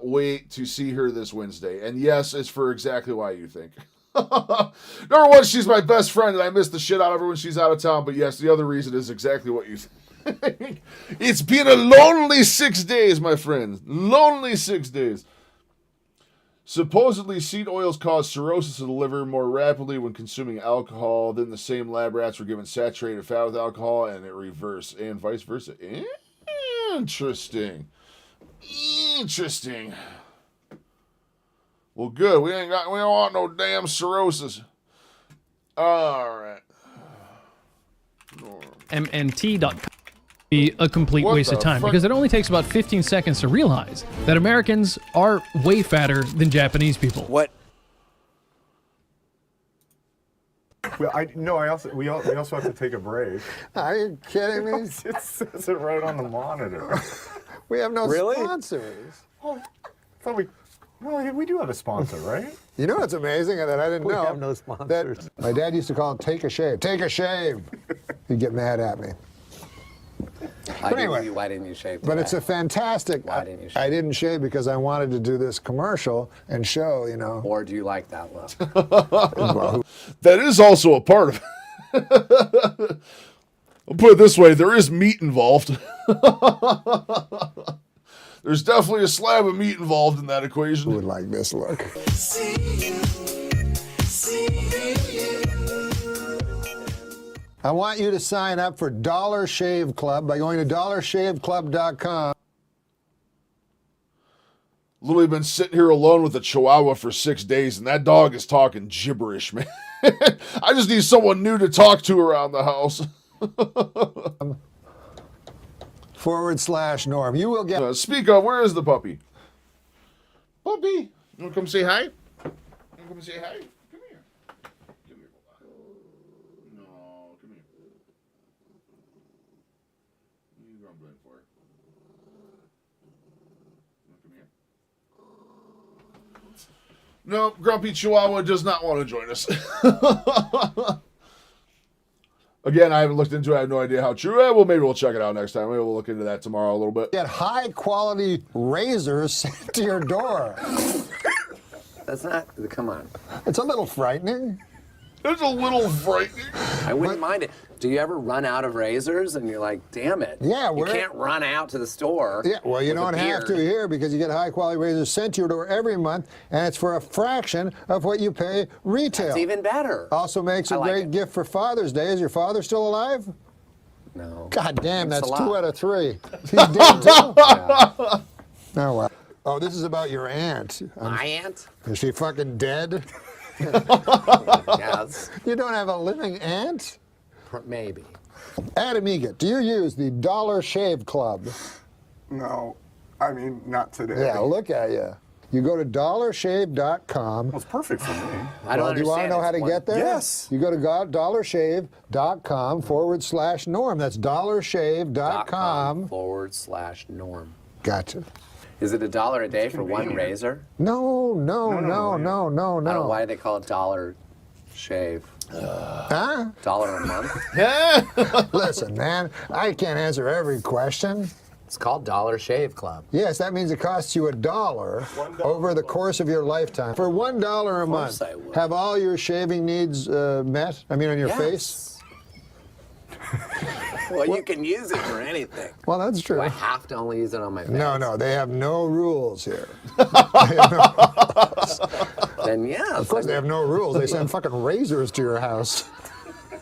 Speaker 2: wait to see her this Wednesday. And yes, it's for exactly why you think. Number one, she's my best friend, and I miss the shit out of her when she's out of town. But yes, the other reason is exactly what you think. It's been a lonely 6 days, my friends. Lonely 6 days. Supposedly, seed oils cause cirrhosis of the liver more rapidly when consuming alcohol. Then the same lab rats were given saturated fat with alcohol, and it reversed, and vice versa. Interesting. Well, good. We don't want no damn cirrhosis. All right.
Speaker 10: MNT.com. Be a complete waste of time, because it only takes about 15 seconds to realize that Americans are way fatter than Japanese people.
Speaker 11: What?
Speaker 9: Well, we also have to take a break.
Speaker 13: Are you kidding me?
Speaker 9: It says it right on the monitor.
Speaker 13: We have no sponsors.
Speaker 9: Well, we do have a sponsor, right?
Speaker 13: You know what's amazing that I didn't know?
Speaker 9: We have no sponsors.
Speaker 13: My dad used to call him Take a Shave. Take a shave. He'd get mad at me. But anyway,
Speaker 1: why didn't you shave?
Speaker 13: But it's a fantastic.
Speaker 1: Why didn't you shave?
Speaker 13: I didn't shave because I wanted to do this commercial and show, you know.
Speaker 1: Or do you like that look?
Speaker 2: That is also a part of it. I'll put it this way, there is meat involved. There's definitely a slab of meat involved in that equation.
Speaker 13: Who would like this look? I want you to sign up for Dollar Shave Club by going to dollarshaveclub.com.
Speaker 2: Literally been sitting here alone with a Chihuahua for 6 days, and that dog is talking gibberish, man. I just need someone new to talk to around the house.
Speaker 13: /Norm. You will get.
Speaker 2: Speak up. Where is the puppy? Puppy, you want to come say hi? You want to come say hi? Come here. Come here. No, come here. What are you grumbling for? Come here. No, Grumpy Chihuahua does not want to join us. Again, I haven't looked into it. I have no idea how true. Well, maybe we'll check it out next time. Maybe we'll look into that tomorrow a little bit.
Speaker 13: Get high-quality razors sent to your door.
Speaker 1: That's not, come on.
Speaker 13: It's a little frightening.
Speaker 2: It's a little frightening.
Speaker 1: I wouldn't mind it. Do you ever run out of razors and you're like, damn it?
Speaker 13: Yeah,
Speaker 1: you can't run out to the store.
Speaker 13: Yeah, well, you
Speaker 1: with a
Speaker 13: don't have to
Speaker 1: beard.
Speaker 13: here because you get high-quality razors sent to your door every month, and it's for a fraction of what you pay retail.
Speaker 1: That's even better.
Speaker 13: Also makes a great gift for Father's Day. Is your father still alive?
Speaker 1: No.
Speaker 13: God damn,
Speaker 1: Thanks
Speaker 13: that's
Speaker 1: a
Speaker 13: 2
Speaker 1: lot.
Speaker 13: out of 3. He's dead too? Yeah. Oh, well. Oh, this is about your aunt.
Speaker 1: My aunt?
Speaker 13: Is she fucking dead?
Speaker 1: Yes.
Speaker 13: You don't have a living aunt?
Speaker 1: Maybe.
Speaker 13: Adam Egat, do you use the Dollar Shave Club?
Speaker 3: No, I mean, not today.
Speaker 13: Yeah, look at you. You go to dollarshave.com.
Speaker 3: Well, it's perfect for me.
Speaker 1: I don't
Speaker 13: Do you want to
Speaker 1: understand.
Speaker 13: know how to
Speaker 1: It's
Speaker 13: get there?
Speaker 3: Yes.
Speaker 13: You go to dollarshave.com /Norm. That's dollarshave.com
Speaker 1: /Norm.
Speaker 13: Gotcha.
Speaker 1: Is it $1 a day for one razor?
Speaker 13: No.
Speaker 1: I don't know why they call it Dollar Shave.
Speaker 13: Huh?
Speaker 1: $1 a month?
Speaker 13: Listen, man, I can't answer every question.
Speaker 1: It's called Dollar Shave Club.
Speaker 13: Yes, that means it costs you $1 over the course of your lifetime. For $1 a month,
Speaker 1: I would.
Speaker 13: have all your shaving needs met? I mean, on your face?
Speaker 1: Well, you can use it for anything.
Speaker 13: Well, that's true.
Speaker 1: Do I have to only use it on my face?
Speaker 13: No, they have no rules here.
Speaker 1: Then yeah.
Speaker 13: Of course, they have no rules. They send fucking razors to your house.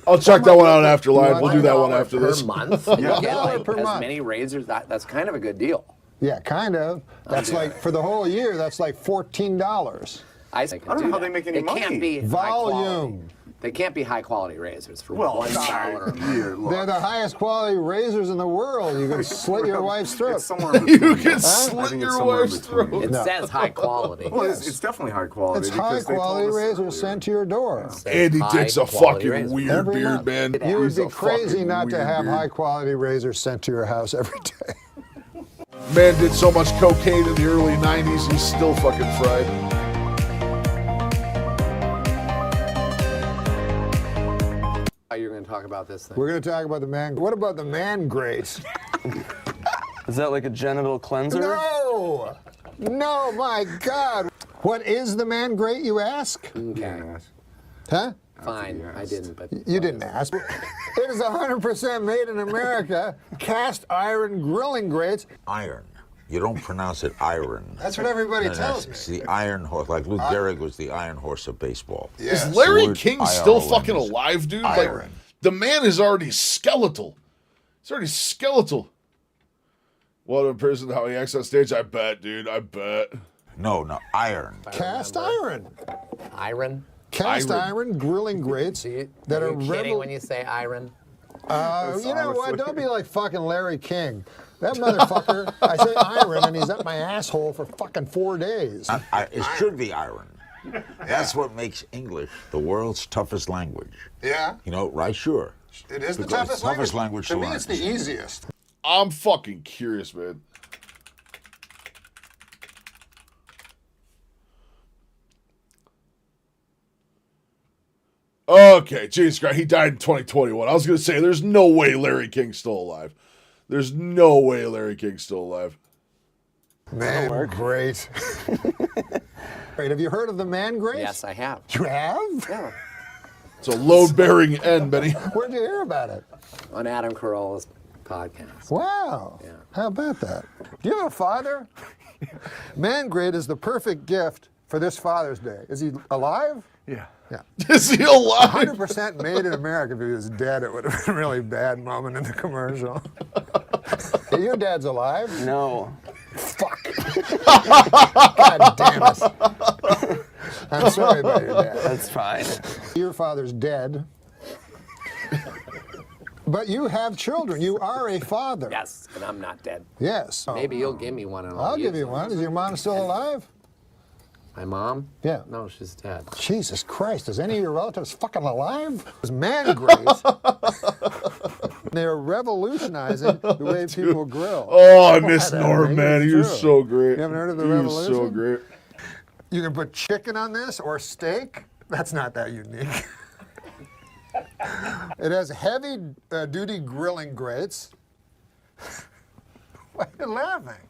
Speaker 2: I'll check that one out after live. We'll do that one after
Speaker 1: per
Speaker 2: this.
Speaker 1: month?
Speaker 13: Yeah.
Speaker 1: You get
Speaker 13: $1
Speaker 1: like
Speaker 13: per
Speaker 1: as
Speaker 13: month.
Speaker 1: many razors. That's kind of a good deal.
Speaker 13: Yeah, kind of. That's like, for the whole year, that's like $14.
Speaker 1: I
Speaker 3: don't know how they make any money.
Speaker 1: Can't be high quality.
Speaker 13: Volume.
Speaker 1: They can't be high quality razors for
Speaker 3: Well,
Speaker 1: $1 a month.
Speaker 13: They're the highest quality razors in the world. You can slit your wife's throat.
Speaker 3: It's somewhere in between.
Speaker 2: You can
Speaker 3: I
Speaker 2: slit
Speaker 3: think
Speaker 2: your
Speaker 3: it's somewhere in
Speaker 2: wife's
Speaker 3: between.
Speaker 2: throat.
Speaker 1: It says high quality.
Speaker 3: Well, it's definitely high quality.
Speaker 13: It's
Speaker 3: because they told
Speaker 13: high-quality
Speaker 3: us
Speaker 13: razors
Speaker 3: earlier.
Speaker 13: sent to your door.
Speaker 2: Andy Dick's a
Speaker 1: High-quality
Speaker 2: fucking
Speaker 1: razor.
Speaker 2: weird
Speaker 13: Every
Speaker 2: beard,
Speaker 13: month.
Speaker 2: man.
Speaker 13: You would
Speaker 2: He's
Speaker 13: be
Speaker 2: a
Speaker 13: crazy
Speaker 2: fucking
Speaker 13: not to
Speaker 2: weird
Speaker 13: have
Speaker 2: beard.
Speaker 13: high-quality razors sent to your house every day.
Speaker 2: Man did so much cocaine in the early 90s, he's still fucking fried.
Speaker 1: You're going to talk about this thing.
Speaker 13: We're going to talk about the man. What about the man grace?
Speaker 17: Is that like a genital cleanser?
Speaker 13: No! No, my God. What is the man grate, you ask?
Speaker 1: Okay.
Speaker 13: Huh?
Speaker 1: Fine. I didn't, but
Speaker 13: You didn't ask. It is 100% made in America. Cast iron grilling grates.
Speaker 5: Iron. You don't pronounce it iron.
Speaker 13: That's what everybody tells me.
Speaker 5: It's the iron horse. Like Lou Gehrig was the iron horse of baseball.
Speaker 2: Is Larry
Speaker 5: The word
Speaker 2: King still
Speaker 5: IRON
Speaker 2: fucking
Speaker 5: is
Speaker 2: alive, dude?
Speaker 5: iron.
Speaker 2: Like, the man is already skeletal. He's already skeletal. What a person, how he acts on stage, I bet, dude, I bet.
Speaker 5: No, iron.
Speaker 13: Cast iron.
Speaker 1: Iron?
Speaker 13: Cast iron grilling grates that are
Speaker 1: kidding when you say iron?
Speaker 13: You know what? Don't be like fucking Larry King. That motherfucker, I say iron and he's up my asshole for fucking 4 days.
Speaker 5: It should be iron. That's what makes English the world's toughest language.
Speaker 13: Yeah.
Speaker 5: You know, right? Sure.
Speaker 13: It is the
Speaker 5: Because
Speaker 13: toughest
Speaker 5: it's the toughest language to
Speaker 13: To me,
Speaker 5: learn.
Speaker 13: it's the easiest.
Speaker 2: I'm fucking curious, man. Okay, Jesus Christ, he died in 2021. I was going to say, there's no way Larry King's still alive. There's no way Larry King's still alive.
Speaker 13: Man, great. Great. Have you heard of the man great?
Speaker 1: Yes, I have.
Speaker 13: You have?
Speaker 1: Yeah.
Speaker 2: It's a load-bearing end, Benny.
Speaker 13: Where'd you hear about it?
Speaker 1: On Adam Carolla's podcast.
Speaker 13: Wow. Yeah. How about that? Do you have a father? Man great is the perfect gift for this Father's Day. Is he alive?
Speaker 3: Yeah.
Speaker 13: Yeah.
Speaker 2: Is he alive?
Speaker 13: 100% made in America. If he was dead, it would have been a really bad moment in the commercial. Hey, your dad's alive?
Speaker 17: No.
Speaker 13: Fuck. God damn it. I'm sorry about your dad.
Speaker 17: That's fine.
Speaker 13: Your father's dead. But you have children. You are a father.
Speaker 1: Yes, and I'm not dead.
Speaker 13: Yes.
Speaker 1: Maybe you'll give me one. And
Speaker 13: I'll give you one. Is your mom still alive?
Speaker 1: My mom?
Speaker 13: Yeah.
Speaker 1: No, she's dead.
Speaker 13: Jesus Christ, is any of your relatives fucking alive? It's man great. They're revolutionizing the way people grill.
Speaker 2: Oh, I miss Norm, man. He was so great.
Speaker 13: You haven't heard of the
Speaker 2: He
Speaker 13: revolution?
Speaker 2: was so great.
Speaker 13: You can put chicken on this or steak. That's not that unique. It has heavy duty grilling grates. Why are you laughing?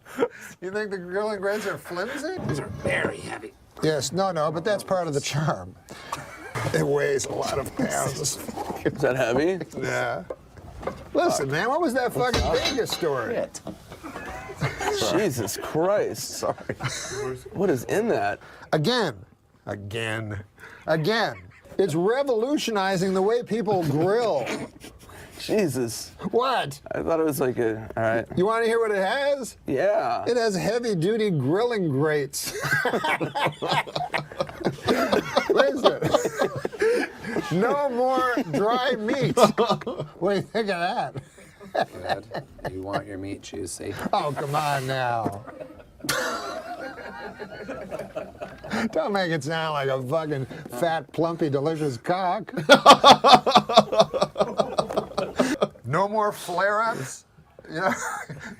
Speaker 13: You think the grilling grates are flimsy?
Speaker 1: These are very heavy.
Speaker 13: Yes, no, but that's part of the charm. It weighs a lot of pounds.
Speaker 17: Is that heavy?
Speaker 13: Yeah. Listen, man, what was that fucking Vegas story?
Speaker 17: Jesus Christ. Sorry. What is in that?
Speaker 13: Again. It's revolutionizing the way people grill.
Speaker 17: Jesus.
Speaker 13: What?
Speaker 17: I thought it was like a, all right.
Speaker 13: You want to hear what it has?
Speaker 17: Yeah.
Speaker 13: It has heavy-duty grilling grates. Listen. No more dry meat. What do you think of that?
Speaker 1: Good. You want your meat juicy.
Speaker 13: Oh, come on now. Don't make it sound like a fucking fat, plumpy, delicious cock. No more flare-ups. You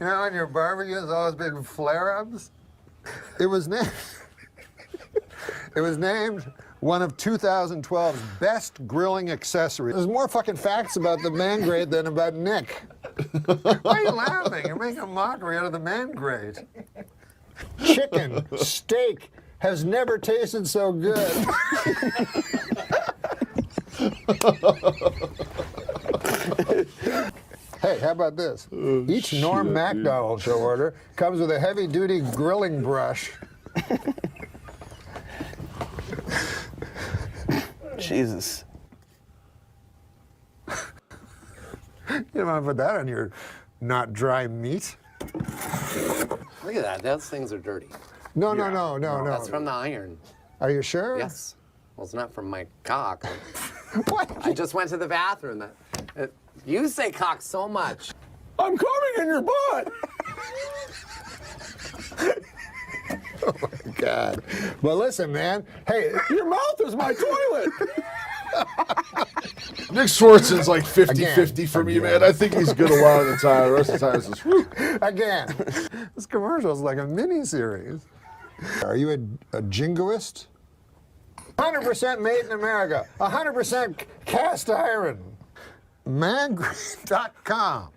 Speaker 13: know, in your barbecues, all those big flare-ups. It was named one of 2012's best grilling accessories. There's more fucking facts about the man grate than about Nick. Why are you laughing? You're making a mockery out of the man grate. Chicken, steak, has never tasted so good. Hey, how about this? Each Norm Macdonald show order comes with a heavy-duty grilling brush.
Speaker 17: Jesus.
Speaker 13: You don't want to put that on your not dry meat?
Speaker 1: Look at that. Those things are dirty.
Speaker 13: No.
Speaker 1: That's from the iron.
Speaker 13: Are you sure?
Speaker 1: Yes. Well, it's not from my cock.
Speaker 13: What?
Speaker 1: I just went to the bathroom. You say cock so much.
Speaker 17: I'm coming in your butt.
Speaker 13: Oh my God. Well, listen, man. Hey,
Speaker 17: your mouth is my toilet.
Speaker 2: Nick Swartzen's like 50-50 for me, man. I think he's good a lot of the time. The rest of the time, it's just, whew.
Speaker 13: Again, this commercial is like a mini-series. Are you a jingoist? 100% made in America. 100% cast iron. Mangrate.com.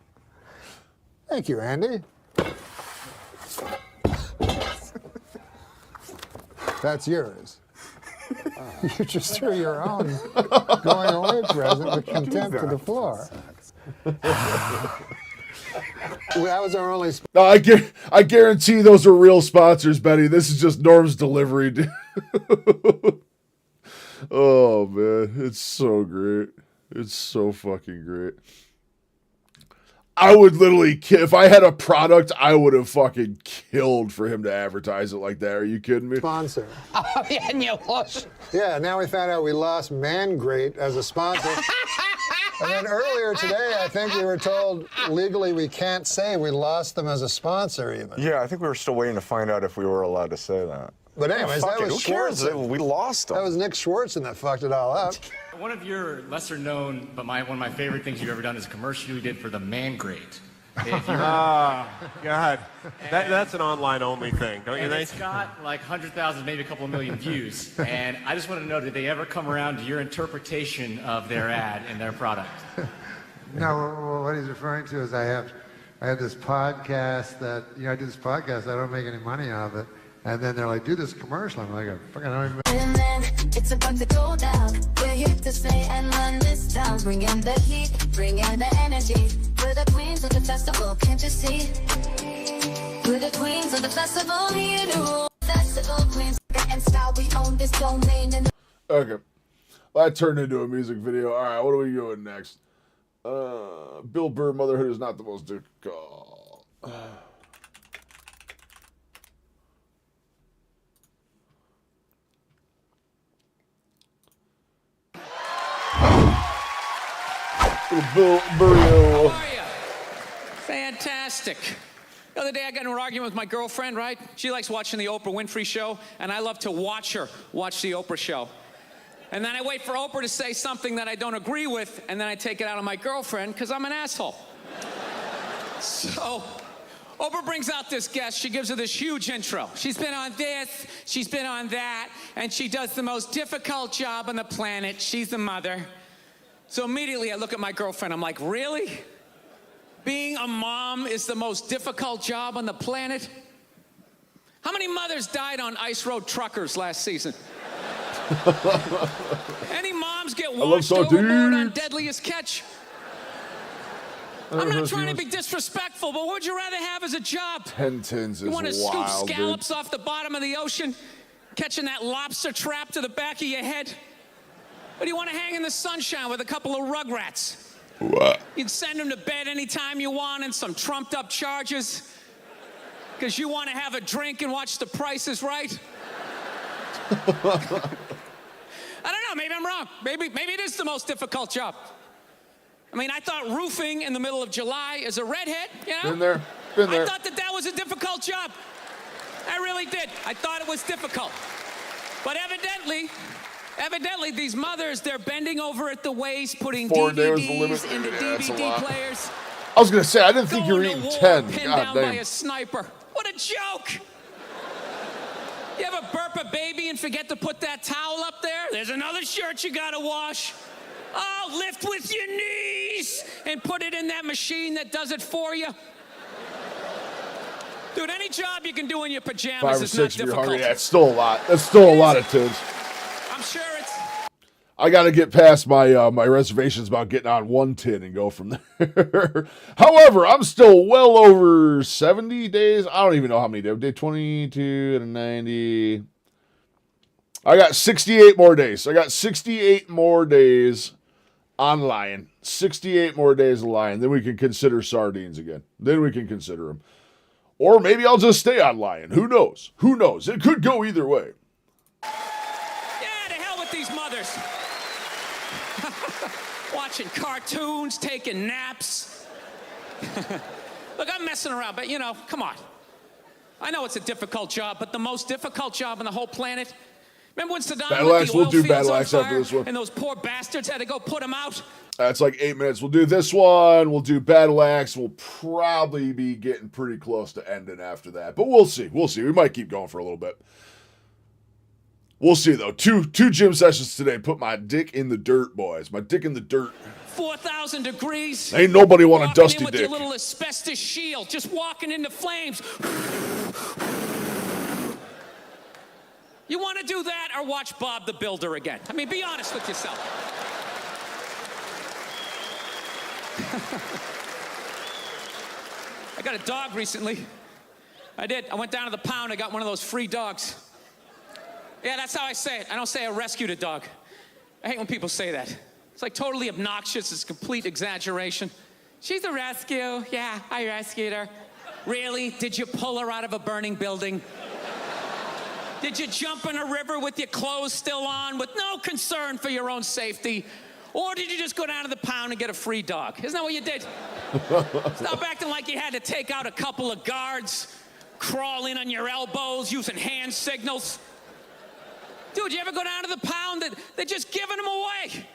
Speaker 13: Thank you, Andy. That's yours. You just threw your own going away present with contempt to the floor. That was our only.
Speaker 2: No, I guarantee those are real sponsors, Betty. This is just Norm's delivery. Dude. Oh man, it's so great. It's so fucking great. I would literally, if I had a product, I would have fucking killed for him to advertise it like that. Are you kidding me?
Speaker 13: Sponsor.
Speaker 21: Oh, yeah, you lost.
Speaker 13: Yeah, now we found out we lost Mangrate as a sponsor. And then earlier today, I think we were told legally we can't say we lost them as a sponsor even.
Speaker 9: Yeah, I think we were still waiting to find out if we were allowed to say that.
Speaker 13: But anyways, that was
Speaker 9: who cares?
Speaker 13: Schwartzen.
Speaker 9: We lost them.
Speaker 13: That was Nick Swartzen that fucked it all up.
Speaker 6: One of your lesser known, but one of my favorite things you've ever done is a commercial you did for the Man Grate.
Speaker 8: God. That's an online only thing, don't you think?
Speaker 6: It's got like 100,000, maybe a couple of million views. And I just want to know, did they ever come around to your interpretation of their ad and their product?
Speaker 13: No, what he's referring to is I I have this podcast that, I do this podcast, I don't make any money off it. And then they're like, do this commercial. I'm like, fucking don't even.
Speaker 7: And then it's about to go down. We're here to stay and run this town. Bring in the heat, bring in the energy. We're the queens of the festival, can't you see? We're the queens of the festival, here to rule. Festival queens and style, we own this domain. And
Speaker 2: Okay. Well, that turned into a music video. All right, what are we doing next? Bill Burr, Motherhood is not the most difficult. Bill Burr.
Speaker 14: How are you? Fantastic. The other day I got in an argument with my girlfriend, right? She likes watching the Oprah Winfrey Show, and I love to watch her watch the Oprah Show. And then I wait for Oprah to say something that I don't agree with, and then I take it out on my girlfriend because I'm an asshole. So Oprah brings out this guest. She gives her this huge intro. She's been on this, she's been on that, and she does the most difficult job on the planet. She's the mother. So immediately I look at my girlfriend. I'm like, really? Being a mom is the most difficult job on the planet? How many mothers died on Ice Road Truckers last season? Any moms get washed overboard on Deadliest Catch? I'm not trying to be disrespectful, but what would you rather have as a job?
Speaker 2: 10 tins is
Speaker 14: You want to scoop
Speaker 2: wild,
Speaker 14: scallops off the bottom of the ocean, catching that lobster trap to the back of your head? Or do you want to hang in the sunshine with a couple of rugrats?
Speaker 2: What?
Speaker 14: You'd send them to bed anytime you want and some trumped up charges because you want to have a drink and watch The Price is Right? I don't know, maybe I'm wrong. Maybe it is the most difficult job. I mean, I thought roofing in the middle of July as a redhead, you know?
Speaker 2: Been there.
Speaker 14: I thought that was a difficult job. I really did. I thought it was difficult. But evidently, these mothers, they're bending over at the waist, putting
Speaker 2: 4 days the
Speaker 14: DVDs
Speaker 2: limit.
Speaker 14: into
Speaker 2: That's a
Speaker 14: DVD
Speaker 2: lot.
Speaker 14: players.
Speaker 2: I was going to say, I didn't think you were eating 10.
Speaker 14: Pinned
Speaker 2: God
Speaker 14: down by
Speaker 2: damn.
Speaker 14: a sniper. What a joke! You ever burp a baby and forget to put that towel up there? There's another shirt you gotta wash. Oh, lift with your knees and put it in that machine that does it for you. Dude, any job you can do in your pajamas
Speaker 2: 5 or
Speaker 14: is not
Speaker 2: 6 if you're
Speaker 14: difficult.
Speaker 2: hungry. Yeah, it's still a lot. That's still a lot of tins.
Speaker 14: I'm sure it's...
Speaker 2: I got to get past my my reservations about getting on 1 tin and go from there. However, I'm still well over 70 days. I don't even know how many days. Day 22 and 90. I got 68 more days. I got 68 more days on Lion. 68 more days of Lion. Then we can consider sardines again. Then we can consider them. Or maybe I'll just stay on Lion. Who knows? Who knows? It could go either way.
Speaker 14: Yeah, to hell with these mothers. Watching cartoons, taking naps. Look, I'm messing around, but come on. I know it's a difficult job, but the most difficult job on the whole planet. Remember when Saddam
Speaker 2: Battle
Speaker 14: lit
Speaker 2: Axe,
Speaker 14: the
Speaker 2: we'll
Speaker 14: oil
Speaker 2: do
Speaker 14: fields
Speaker 2: Battle
Speaker 14: on
Speaker 2: Axe after
Speaker 14: fire,
Speaker 2: this one.
Speaker 14: and those poor bastards had to go put them out?
Speaker 2: That's like 8 minutes. We'll do this one. We'll do Battle Axe. We'll probably be getting pretty close to ending after that. But we'll see. We'll see. We might keep going for a little bit. We'll see, though. Two gym sessions today. Put my dick in the dirt, boys. My dick in the dirt.
Speaker 14: 4,000 degrees.
Speaker 2: Ain't nobody want a
Speaker 14: Walking
Speaker 2: dusty
Speaker 14: in with
Speaker 2: dick.
Speaker 14: your little asbestos shield, just walking into flames. You want to do that or watch Bob the Builder again? I mean, be honest with yourself. I got a dog recently. I did. I went down to the pound. I got one of those free dogs. Yeah, that's how I say it. I don't say I rescued a dog. I hate when people say that. It's like totally obnoxious. It's complete exaggeration. She's a rescue. Yeah, I rescued her. Really? Did you pull her out of a burning building? Did you jump in a river with your clothes still on with no concern for your own safety? Or did you just go down to the pound and get a free dog? Isn't that what you did? Stop acting like you had to take out a couple of guards, crawl in on your elbows, using hand signals. Dude, you ever go down to the pound? They're just giving them away.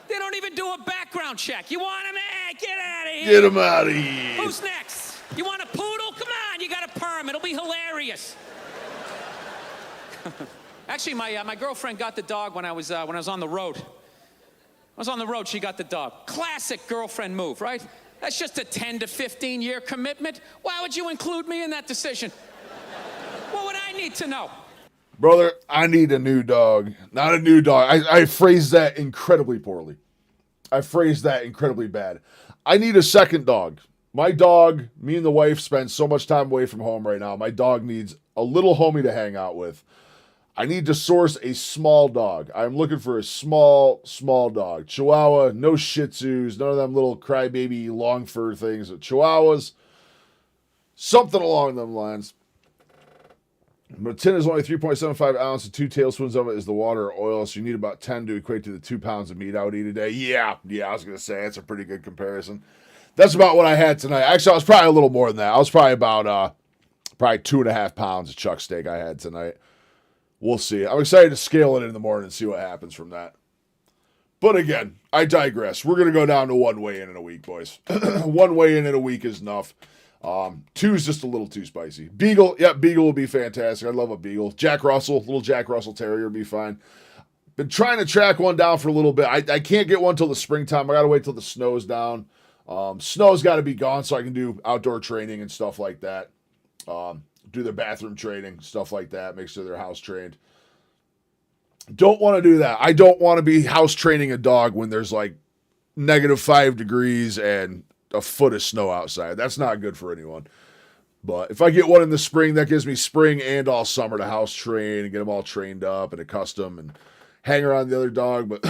Speaker 14: They don't even do a background check. You want them? Get out of here.
Speaker 2: Get them out of here.
Speaker 14: Who's next? You want a poodle? Come on, you got a perm. It'll be hilarious. Actually, my girlfriend got the dog when I was on the road. I was on the road, she got the dog. Classic girlfriend move, right? That's just a 10 to 15 year commitment. Why would you include me in that decision? What would I need to know?
Speaker 2: Brother, I need a new dog. Not a new dog. I phrased that incredibly poorly. I phrased that incredibly bad. I need a second dog. My dog, me and the wife spend so much time away from home right now. My dog needs a little homie to hang out with. I need to source a small dog. I'm looking for a small dog. Chihuahua, no Shih Tzus, none of them little crybaby long fur things. Chihuahuas, something along them lines. But tin is only 3.75 ounces, 2 tablespoons of it is the water or oil, so you need about 10 to equate to the 2 pounds of meat I would eat a day. Yeah, I was going to say, that's a pretty good comparison. That's about what I had tonight. Actually, I was probably a little more than that. I was probably about, 2.5 pounds of chuck steak I had tonight. We'll see. I'm excited to scale it in the morning and see what happens from that. But again, I digress. We're going to go down to one weigh-in in a week, boys. One weigh-in a week is enough. 2 is just a little too spicy. Beagle, Beagle will be fantastic. I love a Beagle. Jack Russell, little Jack Russell Terrier will be fine. Been trying to track one down for a little bit. I can't get one till the springtime. I got to wait till the snow's down. Snow's got to be gone so I can do outdoor training and stuff like that. Do their bathroom training, stuff like that. Make sure they're house trained. Don't want to do that. I don't want to be house training a dog when there's like -5 degrees and a foot of snow outside. That's not good for anyone. But if I get one in the spring, that gives me spring and all summer to house train and get them all trained up and accustomed and hang around the other dog. But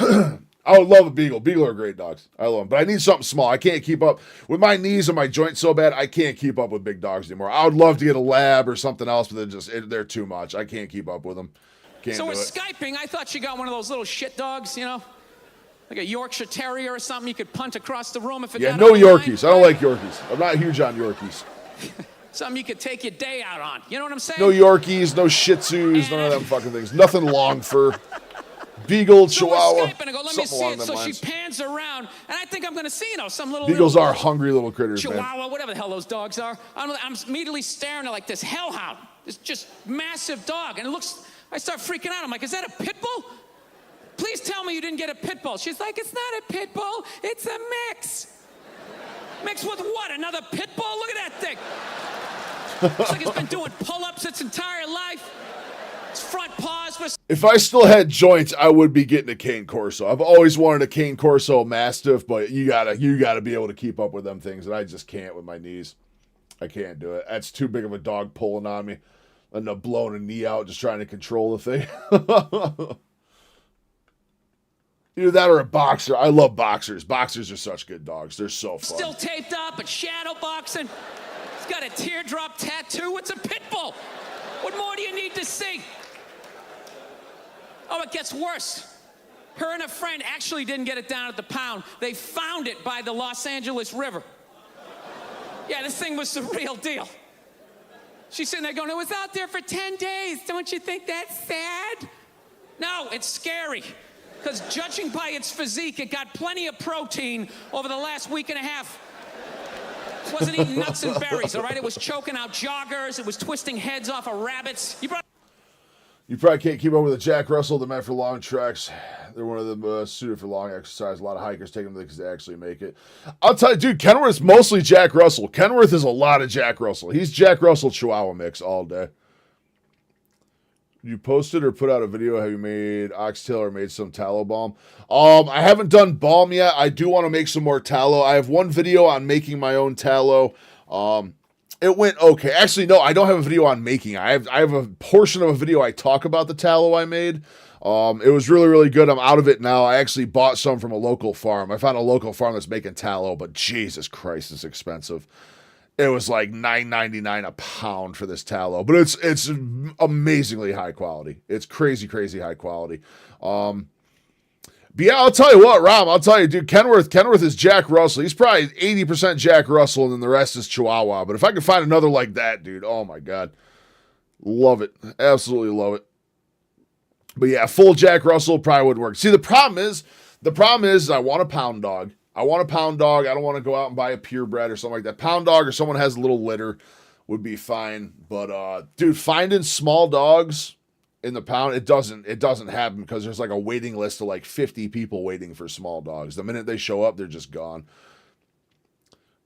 Speaker 2: I would love a Beagle. Beagle are great dogs. I love them. But I need something small. I can't keep up. With my knees and my joints so bad, I can't keep up with big dogs anymore. I would love to get a lab or something else, but they're too much. I can't keep up with them. Can't
Speaker 14: so
Speaker 2: do
Speaker 14: we're
Speaker 2: it.
Speaker 14: Skyping. I thought you got one of those little shit dogs, you know? Like a Yorkshire Terrier or something you could punt across the room if it got
Speaker 2: No
Speaker 14: on the line.
Speaker 2: Yorkies. I don't like Yorkies. I'm not huge on Yorkies.
Speaker 14: Something you could take your day out on. You know what I'm saying?
Speaker 2: No Yorkies, no Shih Tzus, none of them fucking things. Nothing long fur. Beagle, Chihuahua,
Speaker 14: Skyping. I go, let me
Speaker 2: something
Speaker 14: see
Speaker 2: along
Speaker 14: it.
Speaker 2: them
Speaker 14: So
Speaker 2: lines.
Speaker 14: she pans around, and I think I'm going to see, some little
Speaker 2: Beagles
Speaker 14: little
Speaker 2: are hungry little critters,
Speaker 14: Chihuahua,
Speaker 2: man.
Speaker 14: whatever the hell those dogs are. I'm immediately staring at like this hellhound, this just massive dog, and I start freaking out. I'm like, is that a pit bull? Please tell me you didn't get a pit bull. She's like, it's not a pit bull, it's a mix. Mix with what? Another pit bull? Look at that thing. Looks like it's been doing pull-ups its entire life. Its front paws was.
Speaker 2: If I still had joints, I would be getting a Cane Corso. I've always wanted a Cane Corso Mastiff, but you gotta be able to keep up with them things, and I just can't with my knees. I can't do it. That's too big of a dog pulling on me. I end up blowing a knee out just trying to control the thing. Either that or a boxer. I love boxers. Boxers are such good dogs. They're so fun.
Speaker 14: Still taped up and shadow boxing. It's got a teardrop tattoo. It's a pit bull. What more do you need to see? Oh, it gets worse. Her and a friend actually didn't get it down at the pound. They found it by the Los Angeles River. Yeah, this thing was the real deal. She's sitting there going, it was out there for 10 days. Don't you think that's sad? No, it's scary. Because judging by its physique, it got plenty of protein over the last week and a half. It wasn't eating nuts and berries, all right? It was choking out joggers. It was twisting heads off of rabbits.
Speaker 2: You probably can't keep up with a Jack Russell. They're meant for long treks. They're one of them suited for long exercise. A lot of hikers take them because they actually make it. I'll tell you, dude, Kenworth's mostly Jack Russell. Kenworth is a lot of Jack Russell. He's Jack Russell Chihuahua mix all day. You posted or put out a video? Have you made oxtail or made some tallow balm? I haven't done balm yet. I do want to make some more tallow. I have one video on making my own tallow. It went okay. Actually, no, I don't have a video on making. I have a portion of a video I talk about the tallow I made. It was really, really good. I'm out of it now. I actually bought some from a local farm. I found a local farm that's making tallow, but Jesus Christ, it's expensive. It was like $9.99 a pound for this tallow, but it's amazingly high quality. It's crazy, crazy high quality. But yeah, I'll tell you what, Rob, I'll tell you, dude, Kenworth is Jack Russell. He's probably 80% Jack Russell, and then the rest is Chihuahua. But if I could find another like that, dude, oh my God. Love it. Absolutely love it. But yeah, full Jack Russell probably would work. See, the problem is I want a pound dog. I want a pound dog. I don't want to go out and buy a purebred or something like that. Pound dog or someone has a little litter would be fine. But dude, finding small dogs in the pound, it doesn't happen because there's like a waiting list of like 50 people waiting for small dogs. The minute they show up, they're just gone.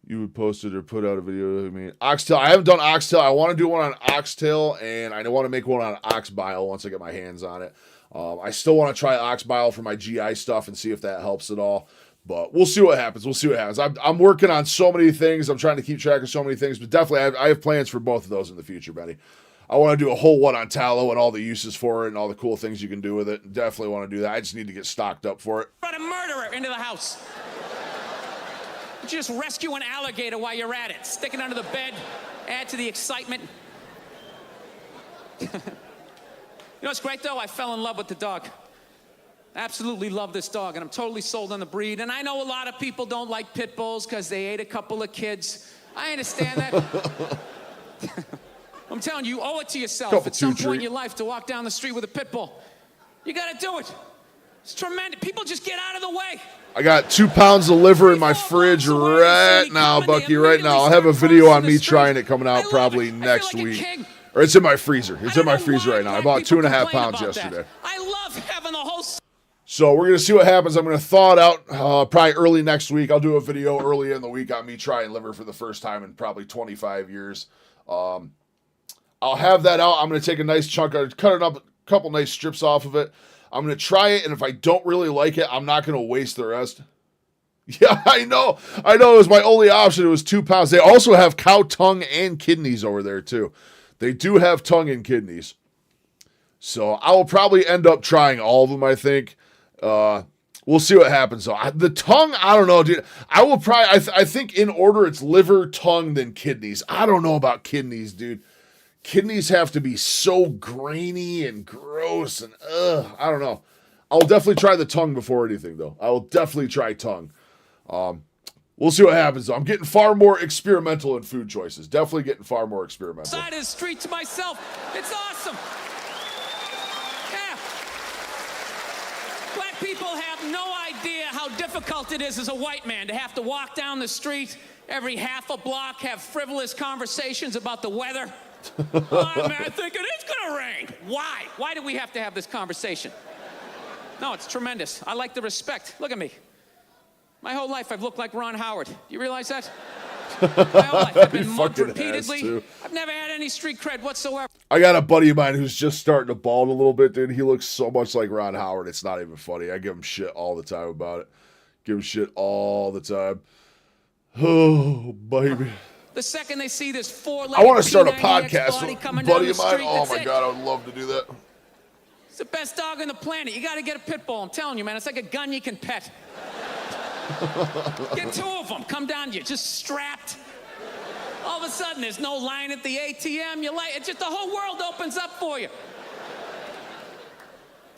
Speaker 2: you would post it or put out a video. I mean, oxtail. I haven't done oxtail. I want to do one on oxtail, and I want to make one on ox bile once I get my hands on it. I still want to try ox bile for my GI stuff and see if that helps at all. But we'll see what happens. We'll see what happens. I'm working on so many things. I'm trying to keep track of so many things. But definitely, I have plans for both of those in the future, Benny. I want to do a whole one on tallow and all the uses for it and all the cool things you can do with it. Definitely want to do that. I just need to get stocked up for it.
Speaker 14: Brought a murderer into the house. You just rescue an alligator while you're at it. Stick it under the bed. Add to the excitement. You know what's great, though? I fell in love with the dog. Absolutely love this dog, and I'm totally sold on the breed. And I know a lot of people don't like pit bulls because they ate a couple of kids. I understand that. I'm telling you, you owe it to yourself at some point in your life to walk down the street with a pit bull. You got to do it. It's tremendous. People just get out of the way.
Speaker 2: I got 2 pounds of liver in my fridge right now, Bucky, right now. I'll have a video on me trying it coming out probably next week. Or it's in my freezer. It's in my freezer right now. I bought 2.5 pounds yesterday.
Speaker 14: I love having the whole...
Speaker 2: So we're going to see what happens. I'm going to thaw it out probably early next week. I'll do a video early in the week on me trying liver for the first time in probably 25 years. I'll have that out. I'm going to take a nice chunk. I'll cut it up, a couple nice strips off of it. I'm going to try it, and if I don't really like it, I'm not going to waste the rest. Yeah, I know. It was my only option. It was 2 pounds. They also have cow tongue and kidneys over there, too. They do have tongue and kidneys. So I will probably end up trying all of them, I think. We'll see what happens, though. The tongue, I don't know, dude. I will probably, I think in order it's liver, tongue, then kidneys. I don't know about kidneys, dude. Kidneys have to be so grainy and gross and I don't know. I'll definitely try the tongue before anything, though. I will definitely try tongue. We'll see what happens, though. I'm getting far more experimental in food choices. Definitely getting far more experimental.
Speaker 14: Side of the street to myself. It's awesome. Yeah. Black people have no idea how difficult it is as a white man to have to walk down the street every half a block, have frivolous conversations about the weather. Oh, man, I think it is going to rain. Why? Why do we have to have this conversation? No, it's tremendous. I like the respect. Look at me. My whole life I've looked like Ron Howard. You realize that? My whole life I've been mugged repeatedly. I've never had any street cred whatsoever.
Speaker 2: I got a buddy of mine who's just starting to bald a little bit, dude. He looks so much like Ron Howard. It's not even funny. I give him shit all the time about it. Give him shit all the time. Oh, baby.
Speaker 14: The second they see this
Speaker 2: I want to start a podcast with a buddy of mine. Oh, my God. I would love to do that.
Speaker 14: It's the best dog on the planet. You got to get a pit bull. I'm telling you, man. It's like a gun you can pet. Get 2 of them. Come down to you. Just strapped. All of a sudden, there's no line at the ATM. It's just the whole world opens up for you.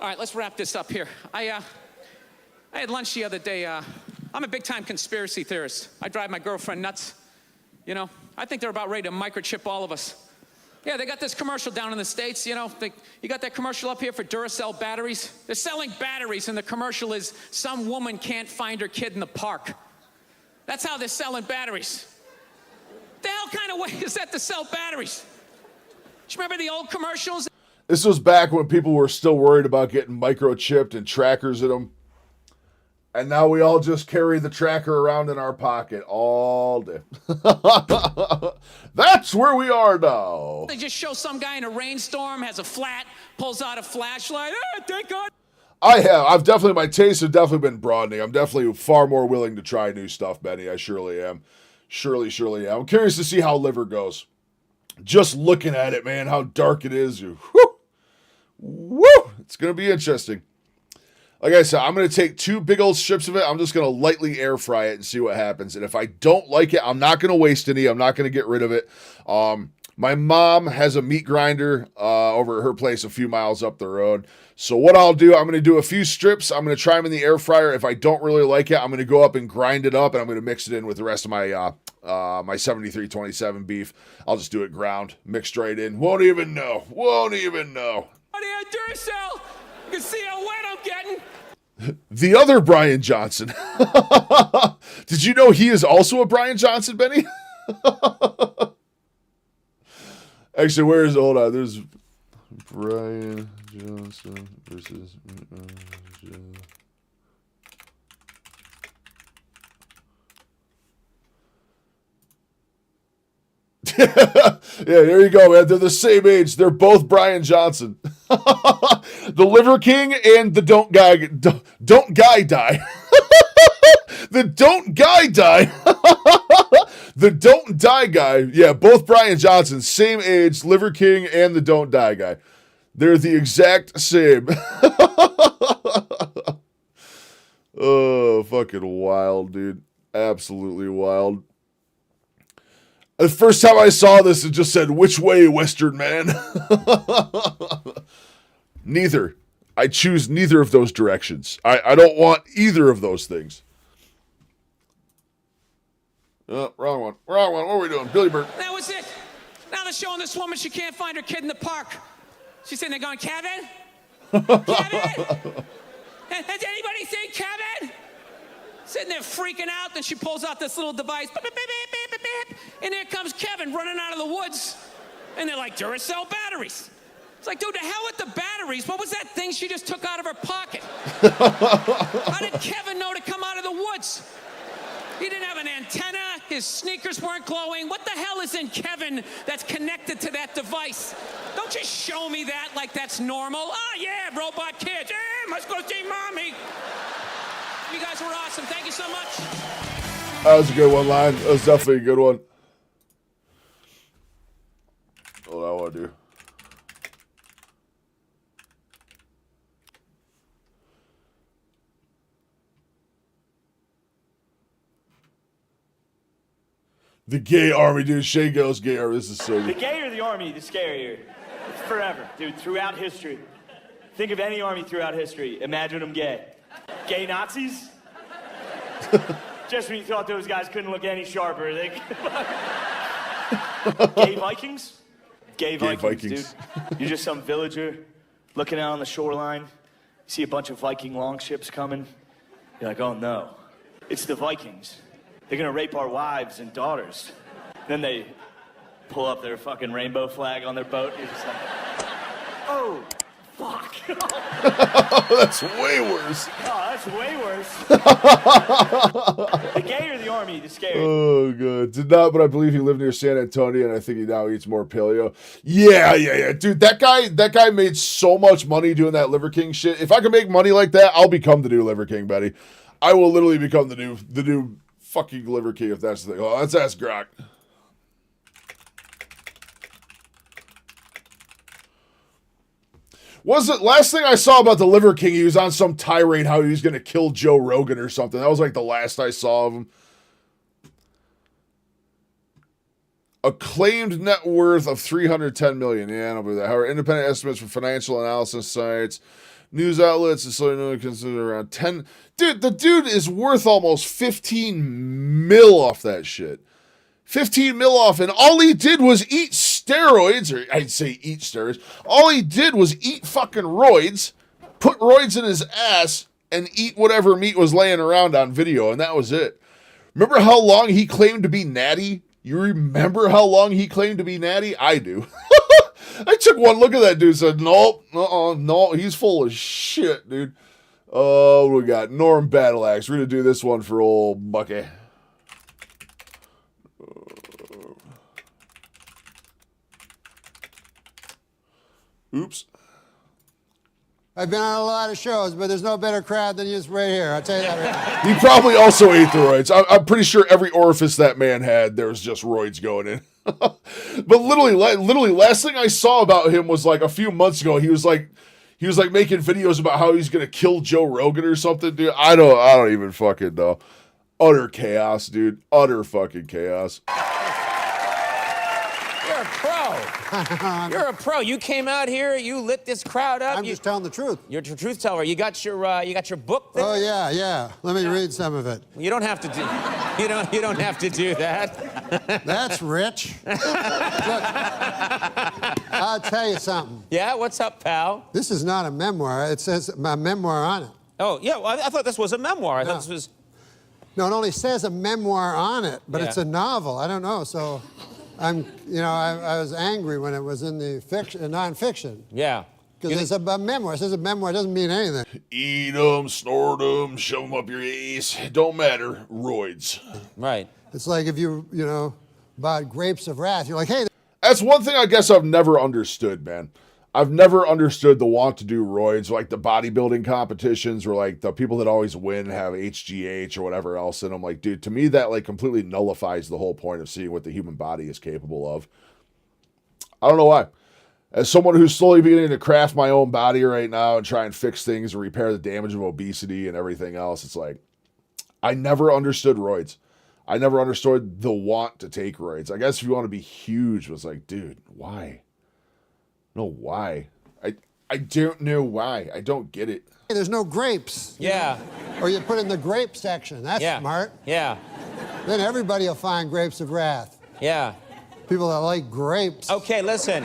Speaker 14: All right, let's wrap this up here. I had lunch the other day. I'm a big-time conspiracy theorist. I drive my girlfriend nuts. You know, I think they're about ready to microchip all of us. Yeah, they got this commercial down in the States, you know. You got that commercial up here for Duracell batteries? They're selling batteries, and the commercial is some woman can't find her kid in the park. That's how they're selling batteries. The hell kind of way is that to sell batteries? Do you remember the old commercials?
Speaker 2: This was back when people were still worried about getting microchipped and trackers in them. And now we all just carry the tracker around in our pocket all day. That's where we are now.
Speaker 14: They just show some guy in a rainstorm, has a flat, pulls out a flashlight. Oh, thank God.
Speaker 2: I've definitely, my tastes have definitely been broadening. I'm definitely far more willing to try new stuff, Benny. I surely am. Surely am. I'm curious to see how liver goes. Just looking at it, man, how dark it is. Woo! It's going to be interesting. Like I said, I'm going to take 2 big old strips of it. I'm just going to lightly air fry it and see what happens. And if I don't like it, I'm not going to waste any. I'm not going to get rid of it. My mom has a meat grinder over at her place a few miles up the road. So what I'll do, I'm going to do a few strips. I'm going to try them in the air fryer. If I don't really like it, I'm going to go up and grind it up, and I'm going to mix it in with the rest of my my 7327 beef. I'll just do it ground, mixed right in. Won't even know.
Speaker 14: What do you Duracell? You can see how wet I'm getting.
Speaker 2: The other Brian Johnson. Did you know he is also a Brian Johnson, Benny? Actually, where is it? Hold on. There's Brian Johnson versus... Yeah, there you go, man. They're the same age. They're both Brian Johnson. The Liver King and the Don't Guy Die. The Don't Guy Die. The Don't Die guy. Yeah, both Brian Johnson, same age, Liver King and the Don't Die guy. They're the exact same. Oh, fucking wild, dude. Absolutely wild. The first time I saw this, it just said, "Which way, Western man?" Neither. I choose neither of those directions. I don't want either of those things. Wrong one. Wrong one. What are we doing? Billy Burke.
Speaker 14: That was it. Now they're showing this woman she can't find her kid in the park. She's sitting there going, Kevin? Kevin? Has anybody seen Kevin? Sitting there freaking out, then she pulls out this little device, beep, beep, beep, beep, beep, beep, and there comes Kevin running out of the woods. And they're like, Duracell batteries. It's like, dude, the hell with the batteries. What was that thing she just took out of her pocket? How did Kevin know to come out of the woods? He didn't have an antenna. His sneakers weren't glowing. What the hell is in Kevin that's connected to that device? Don't just show me that like that's normal. Oh, yeah, robot kids. Yeah, must go see mommy. You guys were awesome. Thank you so much.
Speaker 2: That was a good one, line. That was definitely a good one. What I want to do. The gay army, dude. Shay goes gay army. This is so
Speaker 4: The
Speaker 2: good.
Speaker 4: gayer the army, the scarier. It's forever, dude. Throughout history. Think of any army throughout history. Imagine them gay. Gay Nazis? Just when you thought those guys couldn't look any sharper. Gay Vikings? Gay Vikings, dude. You're just some villager looking out on the shoreline. You see a bunch of Viking longships coming. You're like, oh no. It's the Vikings. They're gonna rape our wives and daughters. Then they pull up their fucking rainbow flag on their boat. You're just like, oh, fuck.
Speaker 2: That's way worse.
Speaker 4: Oh, that's way worse. The gayer the army, the scarier.
Speaker 2: Oh, good. Did not, but I believe he lived near San Antonio, and I think he now eats more paleo. Yeah. Dude, that guy made so much money doing that Liver King shit. If I could make money like that, I'll become the new Liver King, Betty. I will literally become the new fucking Liver King if that's the thing. Oh, let's ask Grok. Was it last thing I saw about the Liver King? He was on some tirade how he was going to kill Joe Rogan or something. That was like the last I saw of him. A claimed net worth of $310 million. Yeah, I don't believe that. However, independent estimates from financial analysis sites, news outlets, and so consider around 10. Dude, the dude is worth almost 15 mil off that shit. 15 mil off, and all he did was eat steroids, or I'd say eat steroids. All he did was eat fucking roids, put roids in his ass, and eat whatever meat was laying around on video, and that was it. Remember how long he claimed to be natty? You remember how long he claimed to be natty? I do. I took one look at that dude and said, nope, no, he's full of shit, dude. Oh, we got Norm Battleaxe. We're going to do this one for old Bucky. Oops.
Speaker 13: I've been on a lot of shows, but there's no better crowd than you right here. I'll tell you that right now.
Speaker 2: He probably also ate the roids. I'm pretty sure every orifice that man had, there was just roids going in. But literally, last thing I saw about him was like a few months ago. He was like making videos about how he's gonna kill Joe Rogan or something, dude. I don't even fucking know. Utter chaos, dude. Utter fucking chaos.
Speaker 18: You're a pro. You're a pro. You came out here. You lit this crowd up.
Speaker 13: I'm just telling the truth.
Speaker 18: You're a truth teller. You got your book there?
Speaker 13: Oh yeah. Let me read some of it.
Speaker 18: You don't have to do. You don't have to do that.
Speaker 13: That's rich. Look, I'll tell you something.
Speaker 18: Yeah, what's up, pal?
Speaker 13: This is not a memoir. It says a memoir on it.
Speaker 18: Oh yeah, well, I thought this was a memoir. I thought this was.
Speaker 13: No, it only says a memoir on it, but it's a novel. I don't know, so. I was angry when it was in the nonfiction.
Speaker 18: Yeah.
Speaker 13: Because it's a memoir. It says a memoir. It doesn't mean anything.
Speaker 2: Eat them, snort them, shove them up your ass. Don't matter. Roids.
Speaker 18: Right.
Speaker 13: It's like if you about grapes of wrath. You're like, hey.
Speaker 2: That's one thing I guess I've never understood, man. I've never understood the want to do roids, like the bodybuilding competitions where like the people that always win have HGH or whatever else. And I'm like, dude, to me that like completely nullifies the whole point of seeing what the human body is capable of. I don't know why. As someone who's slowly beginning to craft my own body right now and try and fix things and repair the damage of obesity and everything else, it's like, I never understood roids. I never understood the want to take roids. I guess if you want to be huge, it was like, dude, why? No, why? I don't know why. I don't get it.
Speaker 13: Hey, there's no grapes.
Speaker 18: Yeah.
Speaker 13: Or you put in the grape section. That's smart.
Speaker 18: Yeah.
Speaker 13: Then everybody will find grapes of wrath.
Speaker 18: Yeah.
Speaker 13: People that like grapes.
Speaker 18: Okay, listen.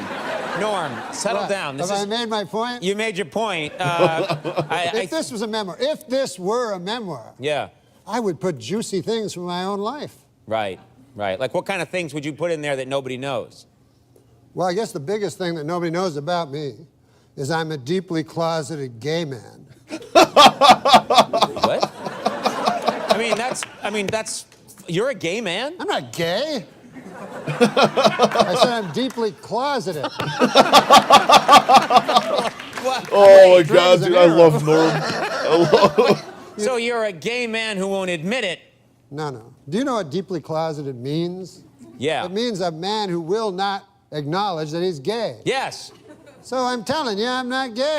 Speaker 18: Norm, settle down.
Speaker 13: Have I made my point?
Speaker 18: You made your point.
Speaker 13: If this was a memoir, if this were a memoir,
Speaker 18: yeah,
Speaker 13: I would put juicy things from my own life.
Speaker 18: Right, right. Like what kind of things would you put in there that nobody knows?
Speaker 13: Well, I guess the biggest thing that nobody knows about me is I'm a deeply closeted gay man.
Speaker 18: What? I mean, that's, you're a gay man?
Speaker 13: I'm not gay. I said I'm deeply closeted.
Speaker 2: Oh my God, dude, I love Norm.
Speaker 18: So you're a gay man who won't admit it?
Speaker 13: No. Do you know what deeply closeted means?
Speaker 18: Yeah.
Speaker 13: It means a man who will not acknowledge that he's gay.
Speaker 18: Yes.
Speaker 13: So I'm telling you, I'm not gay.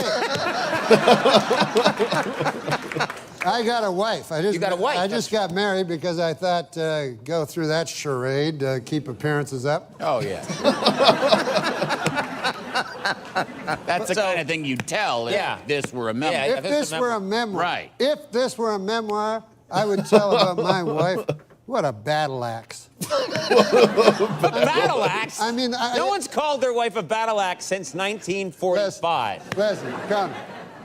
Speaker 13: I got a wife.
Speaker 18: You got a wife?
Speaker 13: I just got married because I thought, go through that charade, keep appearances up.
Speaker 16: Oh, yeah. That's the kind of thing you tell if this were a memoir.
Speaker 13: If this were a memoir.
Speaker 16: Right.
Speaker 13: If this were a memoir, I would tell about my wife. What a battle axe.
Speaker 18: A battle axe?
Speaker 13: I mean,
Speaker 18: no one's called their wife a battle axe since 1945.
Speaker 13: Listen, come.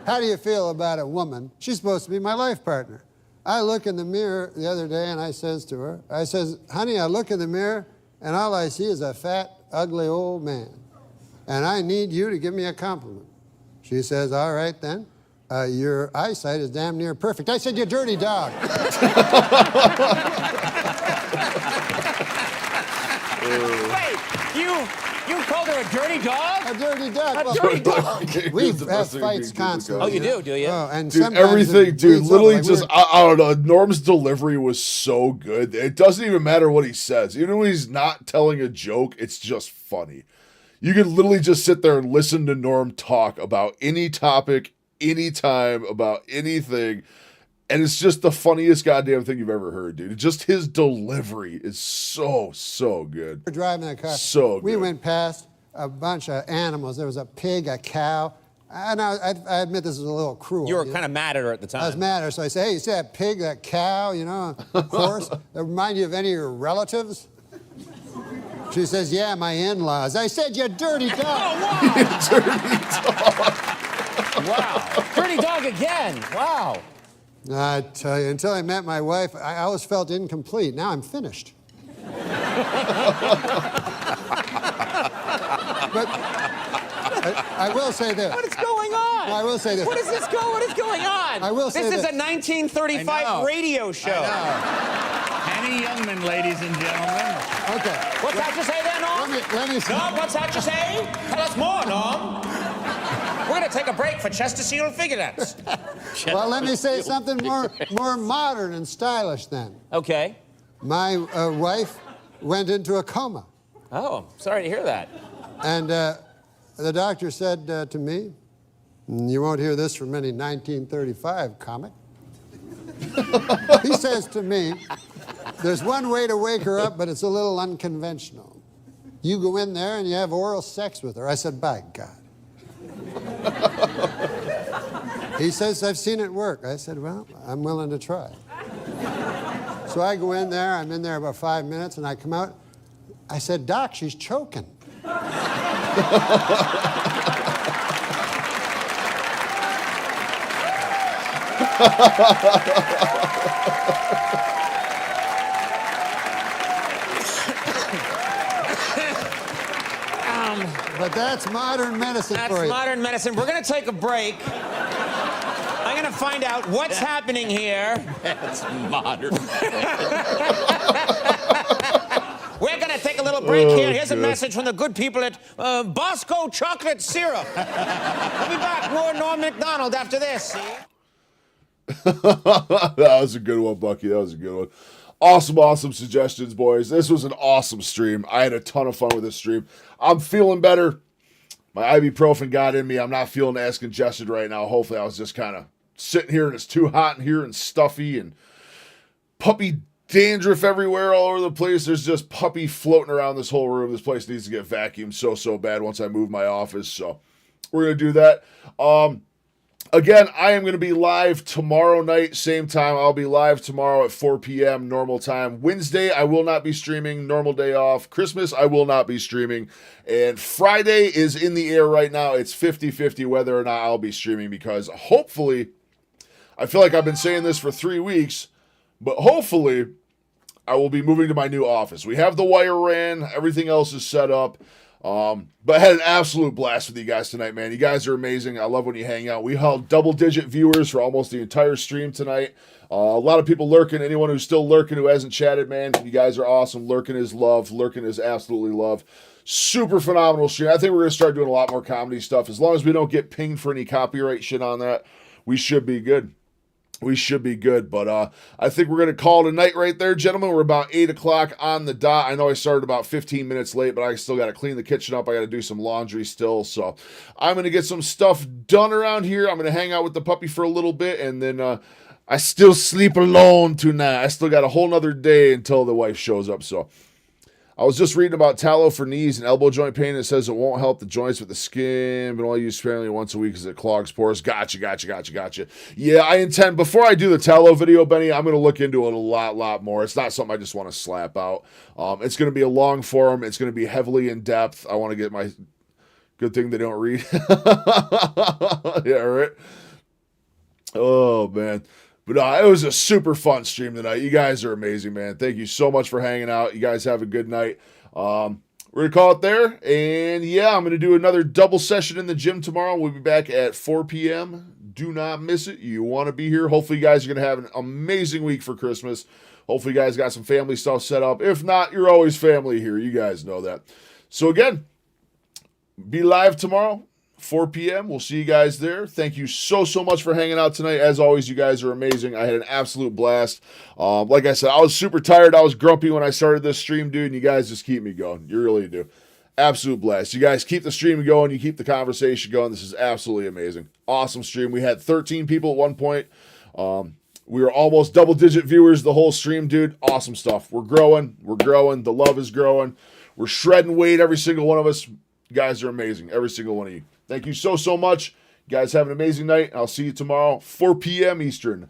Speaker 13: How do you feel about a woman? She's supposed to be my life partner. I look in the mirror the other day and I says to her, I says, honey, I look in the mirror and all I see is a fat, ugly old man. And I need you to give me a compliment. She says, all right then. Your eyesight is damn near perfect. I said, you dirty dog.
Speaker 18: Wait, you called her a dirty dog?
Speaker 13: A dirty dog.
Speaker 18: A dirty dog.
Speaker 13: We have fights constantly.
Speaker 18: Oh, you do you?
Speaker 13: Oh, and
Speaker 2: dude,
Speaker 13: sometimes
Speaker 2: everything,
Speaker 13: it
Speaker 2: dude,
Speaker 13: bleeds
Speaker 2: literally
Speaker 13: over, like
Speaker 2: just, I don't know, Norm's delivery was so good. It doesn't even matter what he says. Even when he's not telling a joke, it's just funny. You can literally just sit there and listen to Norm talk about any topic, anytime, about anything. And it's just the funniest goddamn thing you've ever heard, dude. Just his delivery is so good.
Speaker 13: We're driving that car.
Speaker 2: So good.
Speaker 13: We went past a bunch of animals. There was a pig, a cow. And I admit this is a little cruel.
Speaker 18: You were kind of mad at her at the time.
Speaker 13: I was mad at her. So I said, hey, you see that pig, that cow, you know, horse? That remind you of any of your relatives? She says, yeah, my in-laws. I said, you dirty dog.
Speaker 18: Oh, wow.
Speaker 2: You dirty dog.
Speaker 18: Wow. Dirty dog again. Wow.
Speaker 13: I tell you, until I met my wife, I always felt incomplete. Now I'm finished. But I will say this.
Speaker 18: What is going on?
Speaker 13: I will say this.
Speaker 18: What is this What is going on?
Speaker 13: I will say
Speaker 18: this is
Speaker 13: this.
Speaker 18: a 1935 radio show.
Speaker 16: Henny Youngman, ladies and gentlemen.
Speaker 13: Okay.
Speaker 18: What's that you say there, Norm?
Speaker 13: Let me see.
Speaker 18: Norm, what's that you say? Tell us more, Norm. We're going to take a break for Chesterfield figurettes.
Speaker 13: Well, let me say something more modern and stylish then.
Speaker 18: Okay.
Speaker 13: My wife went into a coma.
Speaker 18: Oh, sorry to hear that.
Speaker 13: And the doctor said to me, you won't hear this from any 1935 comic. He says to me, there's one way to wake her up, but it's a little unconventional. You go in there and you have oral sex with her. I said, by God. He says, I've seen it work. I said, well, I'm willing to try. So I go in there, I'm in there about 5 minutes, and I come out. I said, Doc, she's choking. But that's modern medicine for you.
Speaker 18: That's modern medicine. We're going to take a break. I'm going to find out what's happening here.
Speaker 16: That's modern.
Speaker 18: We're going to take a little break here. Here's a message from the good people at Bosco Chocolate Syrup. We'll be back. More Norm McDonald after this.
Speaker 2: That was a good one, Bucky. That was a good one. Awesome suggestions, boys. This was an awesome stream. I had a ton of fun with this stream. I'm feeling better. My ibuprofen got in me. I'm not feeling as congested right now. Hopefully, I was just kind of sitting here and it's too hot in here and stuffy and puppy dandruff everywhere all over the place. There's just puppy floating around this whole room. This place needs to get vacuumed so bad once I move my office. So we're going to do that. Again, I am going to be live tomorrow night, same time. I'll be live tomorrow at 4 p.m. normal time. Wednesday, I will not be streaming. Normal day off. Christmas, I will not be streaming. And Friday is in the air right now. It's 50-50 whether or not I'll be streaming because hopefully, I feel like I've been saying this for 3 weeks, but hopefully I will be moving to my new office. We have the wire ran. Everything else is set up. But I had an absolute blast with you guys tonight, man. You guys are amazing. I love when you hang out. We held double-digit viewers for almost the entire stream tonight. A lot of people lurking. Anyone who's still lurking who hasn't chatted, man, you guys are awesome. Lurking is love. Lurking is absolutely love. Super phenomenal stream. I think we're going to start doing a lot more comedy stuff. As long as we don't get pinged for any copyright shit on that, we should be good. We should be good, but I think we're going to call it a night right there, gentlemen. We're about 8 o'clock on the dot. I know I started about 15 minutes late, but I still got to clean the kitchen up. I got to do some laundry still, so I'm going to get some stuff done around here. I'm going to hang out with the puppy for a little bit, and then I still sleep alone tonight. I still got a whole nother day until the wife shows up, so I was just reading about tallow for knees and elbow joint pain. It says it won't help the joints with the skin, but only use sparingly once a week because it clogs pores. Gotcha. Yeah, I intend, before I do the tallow video, Benny, I'm going to look into it a lot more. It's not something I just want to slap out. It's going to be a long form. It's going to be heavily in depth. I want to get my, good thing they don't read. Yeah, right? Oh, man. But it was a super fun stream tonight. You guys are amazing, man. Thank you so much for hanging out. You guys have a good night. We're going to call it there. And, yeah, I'm going to do another double session in the gym tomorrow. We'll be back at 4 p.m. Do not miss it. You want to be here. Hopefully, you guys are going to have an amazing week for Christmas. Hopefully, you guys got some family stuff set up. If not, you're always family here. You guys know that. So, again, be live tomorrow. 4 p.m. We'll see you guys there. Thank you so much for hanging out tonight. As always, you guys are amazing. I had an absolute blast. Like I said, I was super tired. I was grumpy when I started this stream, dude, and you guys just keep me going. You really do. Absolute blast. You guys keep the stream going. You keep the conversation going. This is absolutely amazing. Awesome stream. We had 13 people at one point. We were almost double-digit viewers the whole stream, dude. Awesome stuff. We're growing. The love is growing. We're shredding weight, every single one of us. You guys are amazing. Every single one of you. Thank you so much. You guys have an amazing night. I'll see you tomorrow, 4 p.m. Eastern.